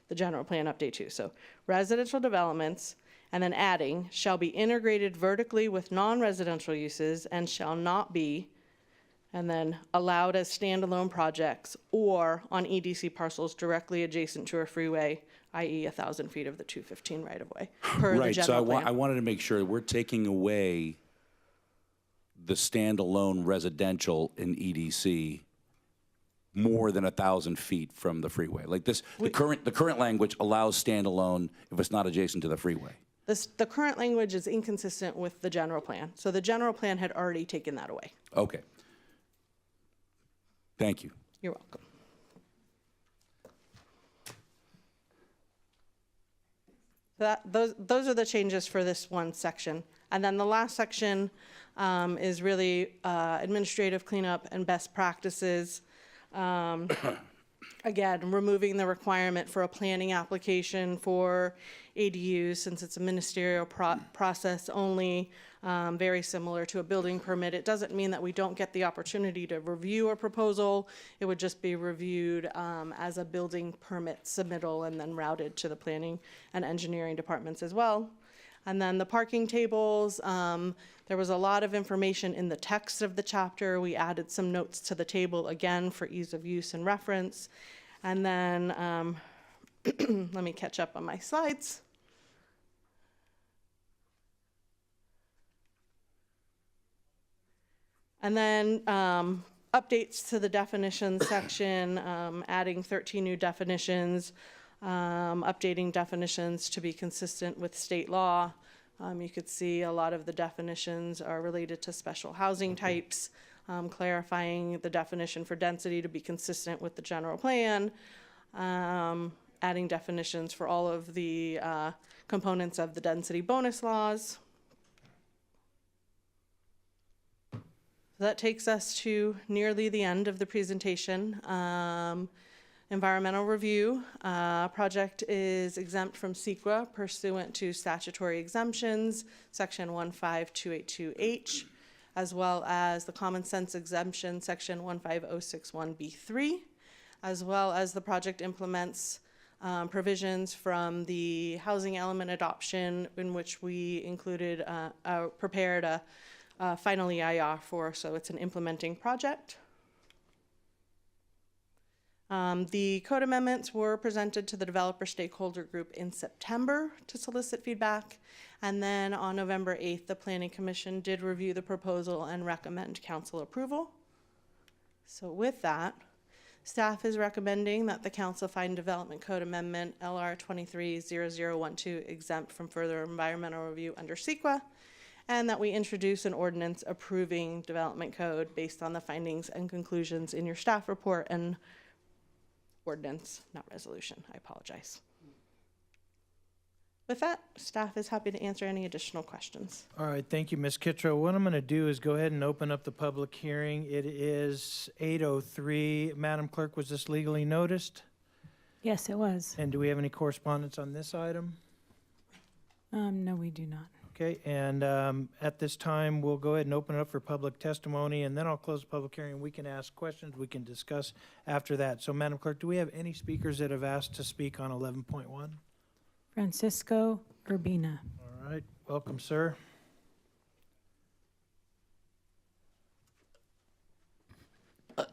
the general plan update too. So residential developments, and then adding, shall be integrated vertically with non-residential uses and shall not be, and then allowed as standalone projects or on EDC parcels directly adjacent to a freeway, i.e. 1,000 feet of the 215 right-of-way, per the Right, so general plan. I wanted to make sure that we're taking away the standalone residential in EDC more than 1,000 feet from the freeway. Like this, the current language allows standalone if it's not adjacent to the freeway. The current language is inconsistent with the general plan. So the general plan had already taken that away. Okay. Thank you. You're welcome. Those are the changes for this one section. And then the last section is really administrative cleanup and best practices. Again, removing the requirement for a planning application for ADUs since it's a ministerial process only, very similar to a building permit. It doesn't mean that we don't get the opportunity to review a proposal. It would just be reviewed as a building permit submittal and then routed to the planning and engineering departments as well. And then the parking tables, there was a lot of information in the text of the chapter. We added some notes to the table again for ease of use and reference. And then, let me catch up on my slides. And then updates to the definitions section, adding 13 new definitions, updating definitions to be consistent with state law. You could see a lot of the definitions are related to special housing types, clarifying the definition for density to be consistent with the general plan, adding definitions for all of the components of the density bonus laws. So that takes us to nearly the end of the presentation. Environmental review. Project is exempt from CEQA pursuant to statutory exemptions, section 15282H, as well as the common sense exemption, section 15061B3, as well as the project implements provisions from the housing element adoption in which we included, prepared a final EIR for, so it's an implementing project. The code amendments were presented to the developer stakeholder group in September to solicit feedback. And then on November 8th, the Planning Commission did review the proposal and recommend council approval. So with that, staff is recommending that the council find Development Code Amendment LR 230012 exempt from further environmental review under CEQA, and that we introduce an ordinance approving development code based on the findings and conclusions in your staff report and ordinance, not resolution. I apologize. With that, staff is happy to answer any additional questions. All right, thank you, Ms. Kittro. What I'm going to do is go ahead and open up the public hearing. It is 8:03. Madam Clerk, was this legally noticed? Yes, it was. And do we have any correspondence on this item? No, we do not. Okay, and at this time, we'll go ahead and open it up for public testimony, and then I'll close the public hearing. We can ask questions. We can discuss after that. So, Madam Clerk, do we have any speakers that have asked to speak on 11.1? Francisco Urbina. All right, welcome, sir.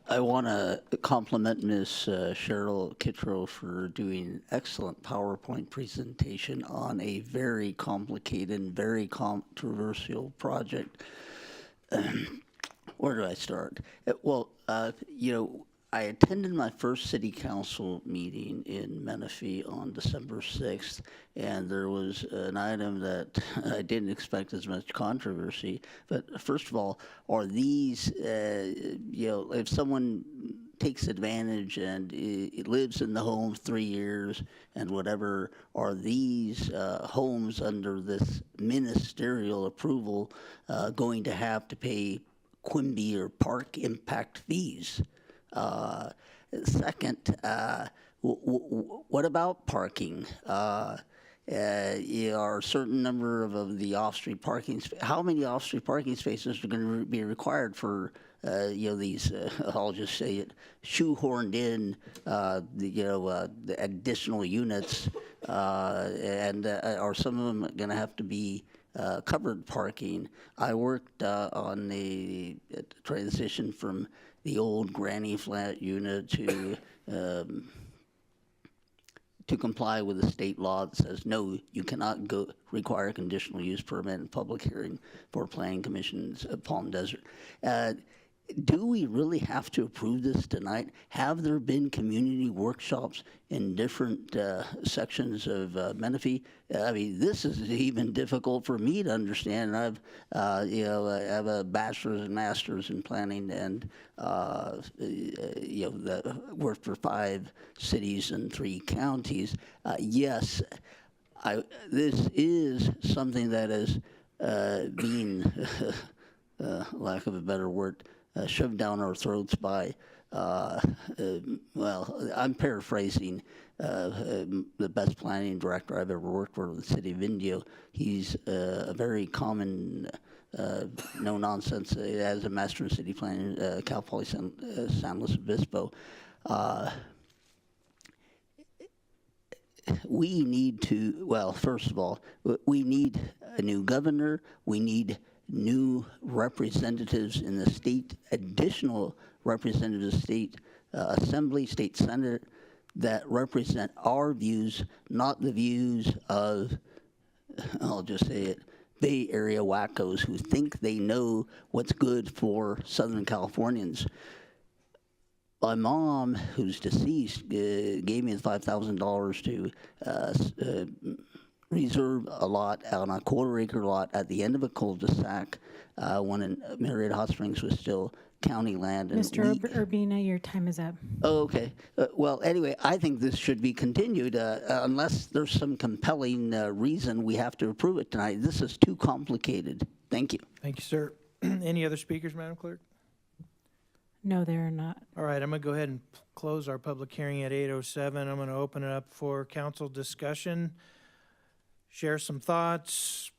I want to compliment Ms. Cheryl Kittro for doing an excellent PowerPoint presentation on a very complicated and very controversial project. Where do I start? Well, you know, I attended my first city council meeting in Menifee on December 6th, and there was an item that I didn't expect as much controversy. But first of all, are these, you know, if someone takes advantage and it lives in the home 3 years and whatever, are these homes under this ministerial approval going to have to pay Quimby or park impact fees? Second, what about parking? there are a certain number of the off-street parking. How many off-street parking spaces are going to be required for these? I'll just say it, shoehorned in the additional units, and are some of them going to have to be covered parking? I worked on the transition from the old granny flat unit to comply with the state law that says, no, you cannot require a conditional use permit in public hearing for planning commissions of Palm Desert. Do we really have to approve this tonight? Have there been community workshops in different sections of Menifee? I mean, this is even difficult for me to understand. I have a bachelor's and master's in planning, and worked for 5 cities and 3 counties. Yes, this is something that is being, lack of a better word, shoved down our throats by, I'm paraphrasing, the best planning director I've ever worked for, the city of Indio. He's a very common, no nonsense, as a master in city planning, Cal Poly San Luis Obispo. We need to, first of all, we need a new governor. We need new representatives in the state, additional representatives, state assembly, state senate, that represent our views, not the views of, I'll just say it, Bay Area wackos who think they know what's good for Southern Californians. My mom, who's deceased, gave me the $5,000 to reserve a lot on a quarter-acre lot at the end of a cul-de-sac when Marietta Hot Springs was still county land. And Mr. Urbina, your time is up. Oh, okay. Anyway, I think this should be continued unless there's some compelling reason we have to approve it tonight. This is too complicated. Thank you. Thank you, sir. Any other speakers, Madam Clerk? No, there are not. All right, I'm going to go ahead and close our public hearing at 8:07. I'm going to open it up for council discussion. Share some thoughts,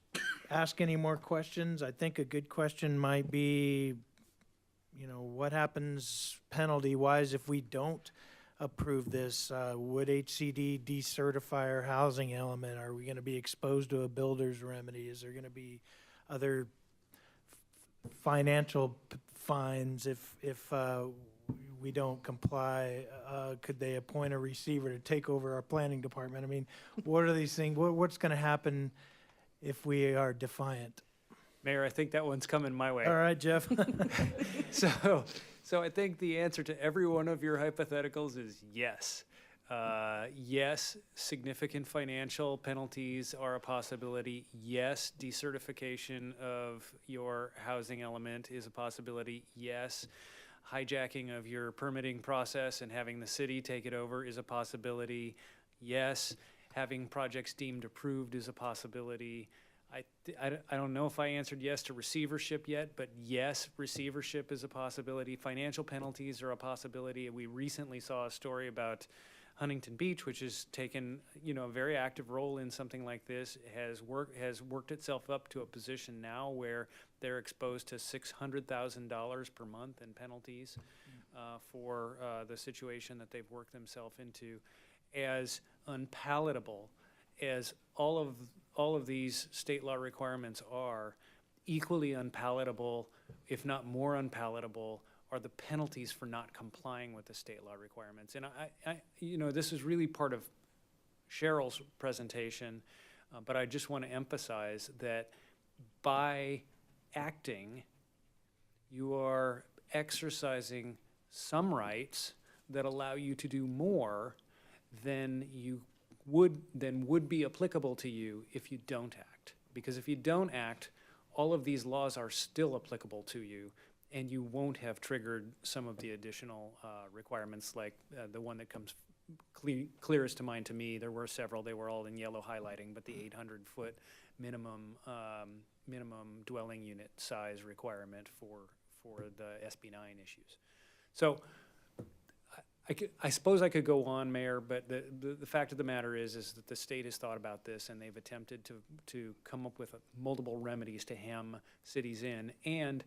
ask any more questions. I think a good question might be, what happens penalty-wise if we don't approve this? Would HCD decertify our housing element? Are we going to be exposed to a builder's remedy? Is there going to be other financial fines if we don't comply? Could they appoint a receiver to take over our planning department? I mean, what are these things? What's going to happen if we are defiant? Mayor, I think that one's coming my way. All right, Jeff. So I think the answer to every one of your hypotheticals is yes. Yes, significant financial penalties are a possibility. Yes, decertification of your housing element is a possibility. Yes, hijacking of your permitting process and having the city take it over is a possibility. Yes, having projects deemed approved is a possibility. I don't know if I answered yes to receivership yet, but yes, receivership is a possibility. Financial penalties are a possibility. We recently saw a story about Huntington Beach, which has taken a very active role in something like this, has worked itself up to a position now where they're exposed to $600,000 per month in penalties for the situation that they've worked themselves into. As unpalatable as all of these state law requirements are, equally unpalatable, if not more unpalatable, are the penalties for not complying with the state law requirements. And this is really part of Cheryl's presentation, but I just want to emphasize that by acting, you are exercising some rights that allow you to do more than would be applicable to you if you don't act. Because if you don't act, all of these laws are still applicable to you, and you won't have triggered some of the additional requirements, like the one that comes clearest to mind to me. There were several; they were all in yellow highlighting, but the 800-foot minimum dwelling unit size requirement for the SB 9 issues. So I suppose I could go on, Mayor, but the fact of the matter is that the state has thought about this and they've attempted to come up with multiple remedies to hem cities in. And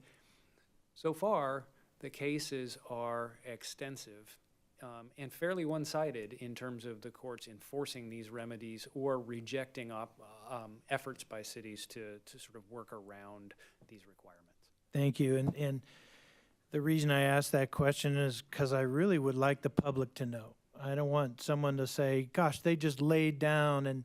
so far, the cases are extensive and fairly one-sided in terms of the courts enforcing these remedies or rejecting efforts by cities to sort of work around these requirements. Thank you. And the reason I asked that question is because I really would like the public to know. I don't want someone to say, gosh, they just laid down. And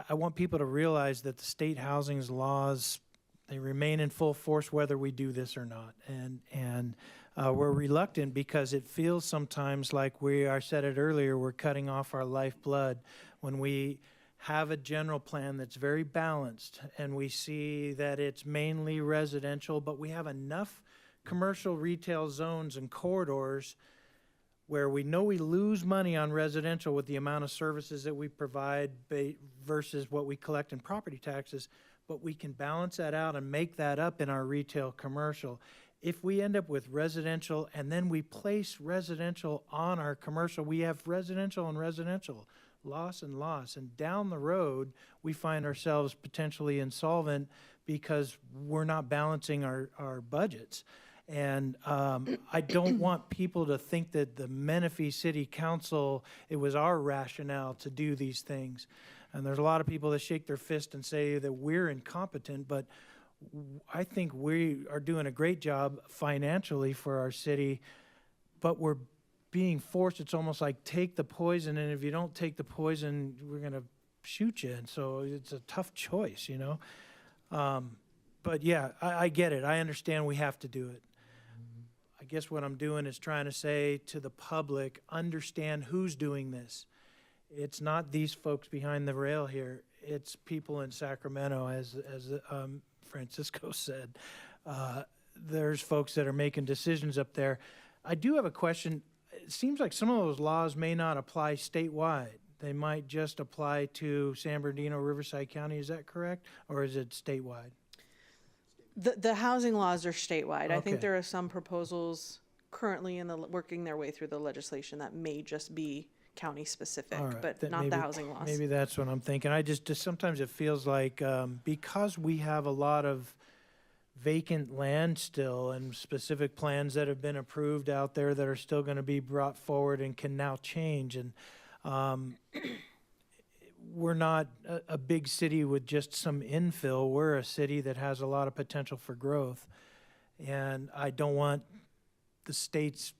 I want people to realize that the state housing laws, they remain in full force whether we do this or not. And we're reluctant because it feels sometimes like I said it earlier, we're cutting off our lifeblood when we have a general plan that's very balanced and we see that it's mainly residential, but we have enough commercial retail zones and corridors where we know we lose money on residential with the amount of services that we provide versus what we collect in property taxes, but we can balance that out and make that up in our retail commercial. If we end up with residential and then we place residential on our commercial, we have residential and residential, loss and loss. And down the road, we find ourselves potentially insolvent because we're not balancing our budgets. And I don't want people to think that the Menifee City Council, it was our rationale to do these things. And there's a lot of people that shake their fist and say that we're incompetent, but I think we are doing a great job financially for our city, but we're being forced. It's almost like take the poison, and if you don't take the poison, we're going to shoot you. And so it's a tough choice, you know. But yeah, I get it. I understand we have to do it. I guess what I'm doing is trying to say to the public, understand who's doing this. It's not these folks behind the rail here. It's people in Sacramento, as Francisco said. There's folks that are making decisions up there. I do have a question. It seems like some of those laws may not apply statewide. They might just apply to San Bernardino, Riverside County. Is that correct? Or is it statewide? The housing laws are statewide. I Okay. think there are some proposals currently working their way through the legislation that may just be county specific, All right, but then not the housing laws. Maybe that's what I'm thinking. I just sometimes it feels like because we have a lot of vacant land still and specific plans that have been approved out there that are still going to be brought forward and can now change. And we're not a big city with just some infill. We're a city that has a lot of potential for growth. And I don't want the state's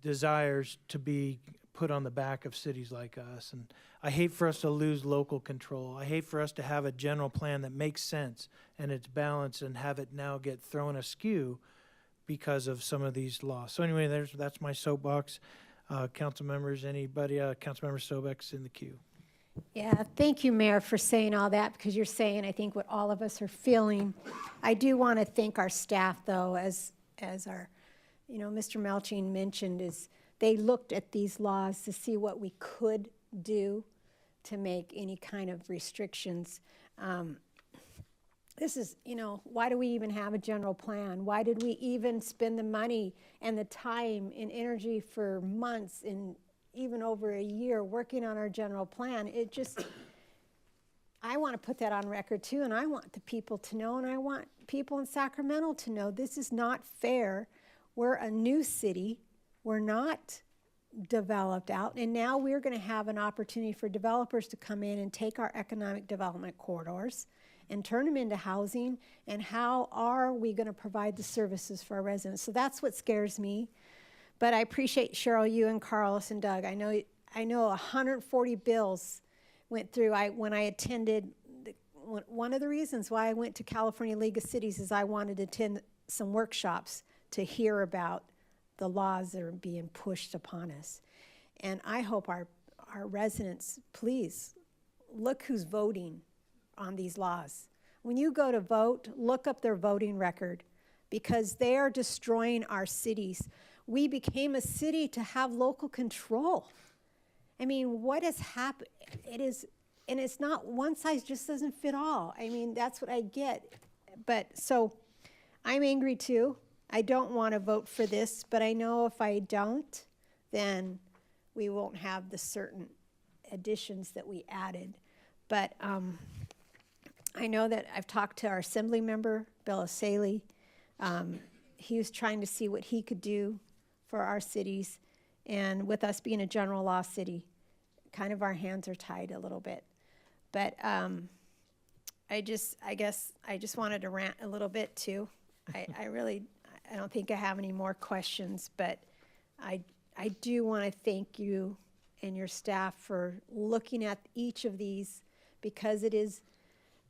desires to be put on the back of cities like us. And I hate for us to lose local control. I hate for us to have a general plan that makes sense and it's balanced and have it now get thrown askew because of some of these laws. So anyway, that's my soapbox. Council members, anybody, Councilmember Sobek's in the queue. Yeah, thank you, Mayor, for saying all that, because you're saying, I think, what all of us are feeling. I do want to thank our staff, though, as our, Mr. Melching mentioned, is they looked at these laws to see what we could do to make any kind of restrictions. This is, why do we even have a general plan? Why did we even spend the money and the time and energy for months and even over a year working on our general plan? It just, I want to put that on record too, and I want the people to know, and I want people in Sacramento to know this is not fair. We're a new city. We're not developed out, and now we're going to have an opportunity for developers to come in and take our economic development corridors and turn them into housing, and how are we going to provide the services for our residents? So that's what scares me. But I appreciate, Cheryl, you and Carlos and Doug. I know 140 bills went through. When I attended, one of the reasons why I went to California League of Cities is I wanted to attend some workshops to hear about the laws that are being pushed upon us. And I hope our residents, please, look who's voting on these laws. When you go to vote, look up their voting record, because they are destroying our cities. We became a city to have local control. I mean, what has happened? It is, and it's not one size just doesn't fit all. I mean, that's what I get. But so I'm angry too. I don't want to vote for this, but I know if I don't, then we won't have the certain additions that we added. But I know that I've talked to our assembly member, Bill Asaley. He was trying to see what he could do for our cities. And with us being a general law city, kind of our hands are tied a little bit. But I guess I just wanted to rant a little bit too. I don't think I have any more questions, but I do want to thank you and your staff for looking at each of these, because it is,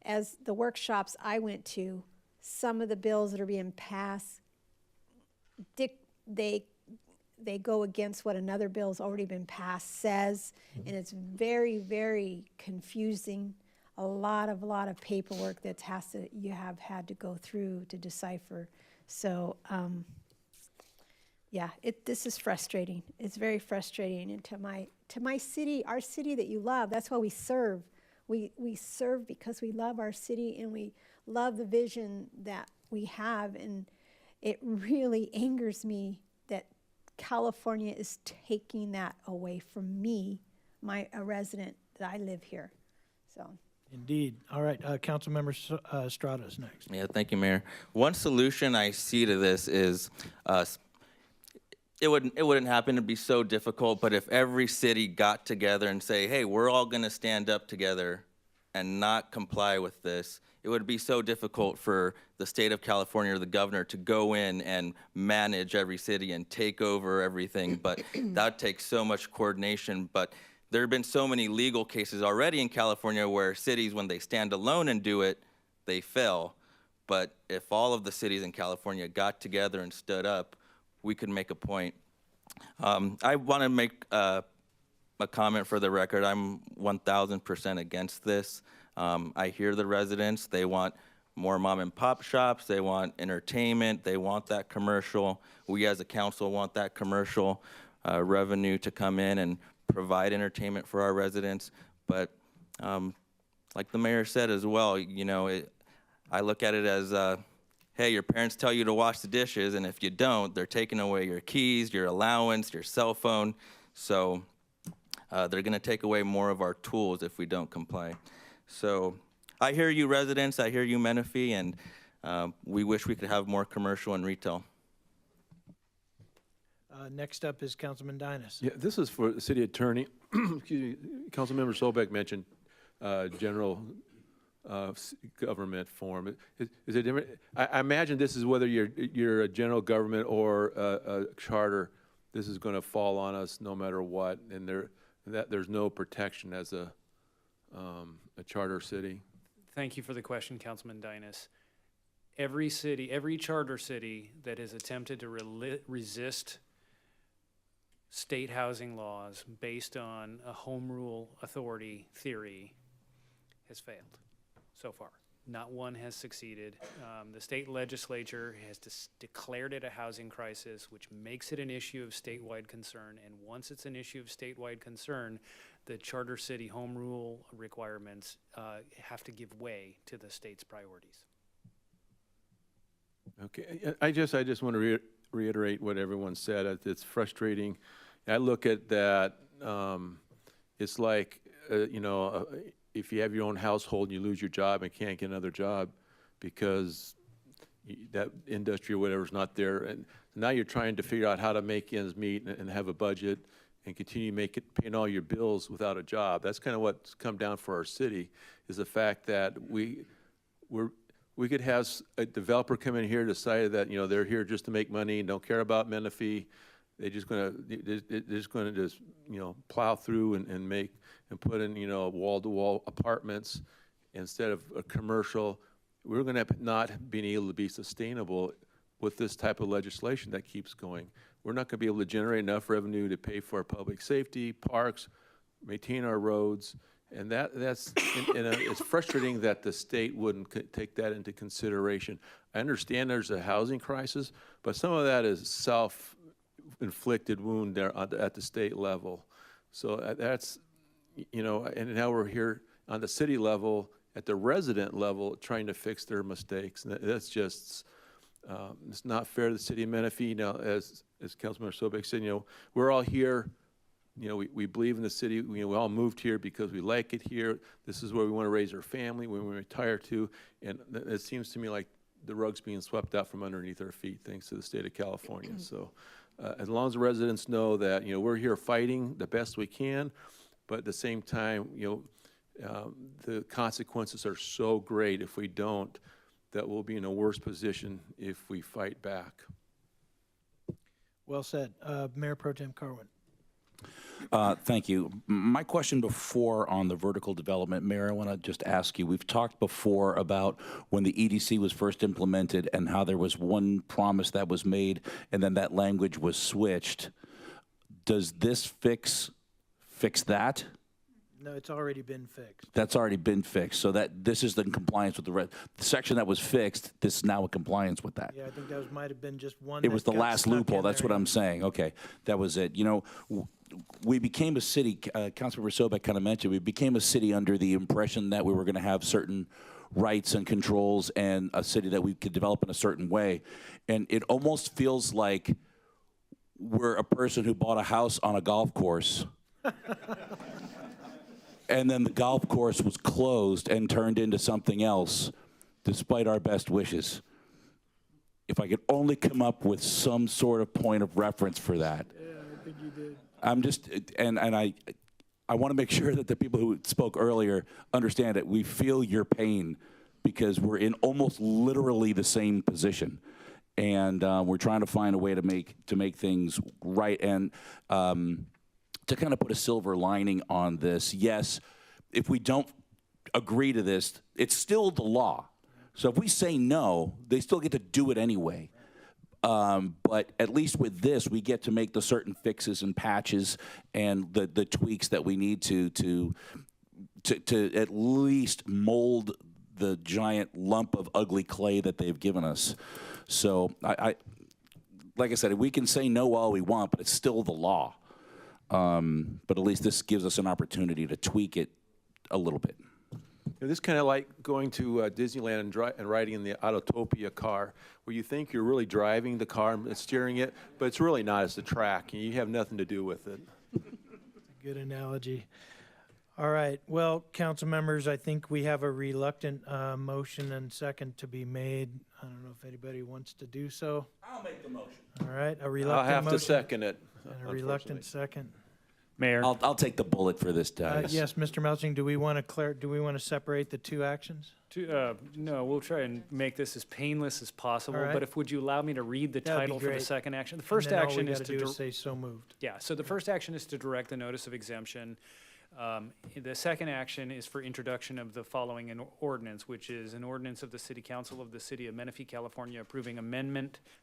as the workshops I went to, some of the bills that are being passed, they go against what another bill's already been passed says, and it's very, very confusing. A lot of paperwork you have had to go through to decipher. So, yeah, this is frustrating. It's very frustrating. And to my city, our city that you love, that's why we serve. We serve because we love our city and we love the vision that we have. And it really angers me that California is taking that away from me, a resident that I live here. So. Indeed. All right, Councilmember Estrada is next. Yeah, thank you, Mayor. One solution I see to this is it wouldn't happen to be so difficult, but if every city got together and say, hey, we're all going to stand up together and not comply with this, it would be so difficult for the state of California or the governor to go in and manage every city and take over everything. But that takes so much coordination. But there have been so many legal cases already in California where cities, when they stand alone and do it, they fail. But if all of the cities in California got together and stood up, we could make a point. I want to make a comment for the record. I'm 1,000% against this. I hear the residents. They want more mom and pop shops. They want entertainment. They want that commercial. We as a council want that commercial revenue to come in and provide entertainment for our residents. But like the mayor said as well, you know, I look at it as, hey, your parents tell you to wash the dishes, and if you don't, they're taking away your keys, your allowance, your cell phone. So they're going to take away more of our tools if we don't comply. So I hear you, residents. I hear you, Menifee, and we wish we could have more commercial and retail. Next up is Councilman Dinas. Yeah, this is for the city attorney. Excuse me, Councilmember Sobek mentioned general government form. Is it different? I imagine this is whether you're a general government or a charter. This is going to fall on us no matter what, and there's no protection as a charter city. Thank you for the question, Councilman Dinas. Every city, every charter city that has attempted to resist state housing laws based on a home rule authority theory has failed so far. Not one has succeeded. The state legislature has declared it a housing crisis, which makes it an issue of statewide concern. And once it's an issue of statewide concern, the charter city home rule requirements have to give way to the state's priorities. Okay, I just want to reiterate what everyone said. It's frustrating. I look at that. It's like you know, if you have your own household and you lose your job and can't get another job because that industry or whatever is not there, and now you're trying to figure out how to make ends meet and have a budget and continue paying all your bills without a job. That's kind of what's come down for our city, is the fact that we could have a developer come in here, decide that, you know, they're here just to make money and don't care about Menifee. They're just gonna you know, plow through and put in, you know, wall-to-wall apartments instead of a commercial. We're gonna not being able to be sustainable with this type of legislation that keeps going. We're not gonna be able to generate enough revenue to pay for our public safety, parks, maintain our roads, and it's frustrating that the state wouldn't take that into consideration. I understand there's a housing crisis, but some of that is self-inflicted wound there at the state level. So that's, you know, and now we're here on the city level, at the resident level, trying to fix their mistakes. And that's just, it's not fair to the city of Menifee. Now, as as Councilmember Sobek said, we're all here. We believe in the city. We all moved here because we like it here. This is where we want to raise our family when we retire to. And it seems to me like the rug's being swept out from underneath our feet, thanks to the state of California. So as long as the residents know that, we're here fighting the best we can, but at the same time, the consequences are so great if we don't, that we'll be in a worse position if we fight back. Well said. Mayor Pro Tem Carwin. Thank you. My question before on the vertical development, Mayor, I want to just ask you, we've talked before about when the EDC was first implemented and how there was one promise that was made and then that language was switched. Does this fix that? No, it's already been fixed. That's already been fixed, so that this is in compliance with the section that was fixed, this is now in compliance with that. Yeah, I think that might have been just one. It was the last loophole, that's what I'm saying. Okay, that was it. We became a city, Councilmember Sobek kind of mentioned, we became a city under the impression that we were going to have certain rights and controls and a city that we could develop in a certain way. And it almost feels like we're a person who bought a house on a golf course and then the golf course was closed and turned into something else, despite our best wishes. If I could only come up with some sort of point of reference for that. Yeah, I think you did. I'm just, and I want to make sure that the people who spoke earlier understand it. We feel your pain because we're in almost literally the same position. And we're trying to find a way to make things right. And to kind of put a silver lining on this, yes, if we don't agree to this, it's still the law. So if we say no, they still get to do it anyway. But at least with this, we get to make the certain fixes and patches and the tweaks that we need to at least mold the giant lump of ugly clay that they've given us. So I like I said, we can say no all we want, but it's still the law. But at least this gives us an opportunity to tweak it a little bit. This is kind of like going to Disneyland and riding in the Autotopia car, where you think you're really driving the car and steering it, but it's really not. It's the track, and you have nothing to do with it. Good analogy. All right. Well, council members, I think we have a reluctant motion and second to be made. I don't know if anybody wants to do so. I'll make the motion. All right. A reluctant I'll have motion to second it. and a reluctant second. Mayor. I'll take the bullet for this, guys. Yes, Mr. Melching, do we want to separate the two actions? No, we'll try and make this as painless as possible. All right. But would you allow me to read the That'd be title for the great. second action? The And first then all action we is gotta to do is say so moved. Yeah. So the first action is to direct the notice of exemption. The second action is for introduction of the following ordinance, which is an ordinance of the City Council of the City of Menifee, California, approving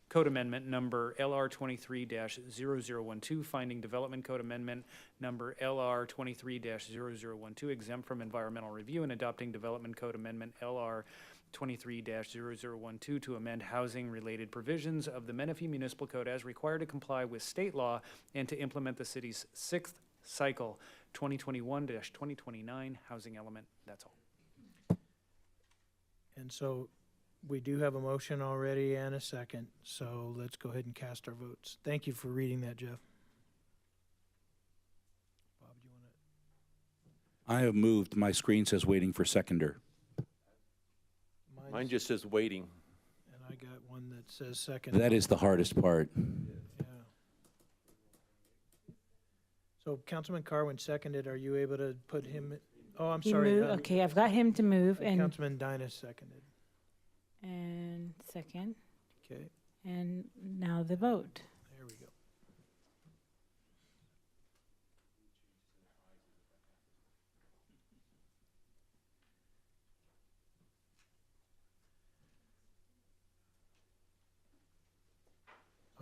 code amendment number LR 23-0012, finding development code amendment number LR 23-0012 exempt from environmental review, and adopting development code amendment LR 23-0012 to amend housing-related provisions of the Menifee Municipal Code as required to comply with state law and to implement the city's sixth cycle 2021-2029 housing element. That's all. And so we do have a motion already and a second, so let's go ahead and cast our votes. Thank you for reading that, Jeff. Bob, do you want to? I have moved. My screen says waiting for seconder. Mine just says waiting. And I got one that says second. That is the hardest part. Yeah. So Councilman Carwin seconded. Are you able to put him? Oh, I'm He sorry. moved. Okay, I've got him to move and Councilman Dynas seconded. second. Okay. And now the vote. There we go.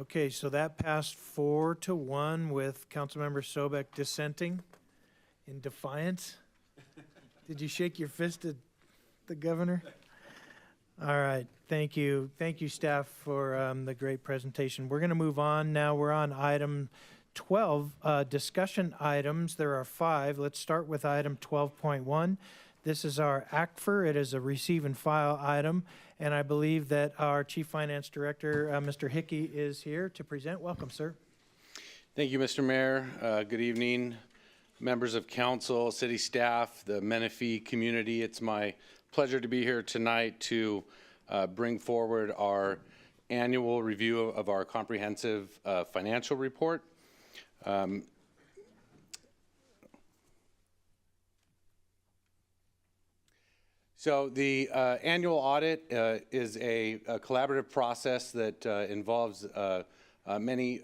Okay, so that passed 4-1 with Councilmember Sobek dissenting in defiance. Did you shake your fist at the governor? All right, thank you. Thank you, staff, for the great presentation. We're going to move on now. We're on item 12, discussion items. There are 5. Let's start with item 12.1. This is our ACFR. It is a receive and file item, and I believe that our Chief Finance Director, Mr. Hickey, is here to present. Welcome, sir. Thank you, Mr. Mayor. Good evening, members of council, city staff, the Menifee community. It's my pleasure to be here tonight to bring forward our annual review of our comprehensive financial report. So the annual audit is a collaborative process that involves many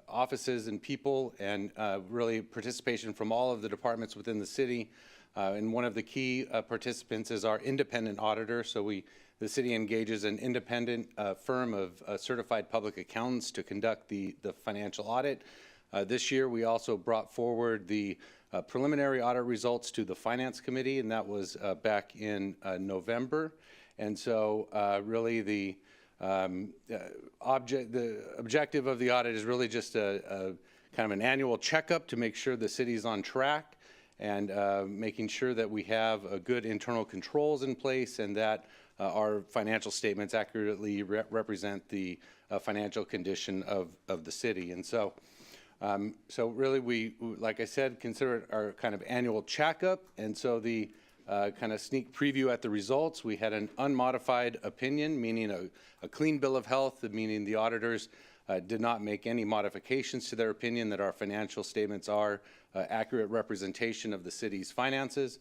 offices and people, and really participation from all of the departments within the city. And one of the key participants is our independent auditor. So the city engages an independent firm of certified public accountants to conduct the financial audit. This year, we also brought forward the preliminary audit results to the Finance Committee, and that was back in November. And so really the objective of the audit is really just a kind of an annual checkup to make sure the city's on track, and making sure that we have good internal controls in place, and that our financial statements accurately represent the financial condition of the city. And so so really we, like I said, consider it our kind of annual checkup. And so the kind of sneak preview at the results, we had an unmodified opinion, meaning a clean bill of health, meaning the auditors did not make any modifications to their opinion, that our financial statements are accurate representation of the city's finances.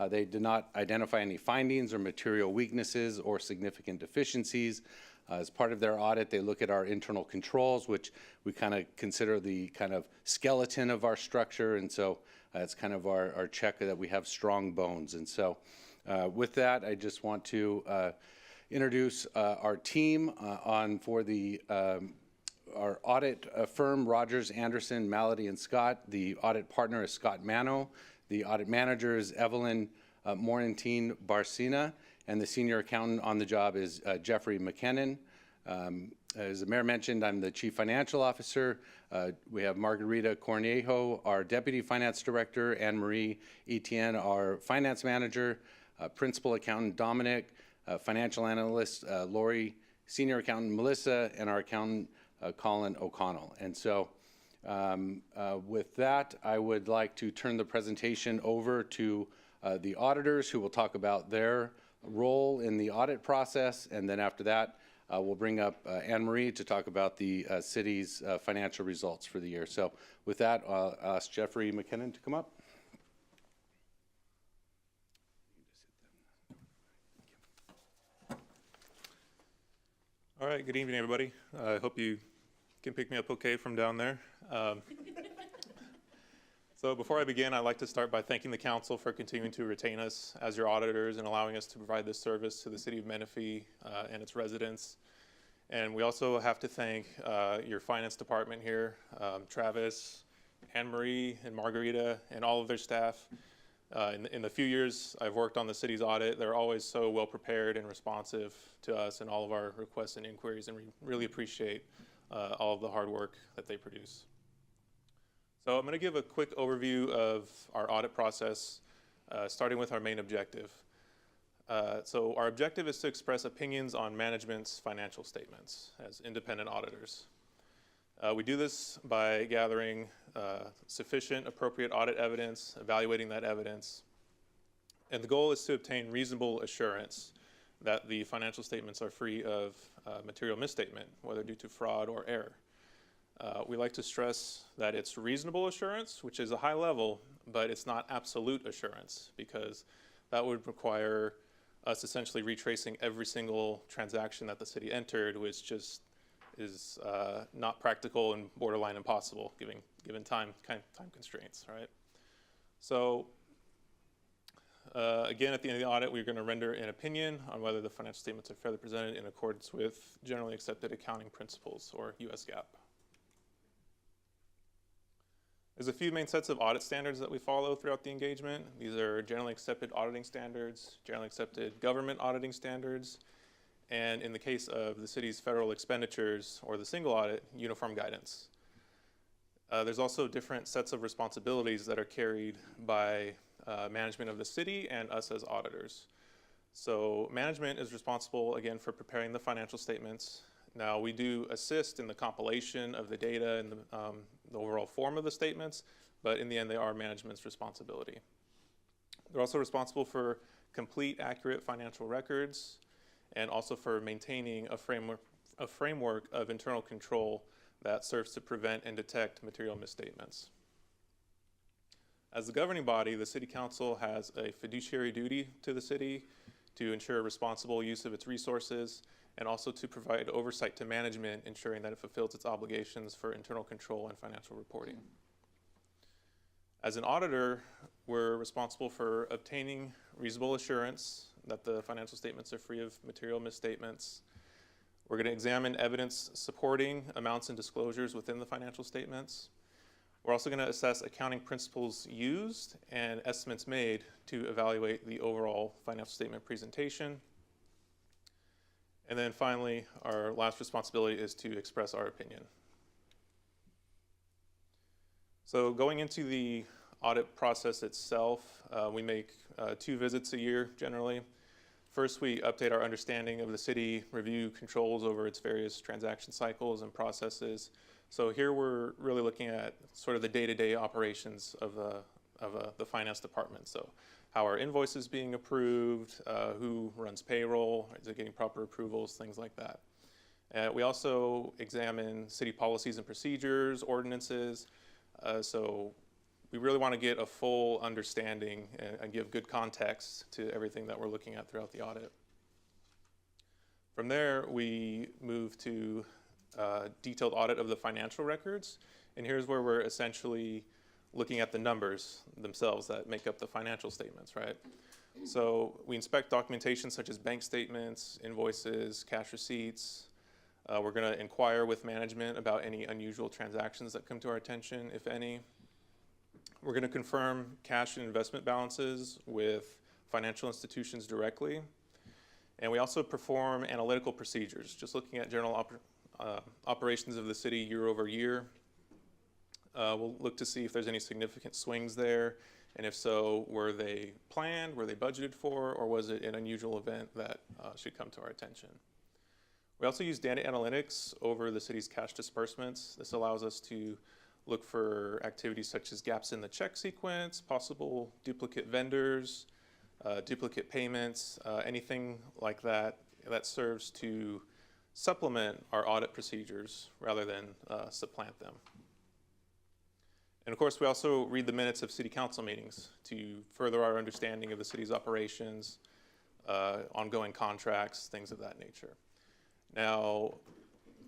They did not identify any findings or material weaknesses or significant deficiencies. As part of their audit, they look at our internal controls, which we kind of consider the kind of skeleton of our structure. And so it's kind of our check that we have strong bones. And so with that, I just want to introduce our team for the our audit firm, Rogers, Anderson, Malady, and Scott. The audit partner is Scott Mano. The audit manager is Evelyn Morantine Barcina. And the senior accountant on the job is Jeffrey McKinnon. As the mayor mentioned, I'm the chief financial officer. We have Margarita Cornejo, our deputy finance director, Anne Marie Etienne, our finance manager, principal accountant Dominic, financial analyst Lori, senior accountant Melissa, and our accountant Colin O'Connell. And so with that, I would like to turn the presentation over to the auditors, who will talk about their role in the audit process, and then after that we'll bring up Anne Marie to talk about the city's financial results for the year. So with that, I'll ask Jeffrey McKinnon to come up. All right, good evening, everybody. I hope you can pick me up okay from down there. So before I begin, I'd like to start by thanking the council for continuing to retain us as your auditors and allowing us to provide this service to the city of Menifee and its residents. And we also have to thank your finance department here, Travis, Anne Marie, and Margarita, and all of their staff. In the few years I've worked on the city's audit, they're always so well prepared and responsive to us and all of our requests and inquiries, and we really appreciate all of the hard work that they produce. So I'm going to give a quick overview of our audit process, starting with our main objective. So our objective is to express opinions on management's financial statements as independent auditors. We do this by gathering sufficient, appropriate audit evidence, evaluating that evidence, and the goal is to obtain reasonable assurance that the financial statements are free of material misstatement, whether due to fraud or error. We like to stress that it's reasonable assurance, which is a high level, but it's not absolute assurance, because that would require us essentially retracing every single transaction that the city entered, which just is not practical and borderline impossible, given time constraints, right? So again, at the end of the audit, we're going to render an opinion on whether the financial statements are fairly presented in accordance with generally accepted accounting principles, or US GAAP. There's a few main sets of audit standards that we follow throughout the engagement. These are generally accepted auditing standards, generally accepted government auditing standards, and in the case of the city's federal expenditures or the single audit, uniform guidance. There's also different sets of responsibilities that are carried by management of the city and us as auditors. So management is responsible, again, for preparing the financial statements. Now, we do assist in the compilation of the data and the overall form of the statements, but in the end, they are management's responsibility. They're also responsible for complete, accurate financial records, and also for maintaining a framework of internal control that serves to prevent and detect material misstatements. As the governing body, the City Council has a fiduciary duty to the city to ensure responsible use of its resources, and also to provide oversight to management, ensuring that it fulfills its obligations for internal control and financial reporting. As an auditor, we're responsible for obtaining reasonable assurance that the financial statements are free of material misstatements. We're going to examine evidence supporting amounts and disclosures within the financial statements. We're also going to assess accounting principles used and estimates made to evaluate the overall financial statement presentation. And then finally, our last responsibility is to express our opinion. So going into the audit process itself, we make 2 visits a year generally. First, we update our understanding of the city, review controls over its various transaction cycles and processes. So here we're really looking at sort of the day-to-day operations of the finance department. So how are invoices being approved, who runs payroll, is it getting proper approvals, things like that. We also examine city policies and procedures, ordinances. So we really want to get a full understanding and give good context to everything that we're looking at throughout the audit. From there, we move to detailed audit of the financial records. And here's where we're essentially looking at the numbers themselves that make up the financial statements, right? So we inspect documentation such as bank statements, invoices, cash receipts. We're going to inquire with management about any unusual transactions that come to our attention, if any. We're going to confirm cash and investment balances with financial institutions directly. And we also perform analytical procedures, just looking at general operations of the city year over year. We'll look to see if there's any significant swings there, and if so, were they planned, were they budgeted for, or was it an unusual event that should come to our attention? We also use data analytics over the city's cash disbursements. This allows us to look for activities such as gaps in the check sequence, possible duplicate vendors, duplicate payments, anything like that that serves to supplement our audit procedures rather than supplant them. And of course, we also read the minutes of city council meetings to further our understanding of the city's operations, ongoing contracts, things of that nature. Now,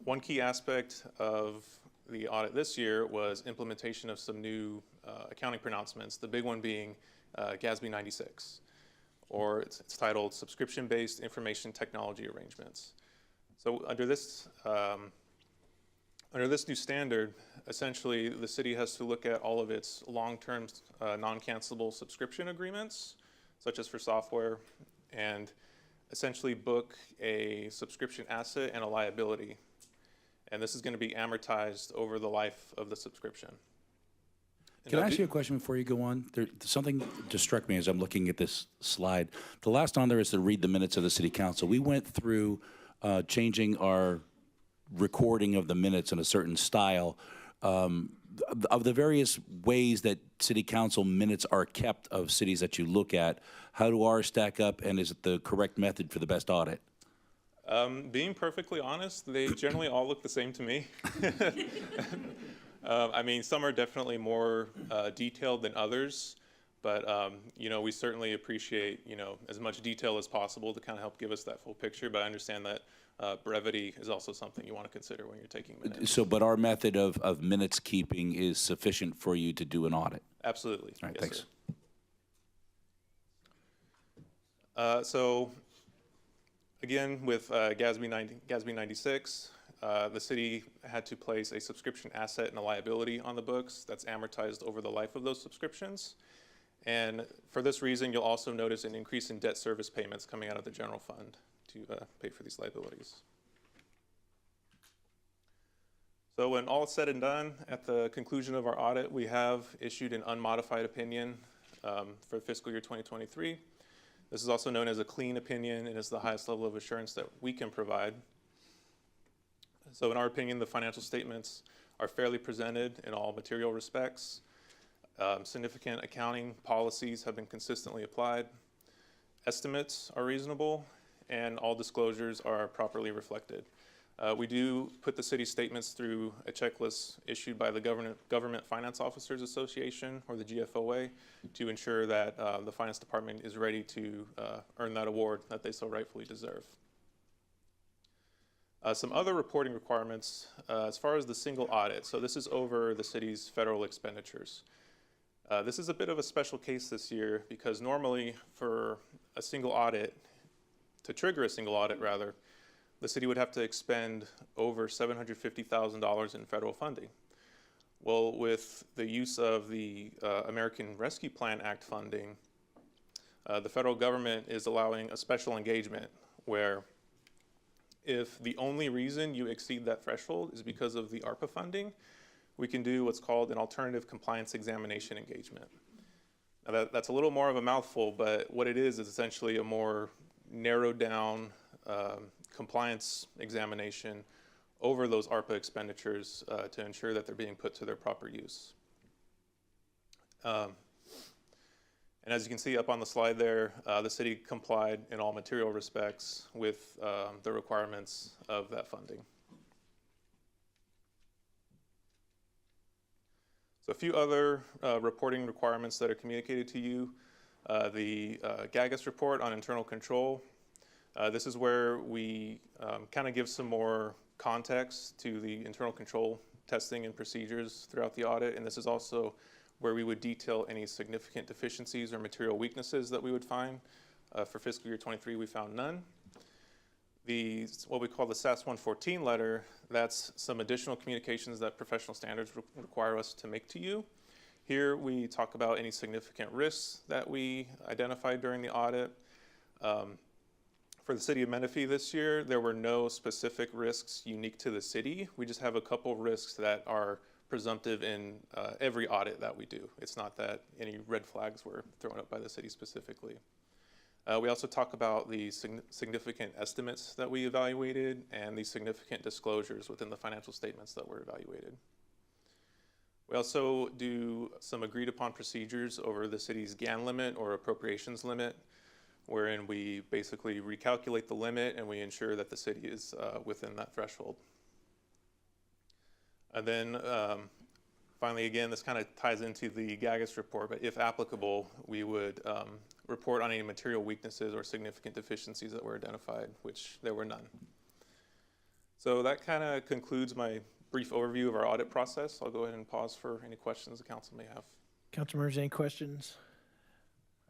one key aspect of the audit this year was implementation of some new accounting pronouncements, the big one being GASB 96, or it's titled Subscription-Based Information Technology Arrangements. So under this new standard, essentially the city has to look at all of its long-term non-cancelable subscription agreements, such as for software, and essentially book a subscription asset and a liability. And this is going to be amortized over the life of the subscription. Can I ask you a question before you go on? Something just struck me as I'm looking at this slide. The last on there is to read the minutes of the city council. We went through changing our recording of the minutes in a certain style. Of the various ways that city council minutes are kept of cities that you look at, how do ours stack up, and is it the correct method for the best audit? Being perfectly honest, they generally all look the same to me. I mean, some are definitely more detailed than others, but you know, we certainly appreciate, you know, as much detail as possible to kind of help give us that full picture. But I understand that brevity is also something you want to consider when you're taking minutes. So, but our method of minutes keeping is sufficient for you to do an audit? Absolutely. All right, yes, thanks. So, again, with GASB 96, the city had to place a subscription asset and a liability on the books that's amortized over the life of those subscriptions. And for this reason, you'll also notice an increase in debt service payments coming out of the general fund to pay for these liabilities. So when all is said and done, at the conclusion of our audit, we have issued an unmodified opinion for fiscal year 2023. This is also known as a clean opinion and is the highest level of assurance that we can provide. So in our opinion, the financial statements are fairly presented in all material respects. Significant accounting policies have been consistently applied. Estimates are reasonable, and all disclosures are properly reflected. We do put the city statements through a checklist issued by the Government Finance Officers Association, or the GFOA, to ensure that the Finance Department is ready to earn that award that they so rightfully deserve. Some other reporting requirements as far as the single audit. So this is over the city's federal expenditures. This is a bit of a special case this year because normally for a single audit, to trigger a single audit rather, the city would have to expend over $750,000 in federal funding. Well, with the use of the American Rescue Plan Act funding, the federal government is allowing a special engagement where if the only reason you exceed that threshold is because of the ARPA funding, we can do what's called an alternative compliance examination engagement. Now that's a little more of a mouthful, but what it is essentially a more narrowed down compliance examination over those ARPA expenditures to ensure that they're being put to their proper use. And as you can see up on the slide there, the city complied in all material respects with the requirements of that funding. So a few other reporting requirements that are communicated to you. The GAGAS report on internal control. This is where we kind of give some more context to the internal control testing and procedures throughout the audit, and this is also where we would detail any significant deficiencies or material weaknesses that we would find. For fiscal year 23, we found none. What we call the SAS 114 letter, that's some additional communications that professional standards require us to make to you. Here we talk about any significant risks that we identified during the audit. For the city of Menifee this year, there were no specific risks unique to the city. We just have a couple risks that are presumptive in every audit that we do. It's not that any red flags were thrown up by the city specifically. We also talk about the significant estimates that we evaluated and the significant disclosures within the financial statements that were evaluated. We also do some agreed upon procedures over the city's GAN limit or appropriations limit, wherein we basically recalculate the limit and we ensure that the city is within that threshold. And then finally, again, this kind of ties into the GAGAS report, but if applicable, we would report on any material weaknesses or significant deficiencies that were identified, which there were none. So that kind of concludes my brief overview of our audit process. I'll go ahead and pause for any questions the council may have. Council members, any questions?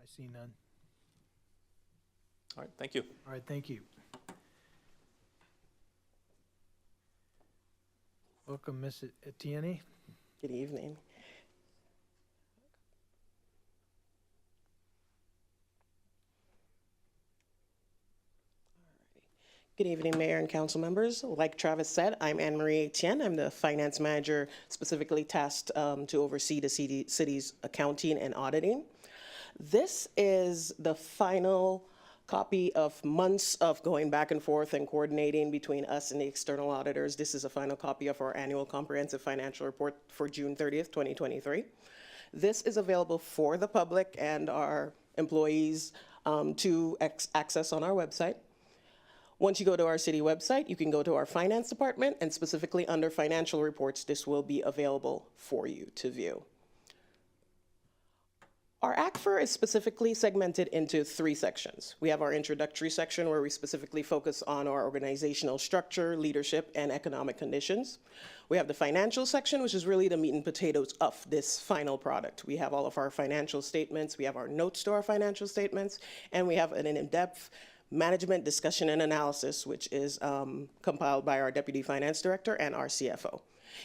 I see none. All right, thank you. All right, thank you. Welcome, Ms. Etienne. Good evening. Good evening, Mayor and council members. Like Travis said, I'm Anne Marie Etienne. I'm the finance manager specifically tasked to oversee the city's accounting and auditing. This is the final copy of months of going back and forth and coordinating between us and the external auditors. This is a final copy of our annual comprehensive financial report for June 30th, 2023. This is available for the public and our employees to access on our website. Once you go to our city website, you can go to our finance department, and specifically under financial reports, this will be available for you to view. Our ACFR is specifically segmented into 3 sections. We have our introductory section where we specifically focus on our organizational structure, leadership, and economic conditions. We have the financial section, which is really the meat and potatoes of this final product. We have all of our financial statements, we have our notes to our financial statements, and we have an in-depth management discussion and analysis, which is compiled by our Deputy Finance Director and our CFO.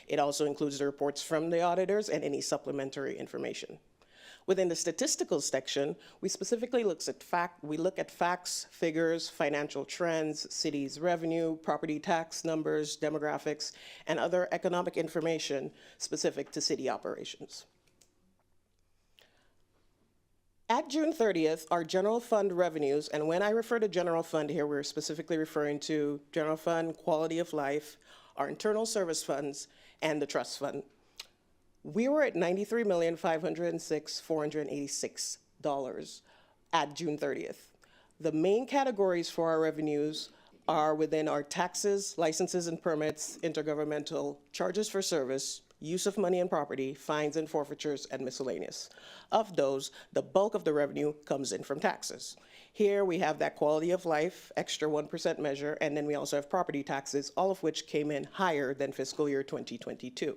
It also includes the reports from the auditors and any supplementary information. Within the statistical section, we specifically look at facts, figures, financial trends, city's revenue, property tax numbers, demographics, and other economic information specific to city operations. At June 30th, our general fund revenues, and when I refer to general fund here, we're specifically referring to general fund, quality of life, our internal service funds, and the trust fund. We were at $93,506,486 at June 30th. The main categories for our revenues are within our taxes, licenses and permits, intergovernmental, charges for service, use of money and property, fines and forfeitures, and miscellaneous. Of those, the bulk of the revenue comes in from taxes. Here we have that quality of life, extra 1% measure, and then we also have property taxes, all of which came in higher than fiscal year 2022.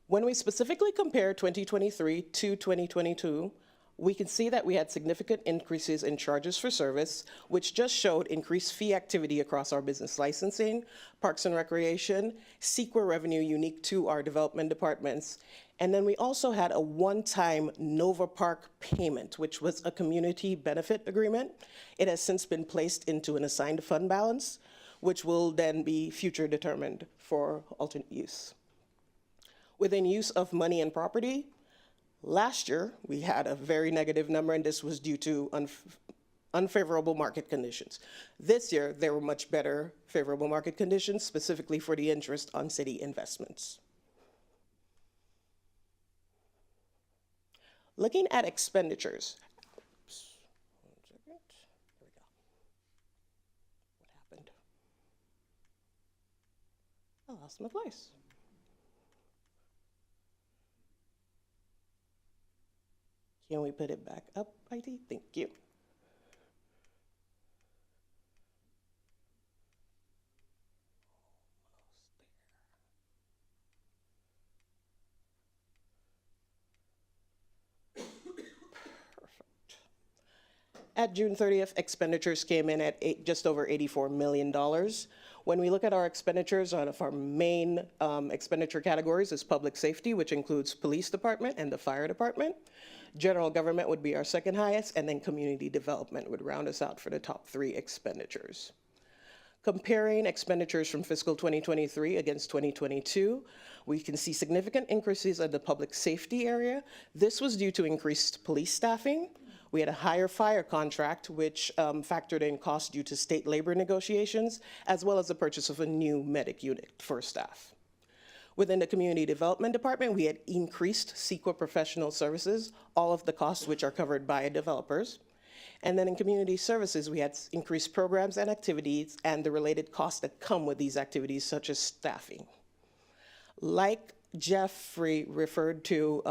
When we specifically compare 2023 to 2022, we can see that we had significant increases in charges for service, which just showed increased fee activity across our business licensing, parks and recreation, CEQA revenue unique to our development departments. And then we also had a one-time Nova Park payment, which was a community benefit agreement. It has since been placed into an assigned fund balance, which will then be future determined for alternate use. Within use of money and property, last year, we had a very negative number, and this was due to unfavorable market conditions. This year, there were much better favorable market conditions, specifically for the interest on city investments. Looking at expenditures. Oops, 1 second. There we go. What happened? I lost my place. Can we put it back up, IT? Thank you. Perfect. At June 30th, expenditures came in at just over $84 million. When we look at our expenditures, one of our main expenditure categories is public safety, which includes police department and the fire department. General government would be our second highest, and then community development would round us out for the top 3 expenditures. Comparing expenditures from fiscal 2023 against 2022, we can see significant increases in the public safety area. This was due to increased police staffing. We had a higher fire contract, which factored in costs due to state labor negotiations, as well as the purchase of a new medic unit for staff. Within the Community Development Department, we had increased CEQA professional services, all of the costs which are covered by developers. And then in Community Services, we had increased programs and activities and the related costs that come with these activities, such as staffing. Like Jeffrey referred to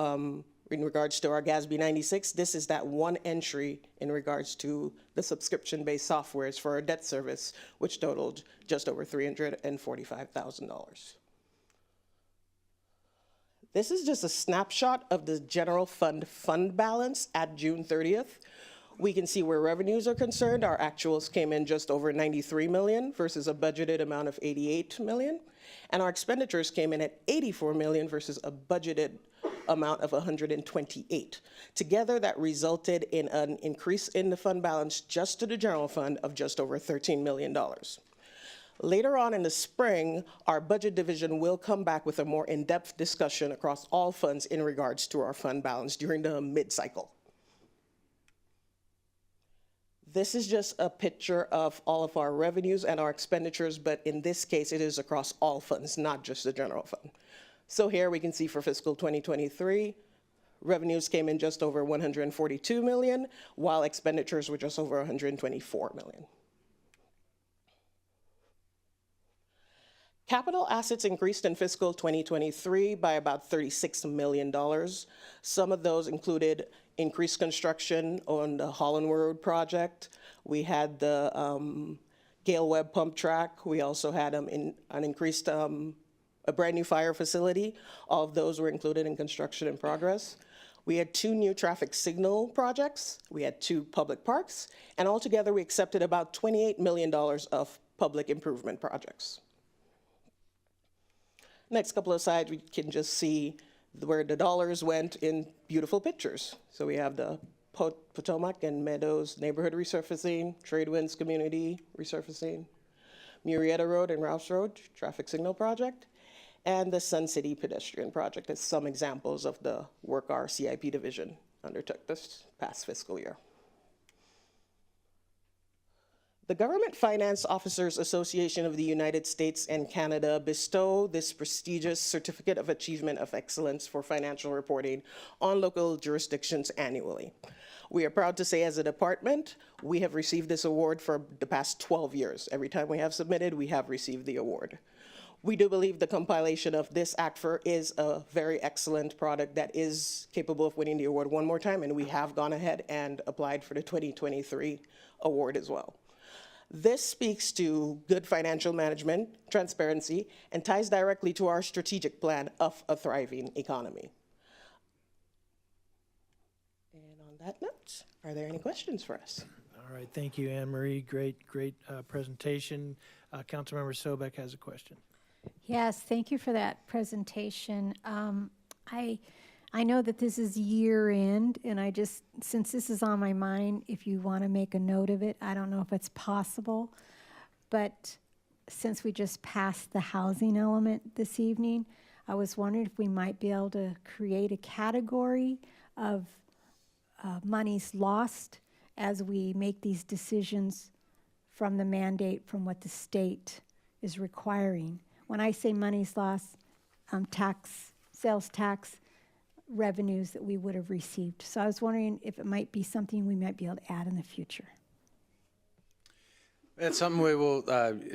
in regards to our GASB 96, this is that one entry in regards to the subscription-based softwares for our debt service, which totaled just over $345,000. This is just a snapshot of the general fund balance at June 30th. We can see where revenues are concerned. Our actuals came in just over 93 million versus a budgeted amount of 88 million. And our expenditures came in at 84 million versus a budgeted amount of 128. Together, that resulted in an increase in the fund balance just to the general fund of just over $13 million. Later on in the spring, our budget division will come back with a more in-depth discussion across all funds in regards to our fund balance during the mid-cycle. This is just a picture of all of our revenues and our expenditures, but in this case, it is across all funds, not just the general fund. So here we can see for fiscal 2023, revenues came in just over 142 million, while expenditures were just over 124 million. Capital assets increased in fiscal 2023 by about $36 million. Some of those included increased construction on the Holland Road project. We had the Gale Webb pump track. We also had an increased, a brand new fire facility. All of those were included in construction in progress. We had 2 new traffic signal projects. We had 2 public parks. And altogether, we accepted about $28 million of public improvement projects. Next couple of slides, we can just see where the dollars went in beautiful pictures. So we have the Potomac and Meadows neighborhood resurfacing, Tradewinds community resurfacing, Murrieta Road and Rouse Road traffic signal project. and the Sun City Pedestrian Project as some examples of the work our CIP division undertook this past fiscal year. The Government Finance Officers Association of the United States and Canada bestow this prestigious Certificate of Achievement of Excellence for Financial Reporting on local jurisdictions annually. We are proud to say as a department, we have received this award for the past 12 years. Every time we have submitted, we have received the award. We do believe the compilation of this ACFR is a very excellent product that is capable of winning the award one more time, and we have gone ahead and applied for the 2023 award as well. This speaks to good financial management, transparency, and ties directly to our strategic plan of a thriving economy. And on that note, are there any questions for us? All right, thank you, Anne Marie. Great presentation. Councilmember Sobek has a question. Yes, thank you for that presentation. I know that this is year end, and since this is on my mind, if you want to make a note of it, I don't know if it's possible, but since we just passed the housing element this evening, I was wondering if we might be able to create a category of monies lost as we make these decisions from the mandate from what the state is requiring. When I say monies lost, sales tax revenues that we would have received. So I was wondering if it might be something we might be able to add in the future. It's something we will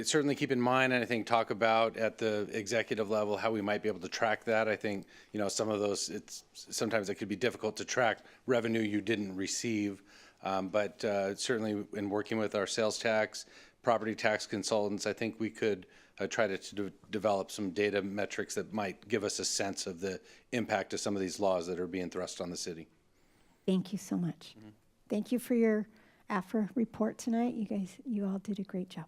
certainly keep in mind, and I think talk about at the executive level how we might be able to track that. I think some of those sometimes it could be difficult to track revenue you didn't receive, but certainly in working with our sales tax, property tax consultants, I think we could try to develop some data metrics that might give us a sense of the impact of some of these laws that are being thrust on the city. Thank you so much. Thank you for your AFRA report tonight. You all did a great job.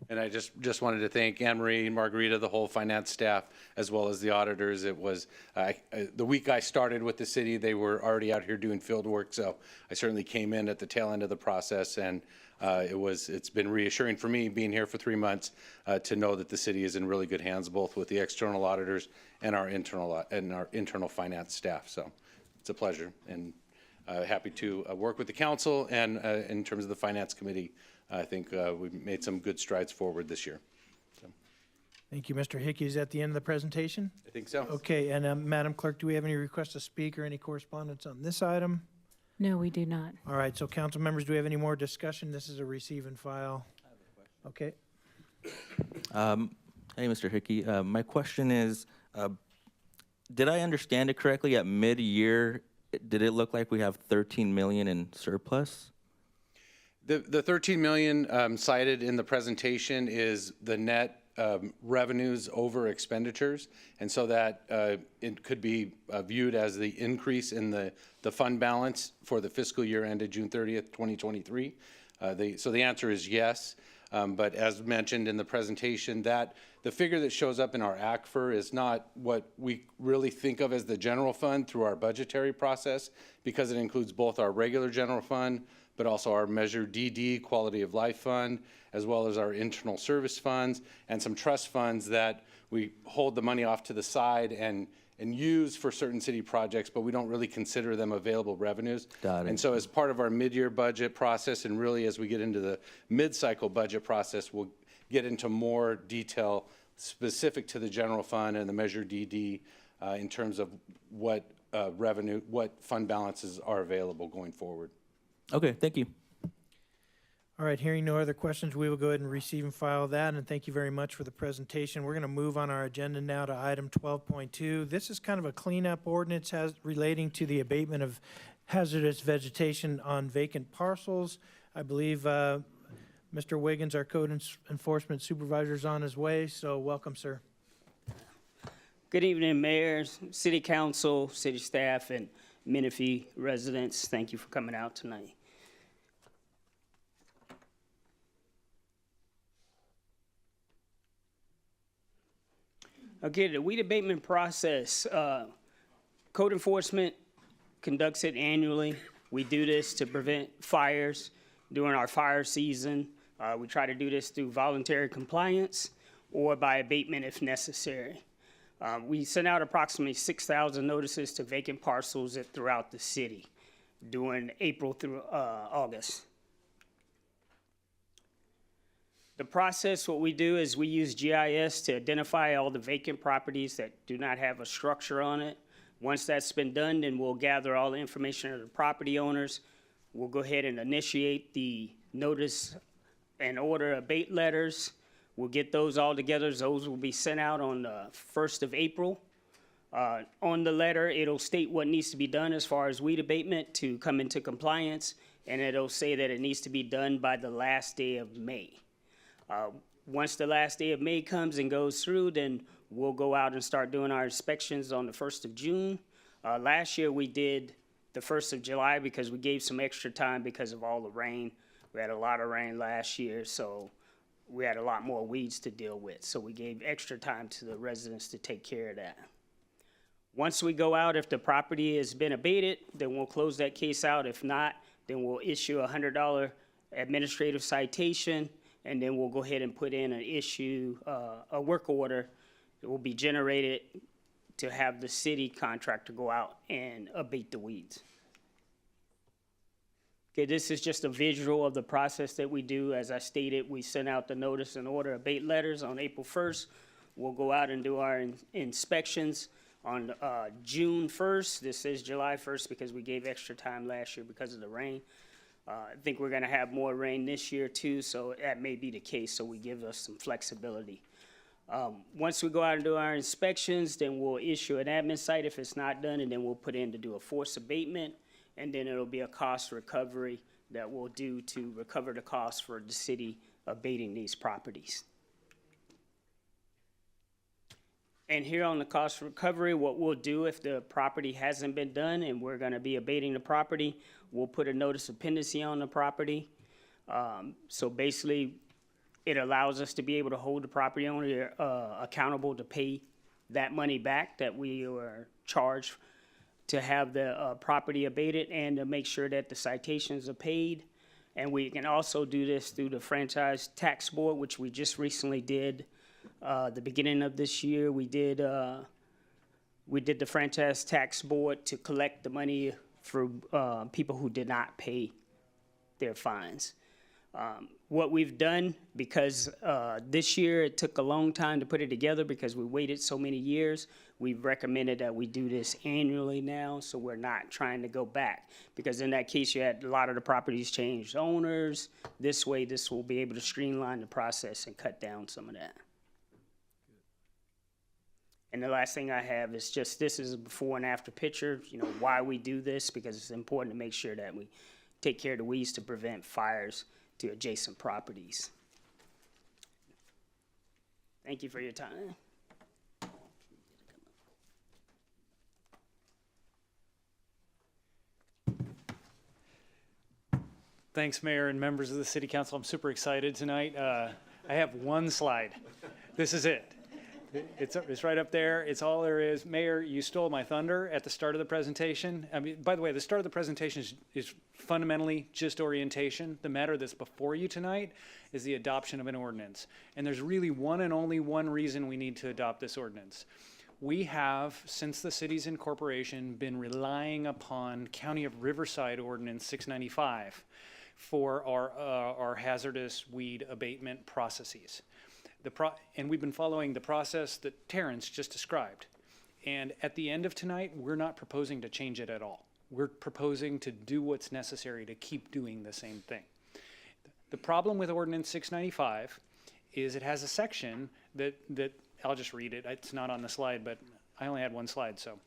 And I just wanted to thank Anne Marie and Margarita, the whole finance staff, as well as the auditors. It was the week I started with the city, they were already out here doing field work, so I certainly came in at the tail end of the process, and it's been reassuring for me being here for 3 months to know that the city is in really good hands, both with the external auditors and our internal finance staff. So it's a pleasure, and happy to work with the council, and in terms of the finance committee, I think we've made some good strides forward this year. So. Thank you, Mr. Hickey. Is that the end of the presentation? I think so. Okay, and Madam Clerk, do we have any requests to speak or any correspondence on this item? No, we do not. All right, so council members, do we have any more discussion? This is a receive and file. Okay. Hey, Mr. Hickey. My question is, did I understand it correctly? At mid-year, did it look like we have 13 million in surplus? The 13 million cited in the presentation is the net revenues over expenditures, and so that it could be viewed as the increase in the fund balance for the fiscal year ended June 30th, 2023. So the answer is yes, but as mentioned in the presentation, that the figure that shows up in our ACFR is not what we really think of as the general fund through our budgetary process, because it includes both our regular general fund, but also our Measure DD Quality of Life Fund, as well as our internal service funds and some trust funds that we hold the money off to the side and use for certain city projects, but we don't really consider them available revenues. Got it. And so as part of our mid-year budget process, and really as we get into the mid-cycle budget process, we'll get into more detail specific to the general fund and the Measure DD in terms of what revenue, what fund balances are available going forward. Okay, thank you. All right, hearing no other questions, we will go ahead and receive and file that, and thank you very much for the presentation. We're going to move on our agenda now to item 12.2. This is kind of a cleanup ordinance relating to the abatement of hazardous vegetation on vacant parcels. I believe Mr. Wiggins, our code enforcement supervisor, is on his way, so welcome, sir. Good evening, mayors, city council, city staff, and Menifee residents. Thank you for coming out tonight. Okay, the weed abatement process, code enforcement conducts it annually. We do this to prevent fires during our fire season. We try to do this through voluntary compliance or by abatement if necessary. We sent out approximately 6,000 notices to vacant parcels throughout the city during April through August. The process, what we do is we use GIS to identify all the vacant properties that do not have a structure on it. Once that's been done, then we'll gather all the information of the property owners. We'll go ahead and initiate the notice and order abate letters. We'll get those all together. Those will be sent out on the 1st of April. On the letter, it'll state what needs to be done as far as weed abatement to come into compliance, and it'll say that it needs to be done by the last day of May. Once the last day of May comes and goes through, then we'll go out and start doing our inspections on the 1st of June. Last year we did the 1st of July because we gave some extra time because of all the rain. We had a lot of rain last year, so we had a lot more weeds to deal with. So we gave extra time to the residents to take care of that. Once we go out, if the property has been abated, then we'll close that case out. If not, then we'll issue a $100 administrative citation, and then we'll go ahead and put in a work order that will be generated to have the city contractor go out and abate the weeds. Okay, this is just a visual of the process that we do. As I stated, we send out the notice and order abate letters on April 1st. We'll go out and do our inspections on June 1st. This is July 1st because we gave extra time last year because of the rain. I think we're going to have more rain this year too, so that may be the case, so we give us some flexibility. Once we go out and do our inspections, then we'll issue an admin site if it's not done, and then we'll put in to do a force abatement, and then it'll be a cost recovery that we'll do to recover the cost for the city abating these properties. And here on the cost recovery, what we'll do if the property hasn't been done and we're going to be abating the property, we'll put a notice of pendency on the property. So basically, it allows us to be able to hold the property owner accountable to pay that money back that we were charged to have the property abated, and to make sure that the citations are paid. And we can also do this through the franchise tax board, which we just recently did. The beginning of this year, we did the franchise tax board to collect the money for people who did not pay their fines. What we've done, because this year it took a long time to put it together because we waited so many years, we've recommended that we do this annually now, so we're not trying to go back. Because in that case, you had a lot of the properties changed owners. This way, this will be able to streamline the process and cut down some of that. And the last thing I have is just, this is a before and after picture, why we do this, because it's important to make sure that we take care of the weeds to prevent fires to adjacent properties. Thank you for your time. Thanks, Mayor and members of the City Council. I'm super excited tonight. I have one slide. This is it. It's right up there. It's all there is. Mayor, you stole my thunder at the start of the presentation. I mean, by the way, the start of the presentation is fundamentally just orientation. The matter that's before you tonight is the adoption of an ordinance. And there's really one and only one reason we need to adopt this ordinance. We have, since the city's incorporation, been relying upon County of Riverside Ordinance 695 for our hazardous weed abatement processes. And we've been following the process that Terrence just described. And at the end of tonight, we're not proposing to change it at all. We're proposing to do what's necessary to keep doing the same thing. The problem with Ordinance 695 is it has a section that I'll just read it. It's not on the slide, but I only had one slide, so.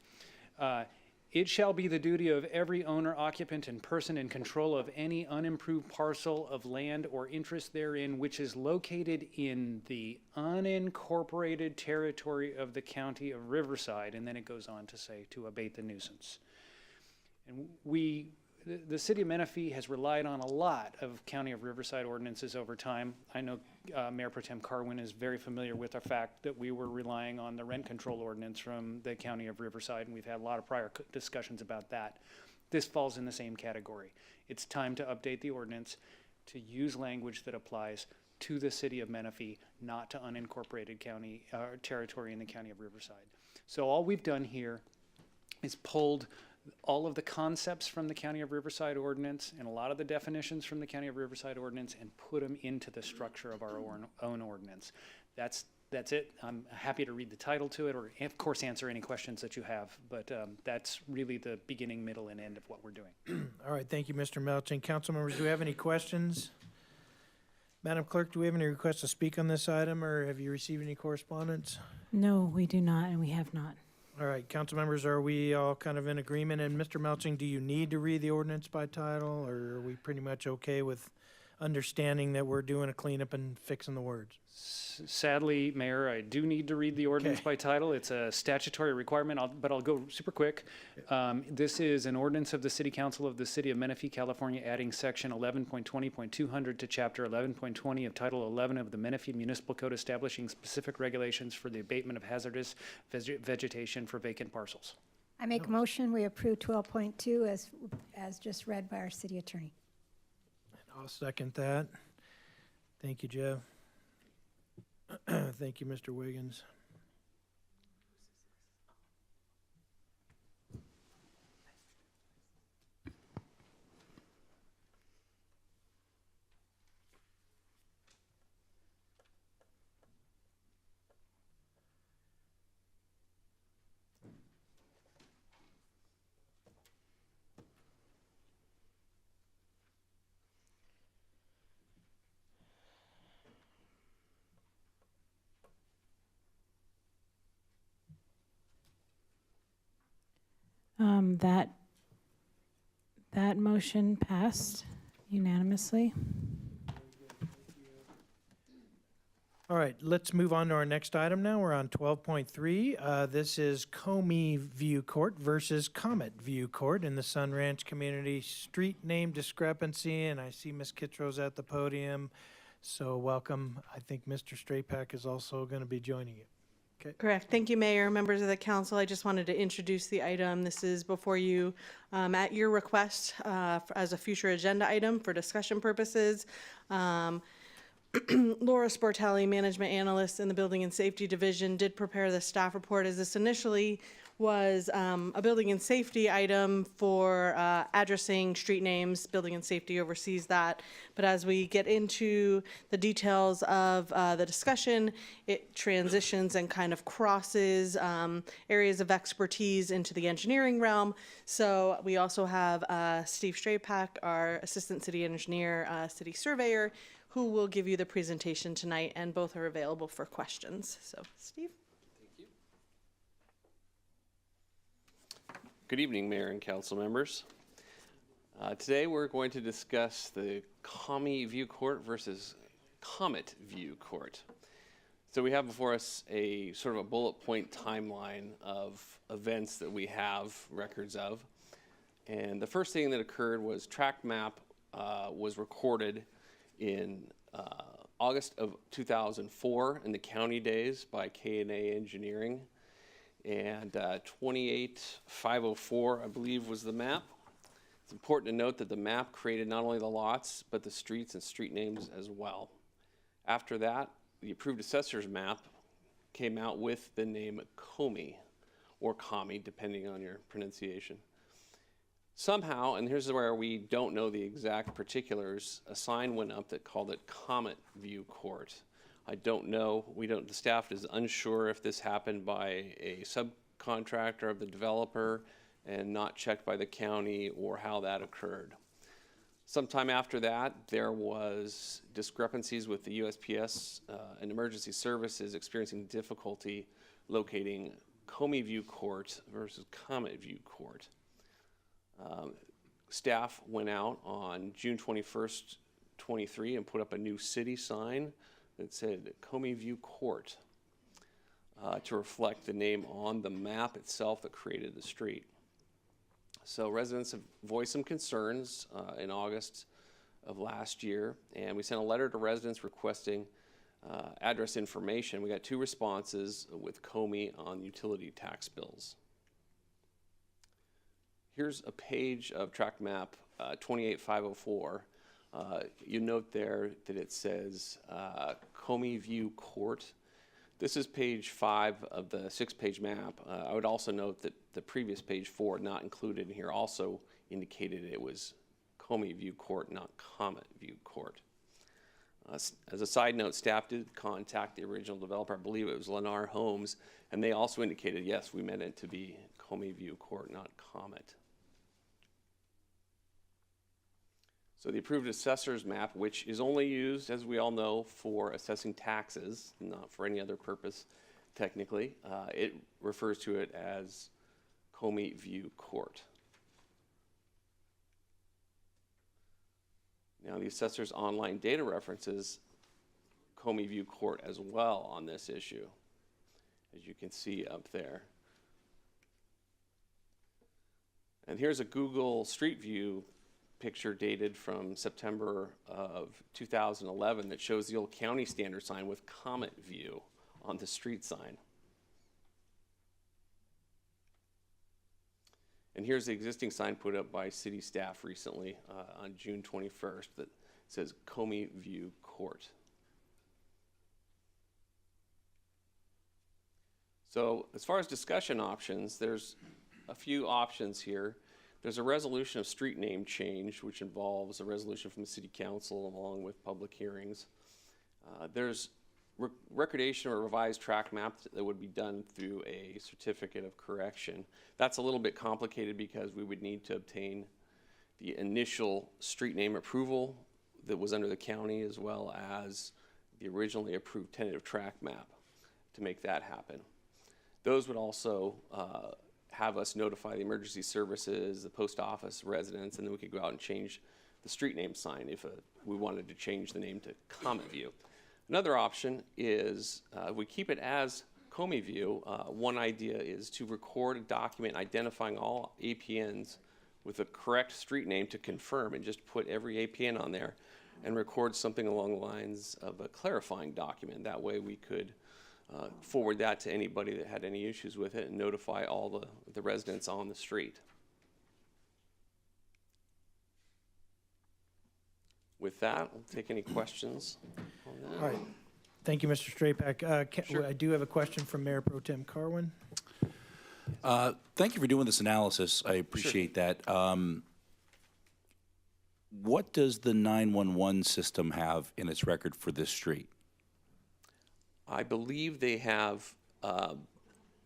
It shall be the duty of every owner, occupant, and person in control of any unimproved parcel of land or interest therein which is located in the unincorporated territory of the County of Riverside, and then it goes on to say to abate the nuisance. And the City of Menifee has relied on a lot of County of Riverside ordinances over time. I know Mayor Pro Tem Carwin is very familiar with the fact that we were relying on the rent control ordinance from the County of Riverside, and we've had a lot of prior discussions about that. This falls in the same category. It's time to update the ordinance to use language that applies to the City of Menifee, not to unincorporated county territory in the County of Riverside. So all we've done here is pulled all of the concepts from the County of Riverside ordinance and a lot of the definitions from the County of Riverside ordinance and put them into the structure of our own ordinance. That's it. I'm happy to read the title to it, or of course answer any questions that you have, but that's really the beginning, middle, and end of what we're doing. All right, thank you, Mr. Melching. Council members, do we have any questions? Madam Clerk, do we have any requests to speak on this item, or have you received any correspondence? No, we do not, and we have not. All right, council members, are we all kind of in agreement? And Mr. Melching, do you need to read the ordinance by title, or are we pretty much okay with understanding that we're doing a cleanup and fixing the words? Sadly, Mayor, I do need to read the ordinance by title. It's a statutory requirement, but I'll go super quick. This is an ordinance of the City Council of the City of Menifee, California, adding section 11.20.200 to chapter 11.20 of Title 11 of the Menifee Municipal Code, establishing specific regulations for the abatement of hazardous vegetation for vacant parcels. I make a motion, we approve 12.2 as just read by our city attorney. I'll second that. Thank you, Jeff. Thank you, Mr. Wiggins. That motion passed unanimously. All right, let's move on to our next item now. We're on 12.3. This is Comey View Court versus Comet View Court in the Sun Ranch community. Street name discrepancy, and I see Ms. Kitro's at the podium. So welcome. I think Mr. Straypack is also going to be joining you. Okay. Correct. Thank you, Mayor, members of the council. I just wanted to introduce the item. This is before you at your request as a future agenda item for discussion purposes. Laura Sportelli, management analyst in the Building and Safety Division, did prepare the staff report, as this initially was a building and safety item for addressing street names. Building and Safety oversees that. But as we get into the details of the discussion, it transitions and kind of crosses areas of expertise into the engineering realm. So we also have Steve Straypack, our assistant city engineer, city surveyor, who will give you the presentation tonight, and both are available for questions. So, Steve? Good evening, Mayor and council members. Today we're going to discuss the Comey View Court versus Comet View Court. So we have before us a sort of a bullet point timeline of events that we have records of. And the first thing that occurred was track map was recorded in August of 2004 in the county days by K&A Engineering. And 28504, I believe, was the map. It's important to note that the map created not only the lots, but the streets and street names as well. After that, the approved assessor's map came out with the name Comey, or Commie, depending on your pronunciation. Somehow, and here's where we don't know the exact particulars, a sign went up that called it Comet View Court. I don't know, the staff is unsure if this happened by a subcontractor of the developer and not checked by the county, or how that occurred. Sometime after that, there was discrepancies with the USPS and emergency services experiencing difficulty locating Comey View Court versus Comet View Court. Staff went out on June 21st, 23 and put up a new city sign that said Comey View Court to reflect the name on the map itself that created the street. So residents have voiced some concerns in August of last year, and we sent a letter to residents requesting address information. We got 2 responses with Comey on utility tax bills. Here's a page of tract map 28504. You note there that it says Comey View Court. This is page 5 of the 6-page map. I would also note that the previous page 4, not included in here, also indicated it was Comey View Court, not Comet View Court. As a side note, staff did contact the original developer. I believe it was Lennar Homes, and they also indicated, yes, we meant it to be Comey View Court, not Comet. So the approved assessor's map, which is only used, as we all know, for assessing taxes, not for any other purpose, technically, it refers to it as Comey View Court. Now, the assessor's online data references Comey View Court as well on this issue, as you can see up there. And here's a Google Street View picture dated from September of 2011 that shows the old county standard sign with Comet View on the street sign. And here's the existing sign put up by city staff recently on June 21st that says Comey View Court. So as far as discussion options, there's a few options here. There's a resolution of street name change, which involves a resolution from the city council along with public hearings. There's recordation or revised track map that would be done through a certificate of correction. That's a little bit complicated because we would need to obtain the initial street name approval that was under the county, as well as the originally approved tentative track map to make that happen. Those would also have us notify the emergency services, the post office, residents, and then we could go out and change the street name sign if we wanted to change the name to Comet View. Another option is we keep it as Comey View. One idea is to record a document identifying all APNs with the correct street name to confirm, and just put every APN on there and record something along the lines of a clarifying document. That way we could forward that to anybody that had any issues with it and notify all the residents on the street. With that, we'll take any questions on that. All right. Thank you, Mr. Strapak. Sure. I do have a question from Mayor Pro Tem Carwin. Thank you for doing this analysis. I appreciate that. What does the 911 system have in its record for this street? I believe they have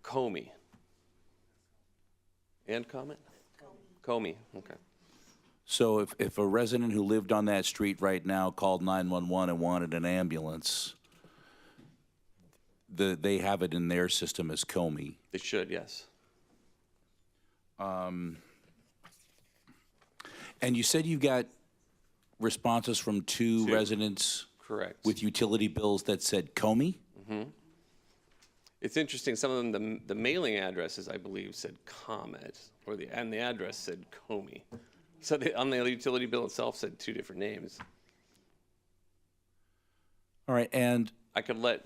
Comey. And Comet? Comey, okay. So if a resident who lived on that street right now called 911 and wanted an ambulance, they have it in their system as Comey. They should, yes. And you said you got responses from two residents, correct, with utility bills that said Comey? Mm-hmm. It's interesting. Some of them, the mailing addresses, I believe, said Comet, and the address said Comey. So on the utility bill itself said two different names. All right, and I could let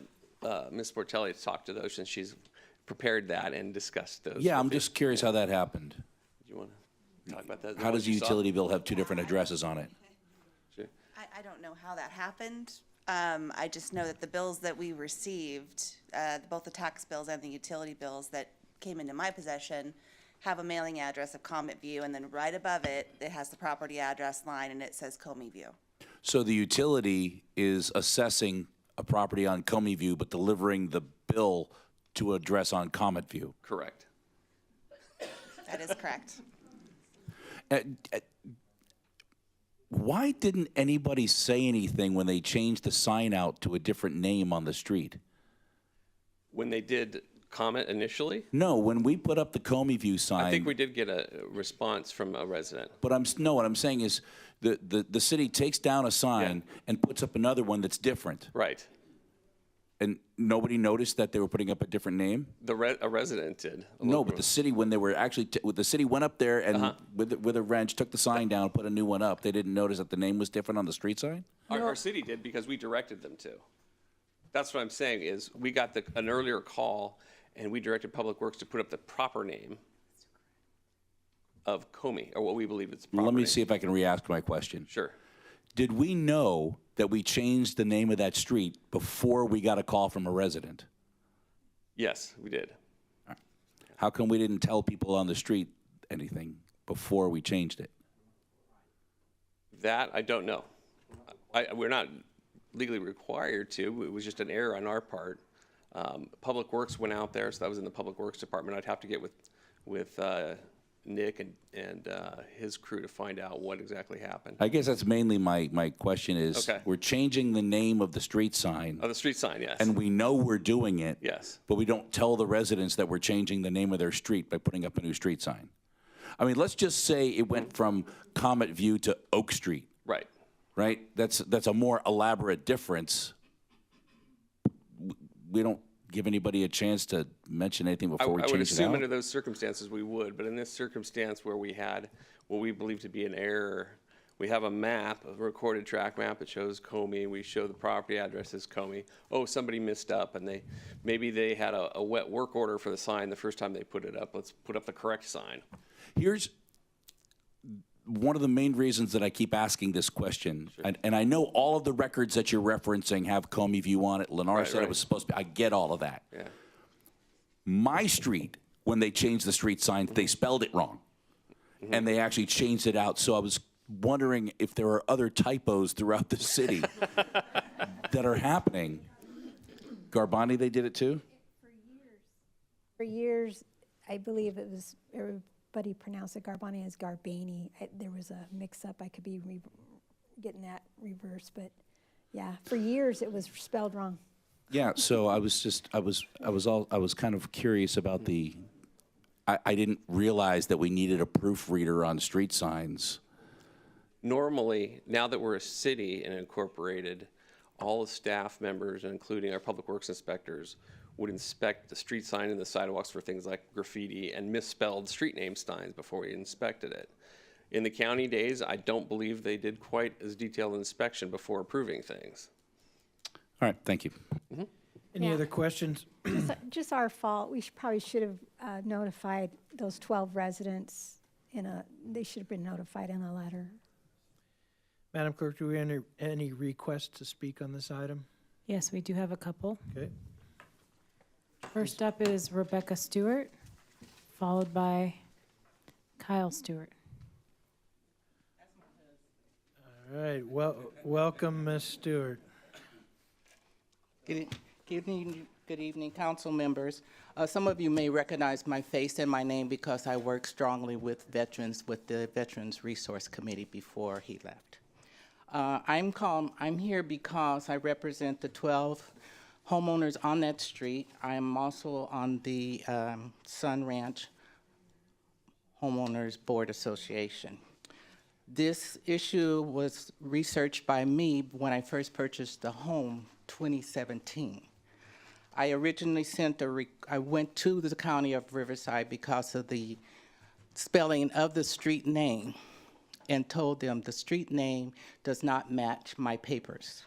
Ms. Portelli talk to those since she's prepared that and discussed those. Yeah, I'm just curious how that happened. Do you want to talk about that? How does a utility bill have two different addresses on it? Sure. I don't know how that happened. I just know that the bills that we received, both the tax bills and the utility bills that came into my possession, have a mailing address of Comet View, and then right above it, it has the property address line, and it says Comey View. So the utility is assessing a property on Comey View, but delivering the bill to address on Comet View. Correct. That is correct. Why didn't anybody say anything when they changed the sign out to a different name on the street? When they did Comet initially? No, when we put up the Comey View sign. I think we did get a response from a resident. But what I'm saying is the city takes down a sign and puts up another one that's different. Right. And nobody noticed that they were putting up a different name? A resident did. No, but the city, when they were actually, the city went up there and with a wrench took the sign down, put a new one up. They didn't notice that the name was different on the street sign? Our city did because we directed them to. That's what I'm saying is we got an earlier call and we directed Public Works to put up the proper name of Comey, or what we believe it's proper Let me name. see if I can re-ask my question. Sure. Did we know that we changed the name of that street before we got a call from a resident? Yes, we did. How come we didn't tell people on the street anything before we changed it? That I don't know. We're not legally required to. It was just an error on our part. Public Works went out there, so that was in the Public Works Department. I'd have to get with Nick and his crew to find out what exactly happened. I guess that's mainly my question is, Okay. we're changing the name of the street sign. Oh, the street sign, yes. And we know we're doing it. Yes. But we don't tell the residents that we're changing the name of their street by putting up a new street sign. I mean, let's just say it went from Comet View to Oak Street. Right. Right? That's a more elaborate difference. We don't give anybody a chance to mention anything before we I would change it assume out. under those circumstances we would, but in this circumstance where we had what we believe to be an error, we have a map, a recorded track map that shows Comey. We show the property address as Comey. Oh, somebody missed up, and maybe they had a wet work order for the sign the first time they put it up. Let's put up the correct sign. Here's one of the main reasons that I keep asking this question, and I know all of the records that you're referencing have Comey View on it. Lennar said it was supposed to be. I get all of that. Yeah. My street, when they changed the street sign, they spelled it wrong, and they actually changed it out. So I was wondering if there are other typos throughout the city that are happening. Garbani, they did it too? For years, I believe it was, everybody pronounced it Garbani as Garbani. There was a mix-up. I could be getting that reversed, but yeah, for years it was spelled wrong. Yeah, so I was kind of curious about I didn't realize that we needed a proofreader on street signs. Normally, now that we're a city and incorporated, all the staff members, including our public works inspectors, would inspect the street sign and the sidewalks for things like graffiti and misspelled street name signs before we inspected it. In the county days, I don't believe they did quite as detailed inspection before approving things. All right, thank you. Any Yeah. other questions? Just our fault. We probably should have notified those 12 residents they should have been notified in a letter. Madam Clerk, do we have any requests to speak on this item? Yes, we do have a couple. Okay. First up is Rebecca Stewart, followed by Kyle Stewart. All right, welcome, Ms. Stewart. Good evening, council members. Some of you may recognize my face and my name because I work strongly with veterans, with the Veterans Resource Committee before he left. I'm here because I represent the 12 homeowners on that street. I am also on the Sun Ranch Homeowners Board Association. This issue was researched by me when I first purchased the home, 2017. I originally I went to the county of Riverside because of the spelling of the street name and told them the street name does not match my papers.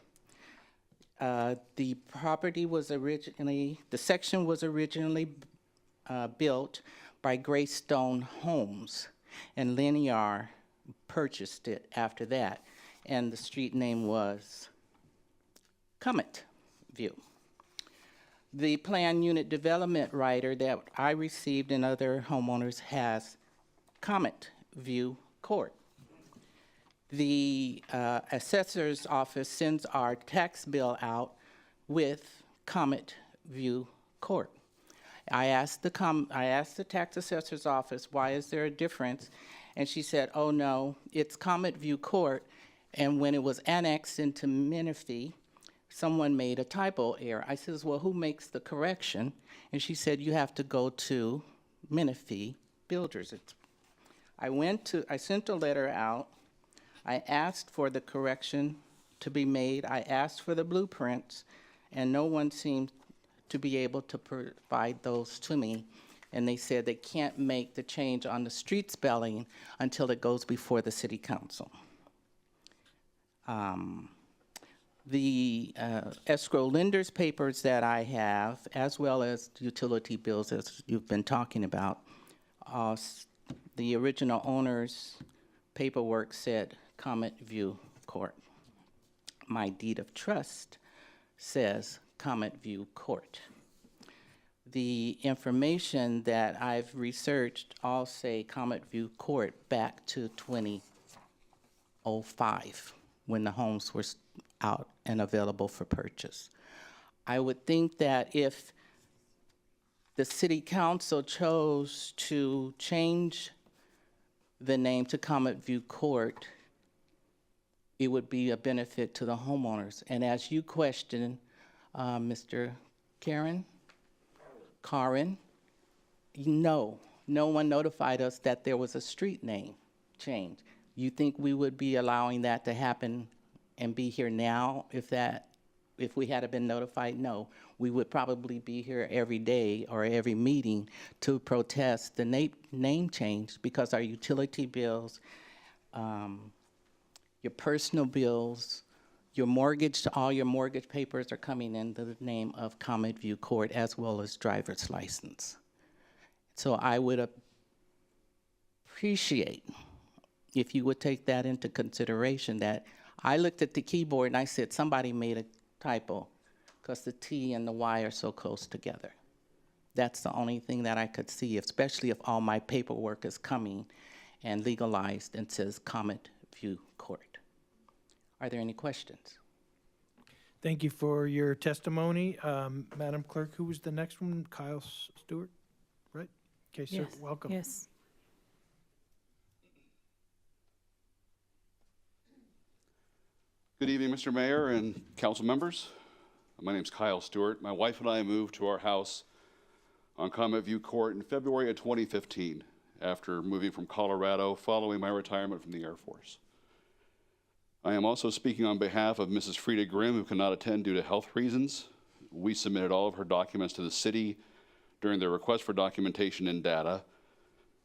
The property was the section was originally built by Greystone Homes, and Linear purchased it after that, and the street name was Comet View. The planned unit development rider that I received and other homeowners has Comet View Court. The assessor's office sends our tax bill out with Comet View Court. I asked the tax assessor's office, why is there a difference? And she said, oh no, it's Comet View Court, and when it was annexed into Menifee, someone made a typo error. I says, well, who makes the correction? And she said, you have to go to Menifee Builders. I sent a letter out. I asked for the correction to be made. I asked for the blueprints, and no one seemed to be able to provide those to me. And they said they can't make the change on the street spelling until it goes before the city council. The escrow lender's papers that I have, as well as utility bills, as you've been talking about, the original owner's paperwork said Comet View Court. My deed of trust says Comet View Court. the information that I've researched all say Comet View Court back to 2005, when the homes were out and available for purchase. I would think that if the city council chose to change the name to Comet View Court, it would be a benefit to the homeowners. And as you questioned, Mr. Karen, no one notified us that there was a street name change. You think we would be allowing that to happen and be here now if we had been notified? No, we would probably be here every day or every meeting to protest the name change, because our utility bills, your personal bills, your mortgage, all your mortgage papers are coming in the name of Comet View Court, as well as driver's license. So I would appreciate if you would take that into consideration, that I looked at the keyboard and I said, somebody made a typo because the T and the Y are so close together. That's the only thing that I could see, especially if all my paperwork is coming and legalized and says Comet View Court. Are there any questions? Thank you for your testimony. Madam Clerk, who was the next one? Kyle Stewart, right? Okay, sir, Yes. welcome. Yes. Good evening, Mr. Mayor and council members. My name is Kyle Stewart. My wife and I moved to our house on Comet View Court in February of 2015 after moving from Colorado following my retirement from the Air Force. I am also speaking on behalf of Mrs. Frida Grimm, who cannot attend due to health reasons. We submitted all of her documents to the city during their request for documentation and data.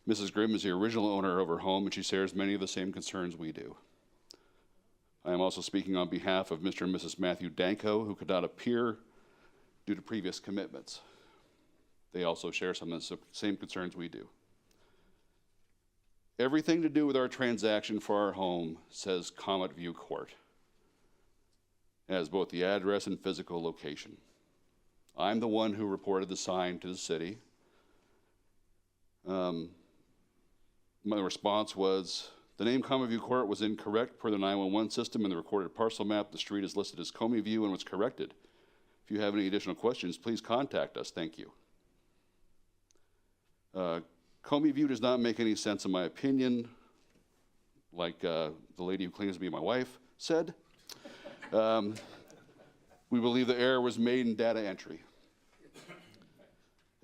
Mrs. Grimm is the original owner of her home, and she shares many of the same concerns we do. I am also speaking on behalf of Mr. and Mrs. Matthew Danko, who could not appear due to previous commitments. They also share some of the same concerns we do. Everything to do with our transaction for our home says Comet View Court. It has both the address and physical location. I'm the one who reported the sign to the city. My response was, the name Comet View Court was incorrect per the 911 system and the recorded parcel map. The street is listed as Comey View and was corrected. If you have any additional questions, please contact us. Thank you. Comey View does not make any sense in my opinion, like the lady who claims to be my wife said. We believe the error was made in data entry.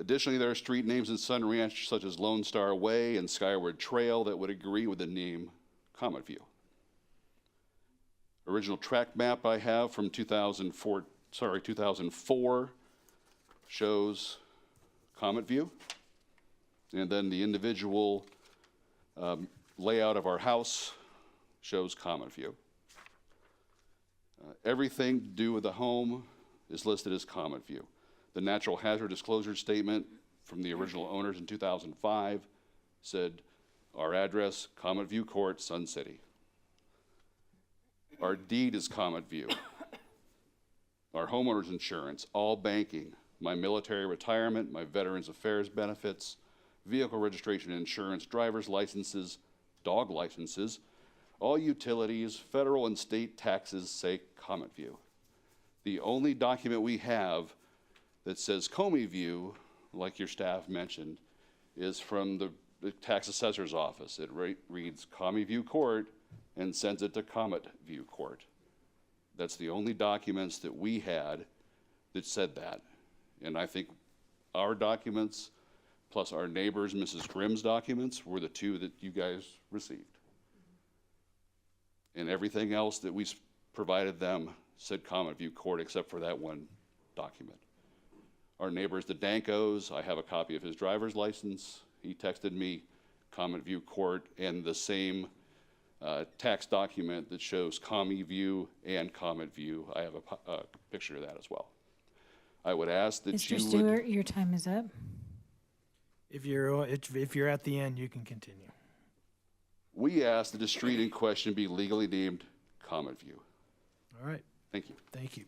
Additionally, there are street names in Sun Ranch such as Lone Star Way and Skyward Trail that would agree with the name Comet View. Original track map I have from 2004 shows Comet View. And then the individual layout of our house shows Comet View. Everything to do with the home is listed as Comet View. The natural hazard disclosure statement from the original owners in 2005 said our address, Comet View Court, Sun City. Our deed is Comet View. Our homeowner's insurance, all banking, my military retirement, my Veterans Affairs benefits, vehicle registration and insurance, driver's licenses, dog licenses, all utilities, federal and state taxes say Comet View. The only document we have that says Comey View, like your staff mentioned, is from the tax assessor's office. It reads Comey View Court and sends it to Comet View Court. That's the only documents that we had that said that. And I think our documents plus our neighbors, Mrs. Grimm's documents, were the two that you guys received. And everything else that we provided them said Comet View Court except for that one document. Our neighbors, the Dankos, I have a copy of his driver's license. He texted me Comet View Court and the same tax document that shows Comey View and Comet View. I have a picture of that as well. I would ask that Mr. Stewart, your time is up. If you're at the end, you can continue. We ask that the street in question be legally named Comet View. All right. Thank you. Thank you.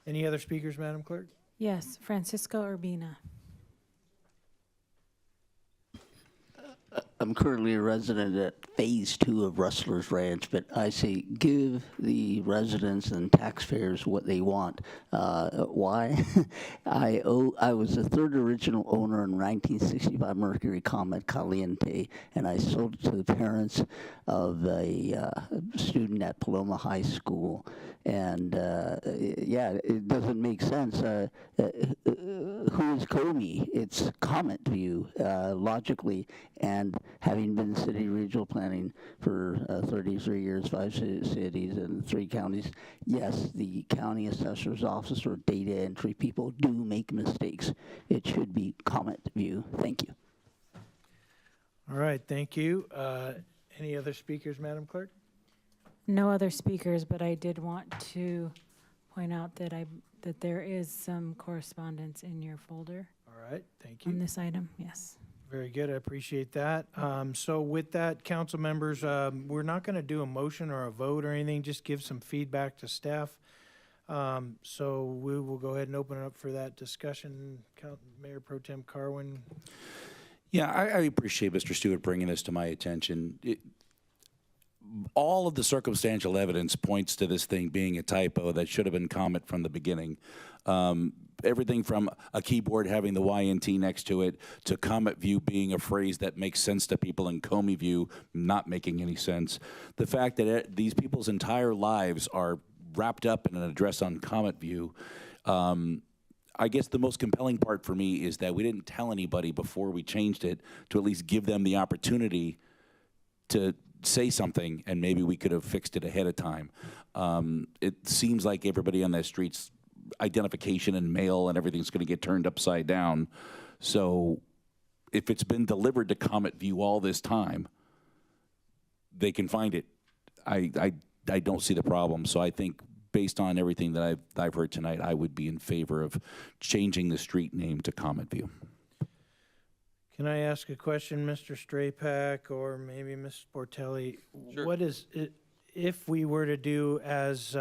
Any other speakers, Madam Clerk? Yes, Francisco Urbina. I'm currently a resident at Phase 2 of Rustler's Ranch, but I say give the residents and taxpayers what they want. Why? I was the third original owner in 1965 Mercury Comet Caliente, and I sold it to the parents of a student at Paloma High School. And yeah, it doesn't make sense. Who is Comey? It's Comet View, logically. And having been city regional planning for 33 years, 5 cities and 3 counties, yes, the county assessor's office or data entry people do make mistakes. It should be Comet View. Thank you. All right, thank you. Any other speakers, Madam Clerk? No other speakers, but I did want to point out that that there is some correspondence in your folder. All right, thank you. On this item, yes. Very good, I appreciate that. So with that, council members, we're not going to do a motion or a vote or anything, just give some feedback to staff. So we will go ahead and open it up for that discussion. Mayor Pro Tem Carwin. Yeah, I appreciate Mr. Stewart bringing this to my attention. All of the circumstantial evidence points to this thing being a typo that should have been Comet from the beginning. Everything from a keyboard having the YNT next to it to Comet View being a phrase that makes sense to people and Comey View not making any sense. The fact that these people's entire lives are wrapped up in an address on Comet View, I guess the most compelling part for me is that we didn't tell anybody before we changed it to at least give them the opportunity to say something, and maybe we could have fixed it ahead of time. It seems like everybody on that street's identification and mail and everything's going to get turned upside down. So if it's been delivered to Comet View all this time, they can find it. I don't see the problem. So I think based on everything that I've heard tonight, I would be in favor of changing the street name to Comet View. Can I ask a question, Mr. Straypack, or maybe Ms. Sportelli? Sure. What is it, if we were to do as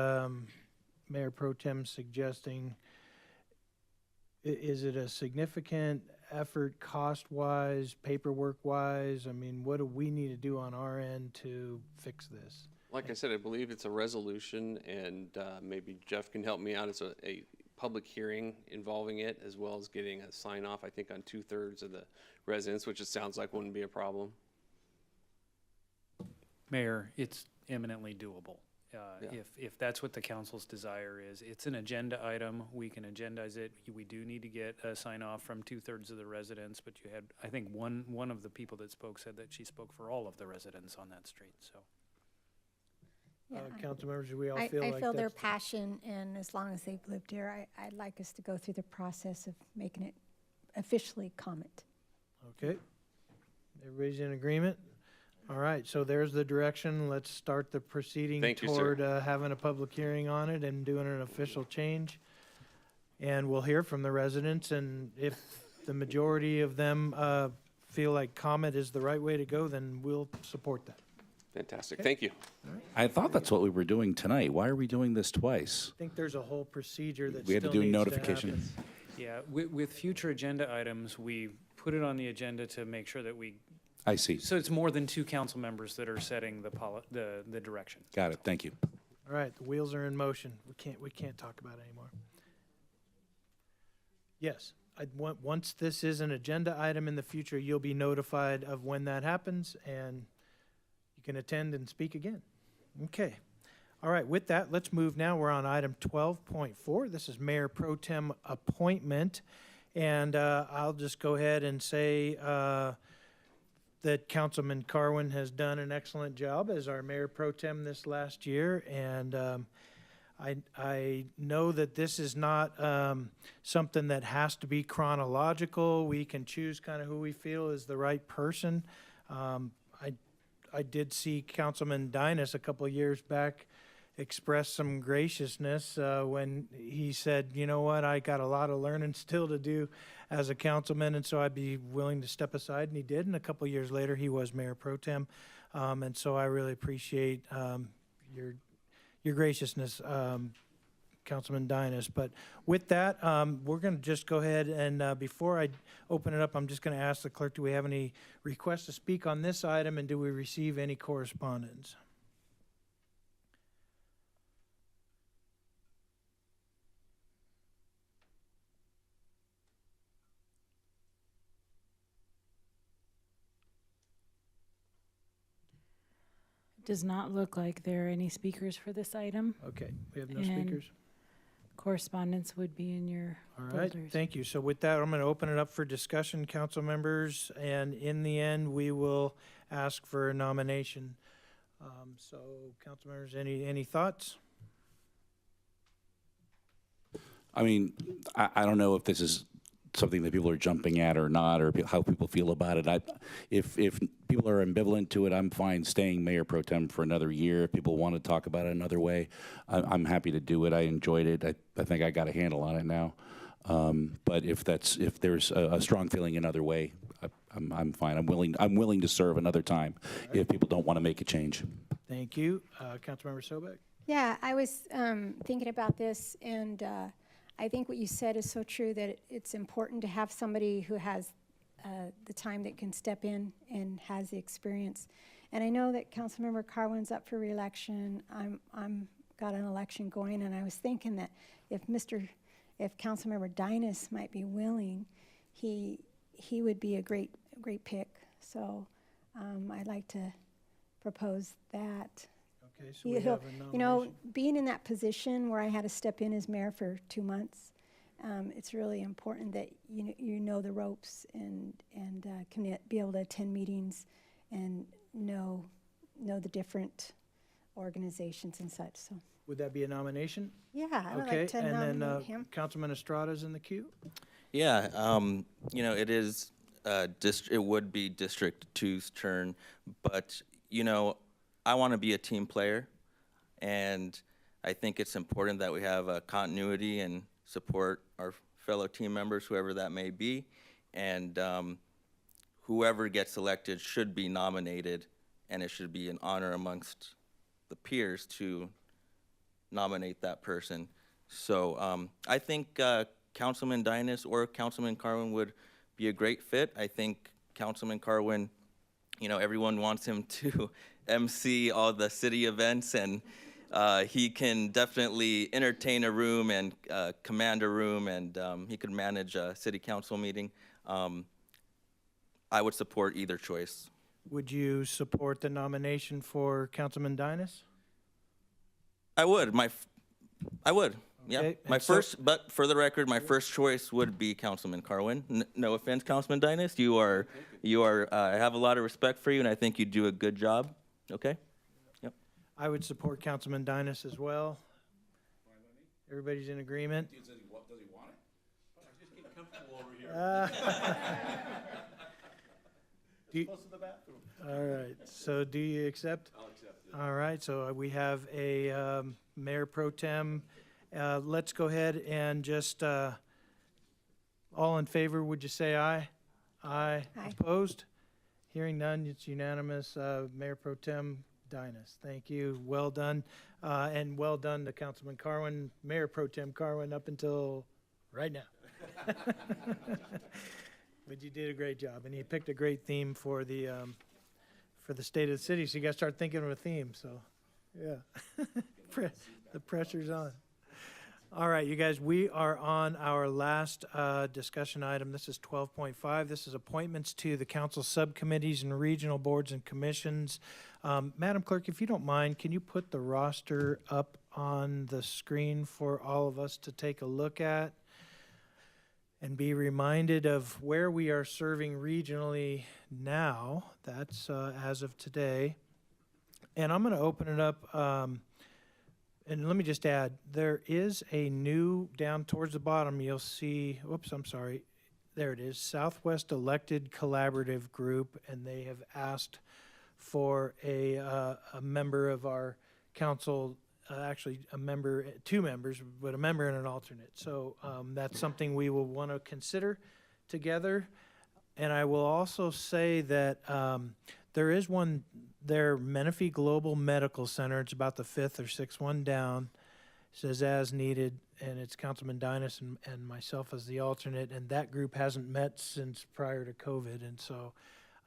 Mayor Pro Tem suggesting, is it a significant effort cost-wise, paperwork-wise? I mean, what do we need to do on our end to fix this? Like I said, I believe it's a resolution, and maybe Jeff can help me out. It's a public hearing involving it, as well as getting a sign-off, I think, on 2/3 of the residents, which it sounds like wouldn't be a problem. Mayor, it's eminently doable. Yeah. If that's what the council's desire is, it's an agenda item. We can agendize it. We do need to get a sign off from 2/3 of the residents, but you had, I think, one of the people that spoke said that she spoke for all of the residents on that street. So, Yeah, council members, do we all I feel like feel their that's passion, and as long as they've lived here, I'd like us to go through the process of making it officially Comet. okay? Everybody's in agreement? All right, so there's the direction. Let's start the proceeding Thank you, sir. toward having a public hearing on it and doing an official change. And we'll hear from the residents, and if the majority of them feel like Comet is the right way to go, then we'll support that. Fantastic. Thank you. I thought that's what we were doing tonight. Why are we doing this twice? I think there's a whole procedure that We had to still do needs notification. happen. yeah, with future agenda items, we put it on the agenda to make sure that I see. so it's more than 2 council members that are setting the direction. Got it. Thank you. All right, the wheels are in motion. We can't talk about it anymore. Yes, once this is an agenda item in the future, you'll be notified of when that happens, and you can attend and speak again. Okay. All right, with that, let's move now. We're on item 12.4. This is Mayor Pro Tem appointment. And I'll just go ahead and say that Councilman Carwin has done an excellent job as our Mayor Pro Tem this last year. And I know that this is not something that has to be chronological. We can choose kind of who we feel is the right person. I did see Councilman Dinas a couple of years back express some graciousness when he said, you know what, I got a lot of learning still to do as a councilman, and so I'd be willing to step aside, and he did, and a couple of years later, he was Mayor Pro Tem, and so I really appreciate your graciousness, Councilman Dynas. But with that, we're going to just go ahead and before I open it up, I'm just going to ask the clerk, do we have any requests to speak on this item, and do we receive any correspondence? Does not look like there are any speakers for this item. Okay, we have no And speakers. Correspondence would be in your All right, folders. thank you. So with that, I'm going to open it up for discussion, council members, and in the end, we will ask for a nomination. So, council members, any thoughts? I mean, I don't know if this is something that people are jumping at or not, or how people feel about it. If people are ambivalent to it, I'm fine staying mayor pro tem for another year. If people want to talk about it another way, I'm happy to do it. I enjoyed it. I think I got a handle on it now. But if there's a strong feeling another way, I'm fine. I'm willing to serve another time if people don't want to make a change. Thank you. Councilmember Sobek? Yeah, I was thinking about this, and I think what you said is so true, that it's important to have somebody who has the time that can step in and has the experience. And I know that Councilmember Carwin's up for re-election. I'm got an election going, and I was thinking that if Councilmember Dynas might be willing, he would be a great pick. So I'd like to propose that. Okay, so we have a nomination. You know, being in that position where I had to step in as mayor for 2 months, it's really important that you know the ropes and can be able to attend meetings and know the different organizations and such. So. Would that be a nomination? Yeah, I would Okay, like to and then nominate him. Councilman Estrada's in the queue. Yeah, you know, it is, it would be District 2's turn, but, you know, I want to be a team player, and I think it's important that we have a continuity and support our fellow team members, whoever that may be, and whoever gets elected should be nominated, and it should be an honor amongst the peers to nominate that person. So I think Councilman Dynas or Councilman Carwin would be a great fit. I think Councilman Carwin, you know, everyone wants him to MC all the city events, and he can definitely entertain a room and command a room, and he could manage a city council meeting. I would support either choice. Would you support the nomination for Councilman Dynas? I would. I would. Yeah. Okay, My and so- first, but for the record, my first choice would be Councilman Carwin. No offense, Councilman Dynas. You are. I have a lot of respect for you, and I think you do a good job. Okay. Yep. I would support Councilman Dynas as well. Everybody's in agreement? Does he want it? I'm just getting comfortable over here. Close to the bathroom. All right, so do you accept? I'll accept it. All right, so we have a Mayor Pro Tem. Let's go ahead and just, all in favor, would you say aye? Aye. Aye. Opposed? Hearing none, it's unanimous. Mayor Pro Tem Dynas, thank you. Well done. And well done to Councilman Carwin, Mayor Pro Tem Carwin, up until right now. But you did a great job, and you picked a great theme for the state of the city, so you got to start thinking of a theme, so, yeah. The pressure's on. All right, you guys, we are on our last discussion item. This is 12.5. This is appointments to the council subcommittees and regional boards and commissions. Madam Clerk, if you don't mind, can you put the roster up on the screen for all of us to take a look at and be reminded of where we are serving regionally now? That's as of today. And I'm going to open it up. And let me just add, there is a new, down towards the bottom, you'll see, whoops, I'm sorry, there it is, Southwest Elected Collaborative Group, and they have asked for a member of our council, actually two members, but a member and an alternate. So that's something we will want to consider together. And I will also say that there is one there, Menifee Global Medical Center. It's about the 5th or 6th one down. says as needed, and it's Councilman Dynas and myself as the alternate, and that group hasn't met since prior to COVID, and so,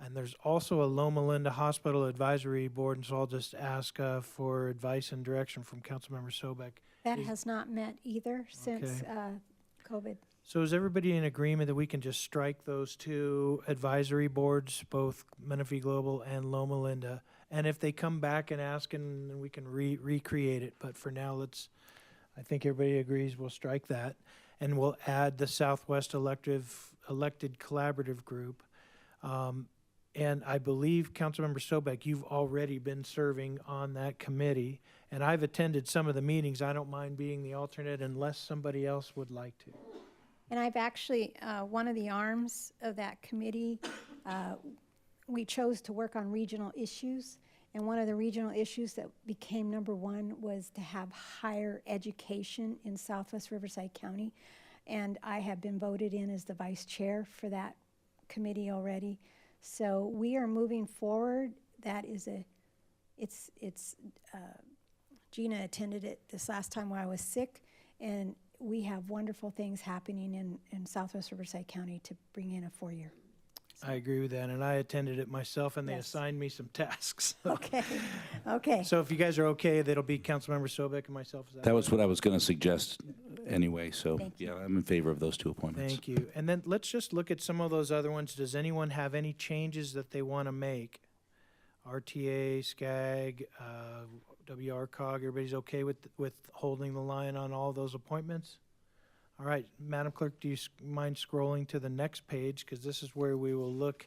and there's also a Loma Linda Hospital Advisory Board, and so I'll just ask for advice and direction from Councilmember Sobek. That has not met either since COVID. So is everybody in agreement that we can just strike those two advisory boards, both Menifee Global and Loma Linda? And if they come back and ask, and we can recreate it, but for now, I think everybody agrees we'll strike that. And we'll add the Southwest Elected Collaborative Group. And I believe, Councilmember Sobek, you've already been serving on that committee, and I've attended some of the meetings. I don't mind being the alternate unless somebody else would like to. And I've actually, one of the arms of that committee, we chose to work on regional issues. And one of the regional issues that became number one was to have higher education in Southwest Riverside County. And I have been voted in as the vice chair for that committee already. So we are moving forward. That is Gina attended it this last time when I was sick, and we have wonderful things happening in Southwest Riverside County to bring in a 4-year. I agree with that, and I attended it myself, and they Yes. assigned me some tasks. Okay, okay. So if you guys are okay, that'll be Councilmember Sobek and myself. Is That was what I was going to suggest anyway, so Thank you. yeah, I'm in favor of those two appointments. Thank you. And then let's just look at some of those other ones. Does anyone have any changes that they want to make? RTA, SCAG, WRCOG, everybody's okay with holding the line on all those appointments? All right, Madam Clerk, do you mind scrolling to the next page? Because this is where we will look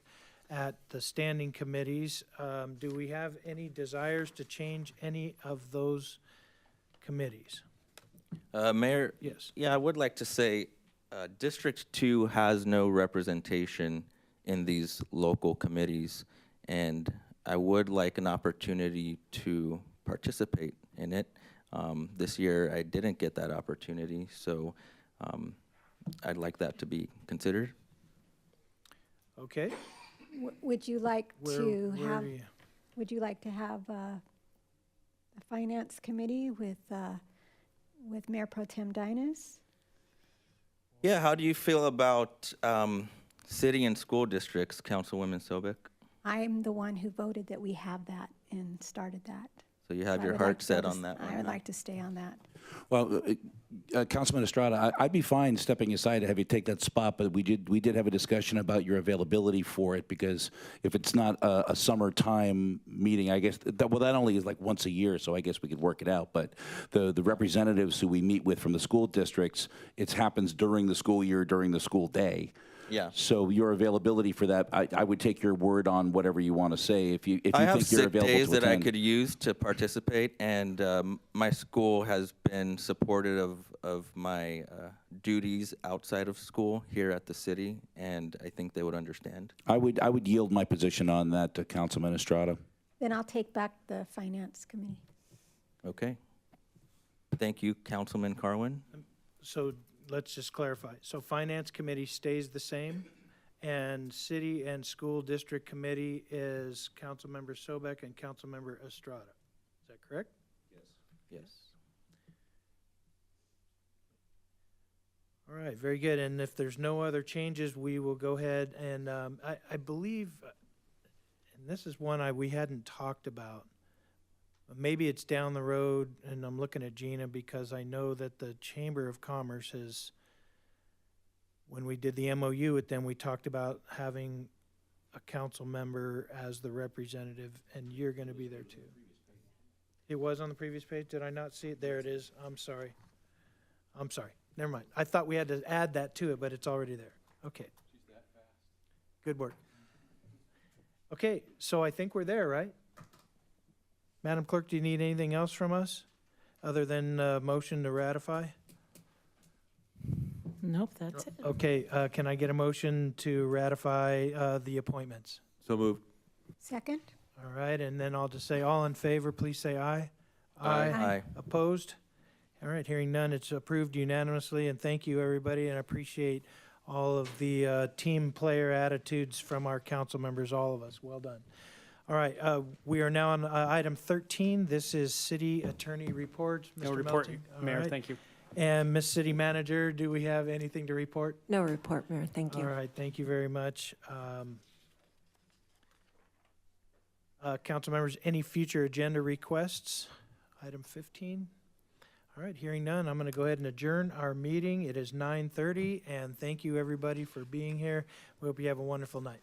at the standing committees. Do we have any desires to change any of those committees? Mayor? Yes. Yeah, I would like to say District 2 has no representation in these local committees, and I would like an opportunity to participate in it. This year, I didn't get that opportunity, so I'd like that to be considered. Okay. Would you like Where have? are you? Would you like to have a finance committee with Mayor Pro Tem Dynas? Yeah, how do you feel about city and school districts, Councilwoman Sobek? I'm the one who voted that we have that and started that. So you have I your would heart like to set go on that one? I would huh? like to stay on that. Well, Councilman Estrada, I'd be fine stepping aside to have you take that spot, but we did have a discussion about your availability for it, because if it's not a summertime meeting, I guess, that only is like once a year, so I guess we could work it out. But the representatives who we meet with from the school districts, it happens during the school year, during the school day. Yeah. So your availability for that, I would take your word on whatever you want to say. If you I have think you're sick available days to that I attend. could use to participate, and my school has been supportive of my duties outside of school here at the city, and I think they would understand. I would yield my position on that to Councilman Estrada. Then I'll take back the finance committee. Okay. Thank you, Councilman Carwin. So let's just clarify. So Finance Committee stays the same, and City and School District Committee is Councilmember Sobek and Councilmember Estrada. Is that correct? Yes. All right, very good. And if there's no other changes, we will go ahead and I believe, and this is one we hadn't talked about, but maybe it's down the road, and I'm looking at Gina because I know that the Chamber of Commerce has, when we did the MOU with them, we talked about having a council member as the representative, and you're going to be there too. It was on the previous page. Did I not see it? There it is. I'm sorry. Never mind. I thought we had to add that to it, but it's already there. Okay. Good work. Okay, so I think we're there, right? Madam Clerk, do you need anything else from us other than motion to ratify? Nope, that's it. Okay, can I get a motion to ratify the appointments? So moved. Second? All right, and then I'll just say, all in favor, please say aye. Aye. Aye. Opposed? All right, hearing none, it's approved unanimously, and thank you, everybody, and I appreciate all of the team player attitudes from our council members, all of us. Well done. All right, we are now on item 13. This is city attorney report. No Mr. report, Melton? All Mayor, right. thank you. And Miss City Manager, do we have anything to report? No report, Mayor. Thank you. All right, thank you very much. Council members, any future agenda requests? Item 15. All right, hearing none, I'm going to go ahead and adjourn our meeting. It is 9:30, and thank you, everybody, for being here. We hope you have a wonderful night.